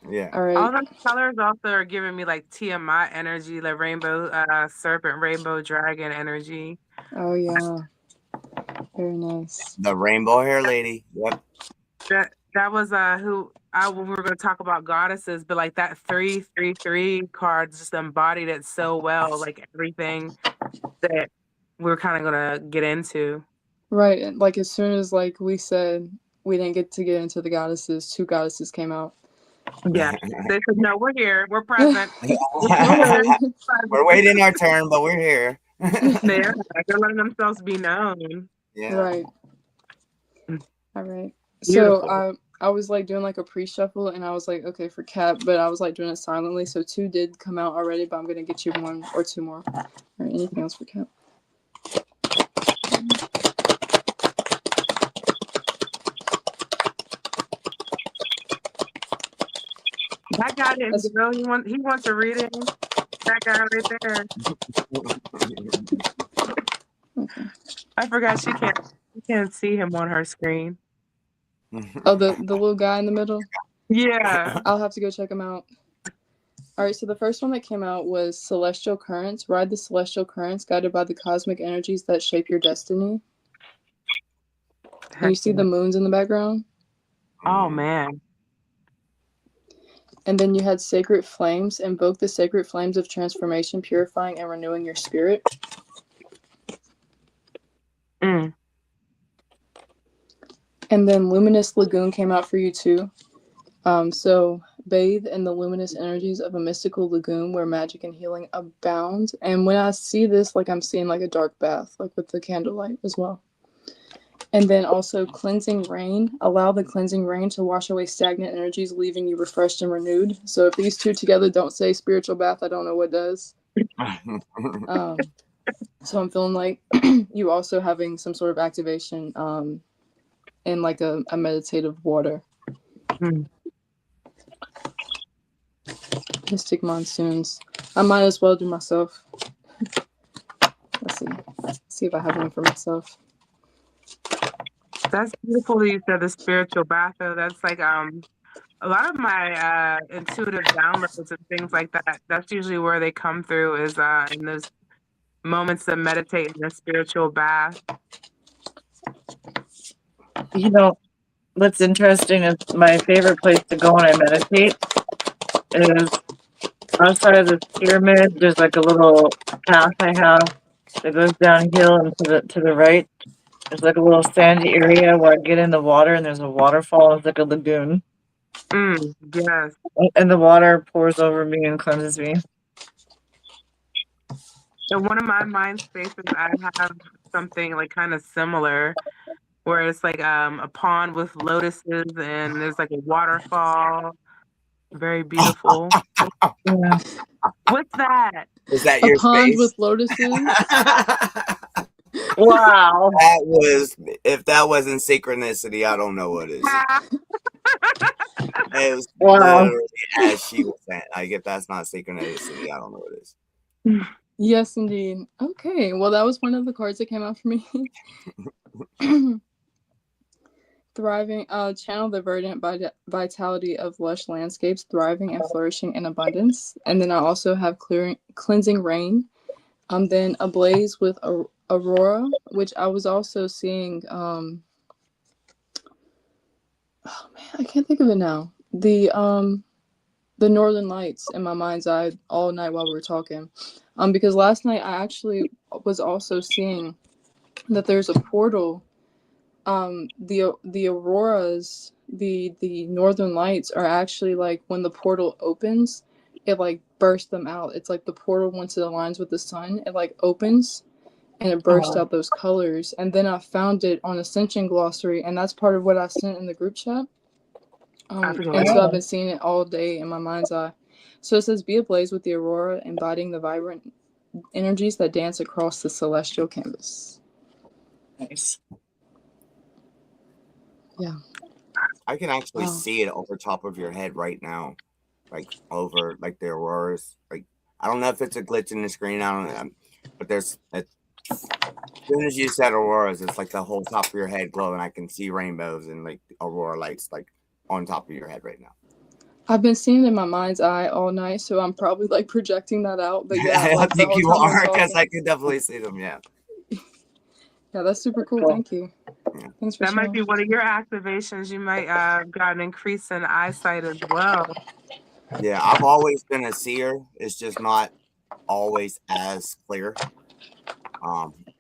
Yeah. All right. All those colors also are giving me like Tiamat energy, like rainbow serpent, rainbow dragon energy. Oh yeah. Very nice. The rainbow hair lady. Yep. That was when we were going to talk about goddesses, but like that 333 card just embodied it so well, like everything that we're kind of going to get into. Right, and like as soon as like we said we didn't get into the goddesses, 2 goddesses came out. Yeah, they said no, we're here, we're present. We're waiting our turn, but we're here. They're letting themselves be known. Yeah. Right. All right. Beautiful. So I was like doing like a pre-shuffle, and I was like, okay, for Kat, but I was like doing it silently. So 2 did come out already, but I'm gonna get you 1 or 2 more. All right. Anything else for Kat? That guy didn't go. He wants a reading. That guy right there. Okay. I forgot she can't see him on her screen. Oh, the little guy in the middle? Yeah. I'll have to go check him out. All right, so the first one that came out was Celestial Currents. Ride the celestial currents guided by the cosmic energies that shape your destiny. And you see the moons in the background? Oh, man. And then you had Sacred Flames. Invoke the sacred flames of transformation, purifying and renewing your spirit. Mm. And then Luminous Lagoon came out for you too. So bathe in the luminous energies of a mystical lagoon where magic and healing abound. And when I see this, like I'm seeing like a dark bath, like with the candlelight as well. And then also Cleansing Rain. Allow the cleansing rain to wash away stagnant energies, leaving you refreshed and renewed. So if these 2 together don't say spiritual bath, I don't know what does. So I'm feeling like you also having some sort of activation in like a meditative water. Mm. Mystic monsoons. I might as well do myself. Let's see if I have one for myself. That's beautiful that you said the spiritual bath, though. That's like a lot of my intuitive downloads and things like that. That's usually where they come through, is in those moments to meditate in the spiritual bath. You know, what's interesting is my favorite place to go when I meditate is outside of this pyramid. There's like a little path I have that goes downhill and to the right. There's like a little sandy area where I get in the water, and there's a waterfall. It's like a lagoon. Yes. And the water pours over me and cleanses me. In one of my mind spaces, I have something like kind of similar, where it's like a pond with lotuses and there's like a waterfall. Very beautiful. Yeah. What's that? Is that your pond space? With lotuses? Wow. If that wasn't synchronicity, I don't know what is. It was Wow. literally as she was saying. Like, if that's not synchronicity, I don't know what it is. Yes, indeed. Okay, well, that was one of the cards that came out for me. Thriving, channel the verdant vitality of lush landscapes, thriving and flourishing in abundance. And then I also have cleansing rain. Then ablaze with aurora, which I was also seeing. Oh man, I can't think of it now. The the Northern Lights in my mind's eye all night while we were talking. Because last night I actually was also seeing that there's a portal. The auroras, the Northern Lights are actually like when the portal opens, it like bursts them out. It's like the portal, once it aligns with the sun, it like opens and it bursts out those colors. And then I found it on Ascension Glossary, and that's part of what I sent in the group chat. And so I've been seeing it all day in my mind's eye. So it says, be ablaze with the aurora, embodying the vibrant energies that dance across the celestial canvas. Nice. Yeah. I can actually see it over top of your head right now. Like over like the auroras. Like I don't know if it's a glitch in the screen, I don't know. But there's as soon as you said auroras, it's like the whole top of your head glowing. I can see rainbows and like aurora lights like on top of your head right now. I've been seeing it in my mind's eye all night, so I'm probably like projecting that out. But yeah, I think you are, because I can definitely see them. Yeah. Yeah, that's super cool. Thank you. Yeah. Thanks for That sharing. might be one of your activations. You might got an increase in eyesight as well. Yeah, I've always been a seer. It's just not always as clear.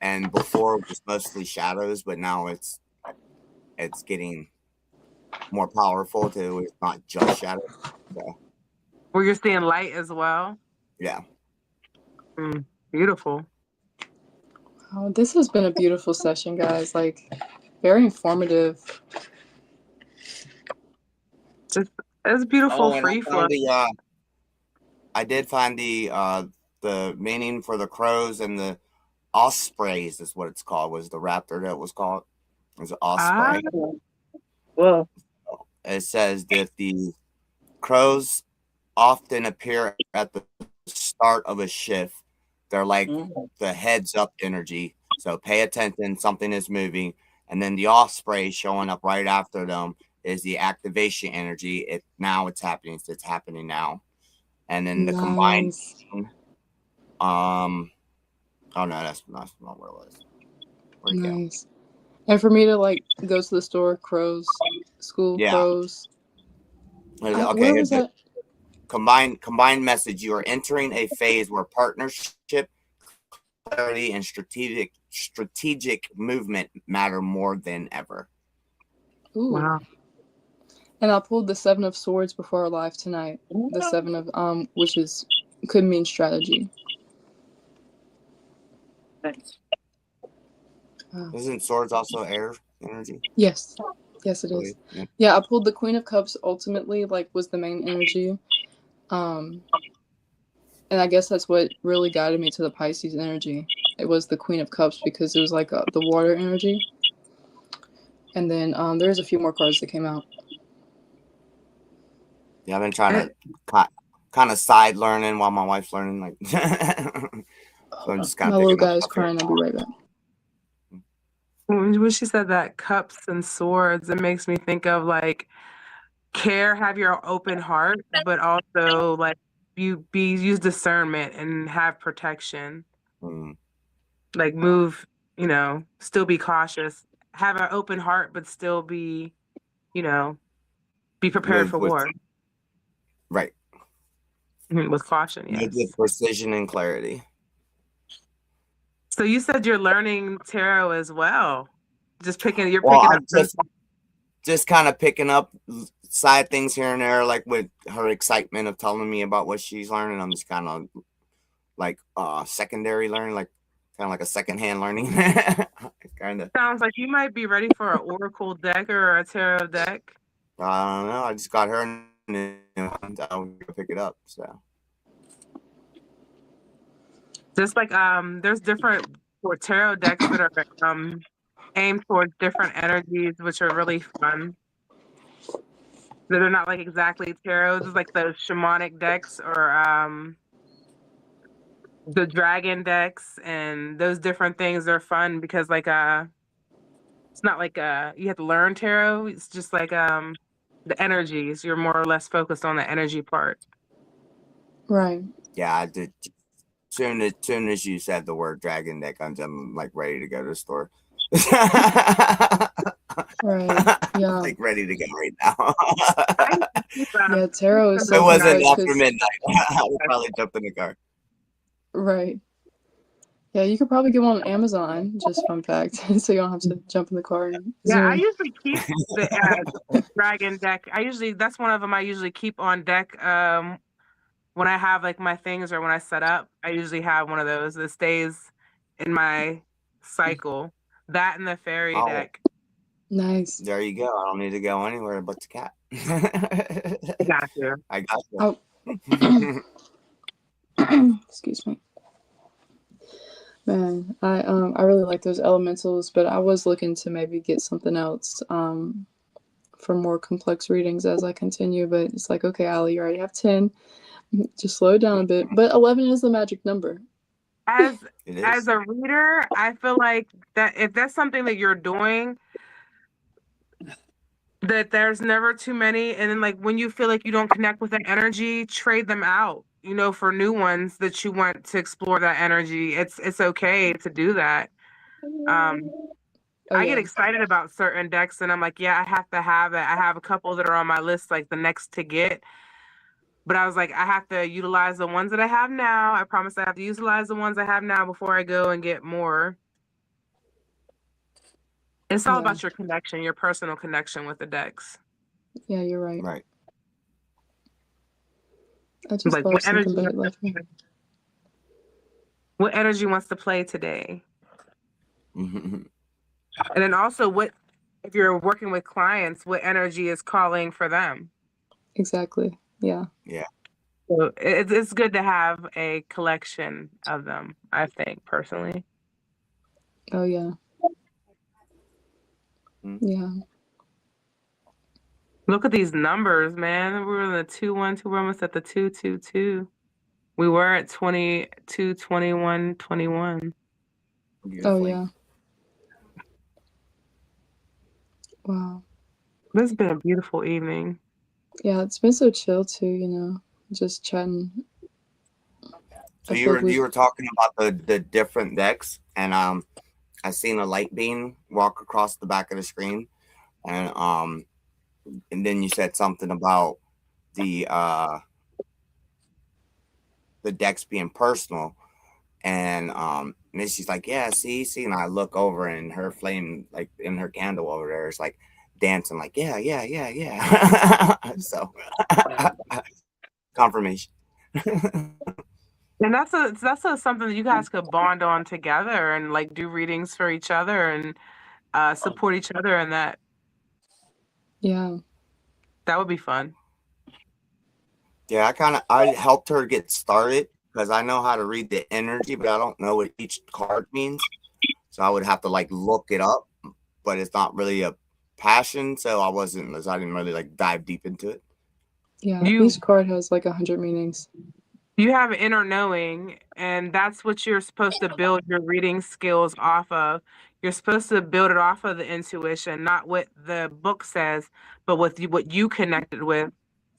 And before it was mostly shadows, but now it's getting more powerful to it's not just shadows. So. Where you're seeing light as well. Yeah. Beautiful. Oh, this has been a beautiful session, guys. Like, very informative. It's beautiful free flow. I did find the meaning for the crows and the ospreys is what it's called. Was the raptor that was called? It was an osprey. Well, it says that the crows often appear at the start of a shift. They're like the heads up energy. So pay attention, something is moving. And then the osprey showing up right after them is the activation energy. Now it's happening. It's happening now. And then the combined oh no, that's not where it was. Where'd it go? And for me to like go to the store, crows, school, crows. Okay, where was that? Combined message. You are entering a phase where partnership, clarity, and strategic movement matter more than ever. Ooh. Wow. And I pulled the 7 of Swords before our live tonight. The 7 of which could mean strategy. Thanks. Isn't Swords also air energy? Yes. Yes, it is. Yeah, I pulled the Queen of Cups ultimately, like, was the main energy. And I guess that's what really guided me to the Pisces energy. It was the Queen of Cups because it was like the water energy. And then there's a few more cards that came out. Yeah, I've been trying to kind of side learning while my wife's learning. Like, so I'm just kind of my little guy is crying. I'll be right back. When she said that cups and swords, it makes me think of like have your open heart, but also like use discernment and have protection. Like move, still be cautious. Have an open heart, but still be, be prepared for war. Right. With caution, yes. With precision and clarity. So you said you're learning tarot as well. Just picking up just kind of picking up side things here and there, like with her excitement of telling me about what she's learning. I'm just kind of like secondary learning, like kind of like a secondhand learning. Kind of sounds like you might be ready for an oracle deck or a tarot deck. I don't know. I just got her and I'll go pick it up. So just like there's different for tarot decks that are aimed towards different energies, which are really fun. They're not like exactly tarot, just like those shamanic decks or the dragon decks, and those different things are fun because like it's not like you have to learn tarot. It's just like the energies. You're more or less focused on the energy part. Right. Yeah, I did. Soon as you said the word dragon deck, I'm like ready to go to the store. Right. Yeah. Like ready to go right now. Yeah, tarot is If so it wasn't complex after 'cause- midnight, I would probably jump in the car. Right. Yeah, you could probably get one on Amazon. Just fun fact, so you don't have to jump in the car and Yeah, I zoom. usually keep the dragon deck. That's one of them I usually keep on deck. When I have like my things or when I set up, I usually have one of those that stays in my cycle. That and the fairy deck. Nice. There you go. I don't need to go anywhere but the cat. I got you. I got you. Oh. Excuse me. Man, I really like those elementals, but I was looking to maybe get something else for more complex readings as I continue. But it's like, okay, Allie, you already have 10. Just slow it down a bit. But 11 is the magic number. As a reader, I feel like that if that's something that you're doing, that there's never too many. And then like when you feel like you don't connect with that energy, trade them out, for new ones that you want to explore that energy. It's okay to do that. I get excited about certain decks and I'm like, yeah, I have to have it. I have a couple that are on my list, like the next to get. But I was like, I have to utilize the ones that I have now. I promise I have to utilize the ones I have now before I go and get more. It's all about your connection, your personal connection with the decks. Yeah, you're right. Right. I just thought something about it left me. What energy wants to play today? And then also, if you're working with clients, what energy is calling for them? Exactly. Yeah. Yeah. So it's good to have a collection of them, I think, personally. Oh, yeah. Yeah. Look at these numbers, man. We were in the 2-1-2. We're almost at the 2-2-2. We were at 22, 21, 21. Oh, yeah. Wow. This has been a beautiful evening. Yeah, it's been so chill too, just chatting. So you were talking about the different decks, and I seen a light beam walk across the back of the screen, and then you said something about the decks being personal, and Missy's like, yeah, see, and I look over and her flame, like in her candle over there, is like dancing, like yeah. So confirmation. And that's something that you guys could bond on together and like do readings for each other and support each other in that. Yeah. That would be fun. Yeah, I helped her get started because I know how to read the energy, but I don't know what each card means. So I would have to like look it up, but it's not really a passion. So I didn't really like dive deep into it. Yeah, each card has like 100 meanings. You have inner knowing, and that's what you're supposed to build your reading skills off of. You're supposed to build it off of the intuition, not what the book says, but what you connected with,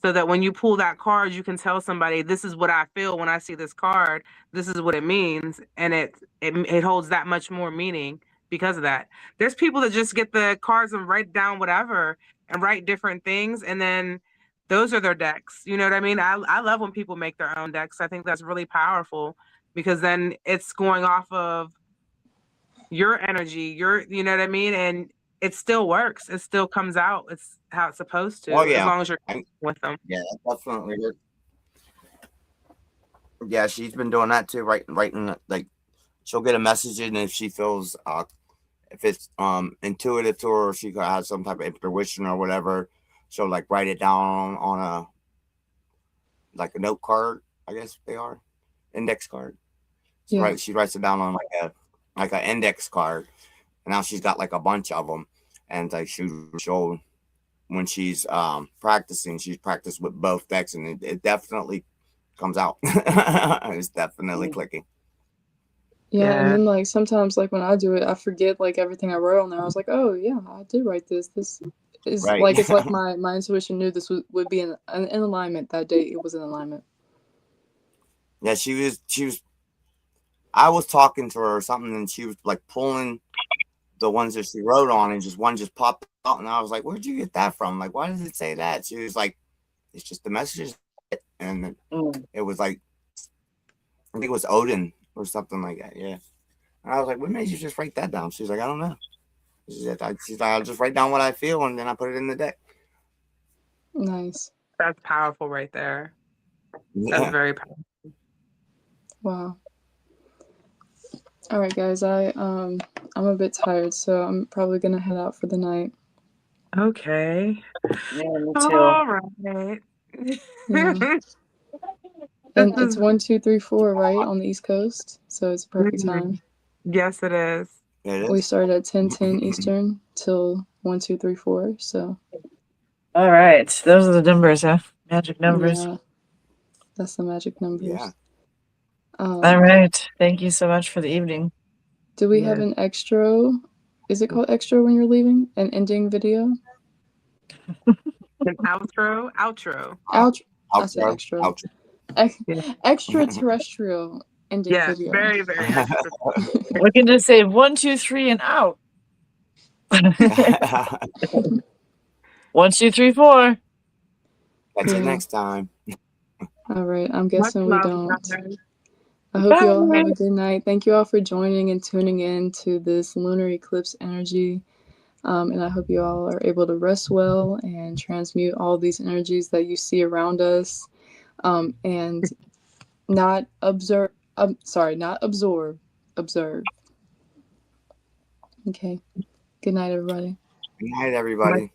so that when you pull that card, you can tell somebody, this is what I feel when I see this card. This is what it means, and it holds that much more meaning because of that. There's people that just get the cards and write down whatever and write different things, and then those are their decks. You know what I mean? I love when people make their own decks. I think that's really powerful because then it's going off of your energy, you know what I mean? And it still works. It still comes out. It's how it's supposed to, as long as you're with them. Yeah, definitely. Yeah, she's been doing that too, writing like she'll get a message and if she feels if it's intuitive to her, or she has some type of intuition or whatever, she'll like write it down on a note card, I guess they are, index card. So she writes it down on like an index card, and now she's got like a bunch of them, and like she'll when she's practicing, she's practiced with both decks, and it definitely comes out. It's definitely clicking. Yeah, and then like sometimes like when I do it, I forget like everything I wrote on there. I was like, oh yeah, I did write this. This is like it's like my intuition knew this would be in alignment that day. It was in alignment. Yeah, she was. I was talking to her or something, and she was like pulling the ones that she wrote on, and just one just popped out, and I was like, "Where'd you get that from? Like, why does it say that?" She was like, "It's just the messages," and it was like, I think it was Odin or something like that. Yeah, and I was like, "What made you just write that down?" She's like, "I don't know." She's like, "I'll just write down what I feel, and then I put it in the deck." Nice. That's powerful right there. Yeah. That's very powerful. Wow. All right, guys. I'm a bit tired, so I'm probably gonna head out for the night. Okay. Yeah, me too. All right. Yeah. And it's 1, 2, 3, 4, right, on the East Coast, so it's a perfect time. Yes, it is. We start at 10:10 Eastern till 1, 2, 3, 4. So. All right, those are the numbers, huh? Magic numbers. Yeah, that's the magic numbers. Yeah. All right. Thank you so much for the evening. Do we have an extra? Is it called extra when you're leaving? An ending video? An outro? Outro. I said extra. Extraterrestrial ending video. Very, very extra. We can just say 1, 2, 3 and out. 1, 2, 3, 4. Catch you next time. All right. I'm guessing we love, don't. guys. I hope you all have a good night. Thank you all for joining and tuning in to this lunar eclipse energy. And I hope you all are able to rest well and transmute all these energies that you see around us, and not observe. Not absorb. Observe. Okay. Good night, everybody. Good night, everybody.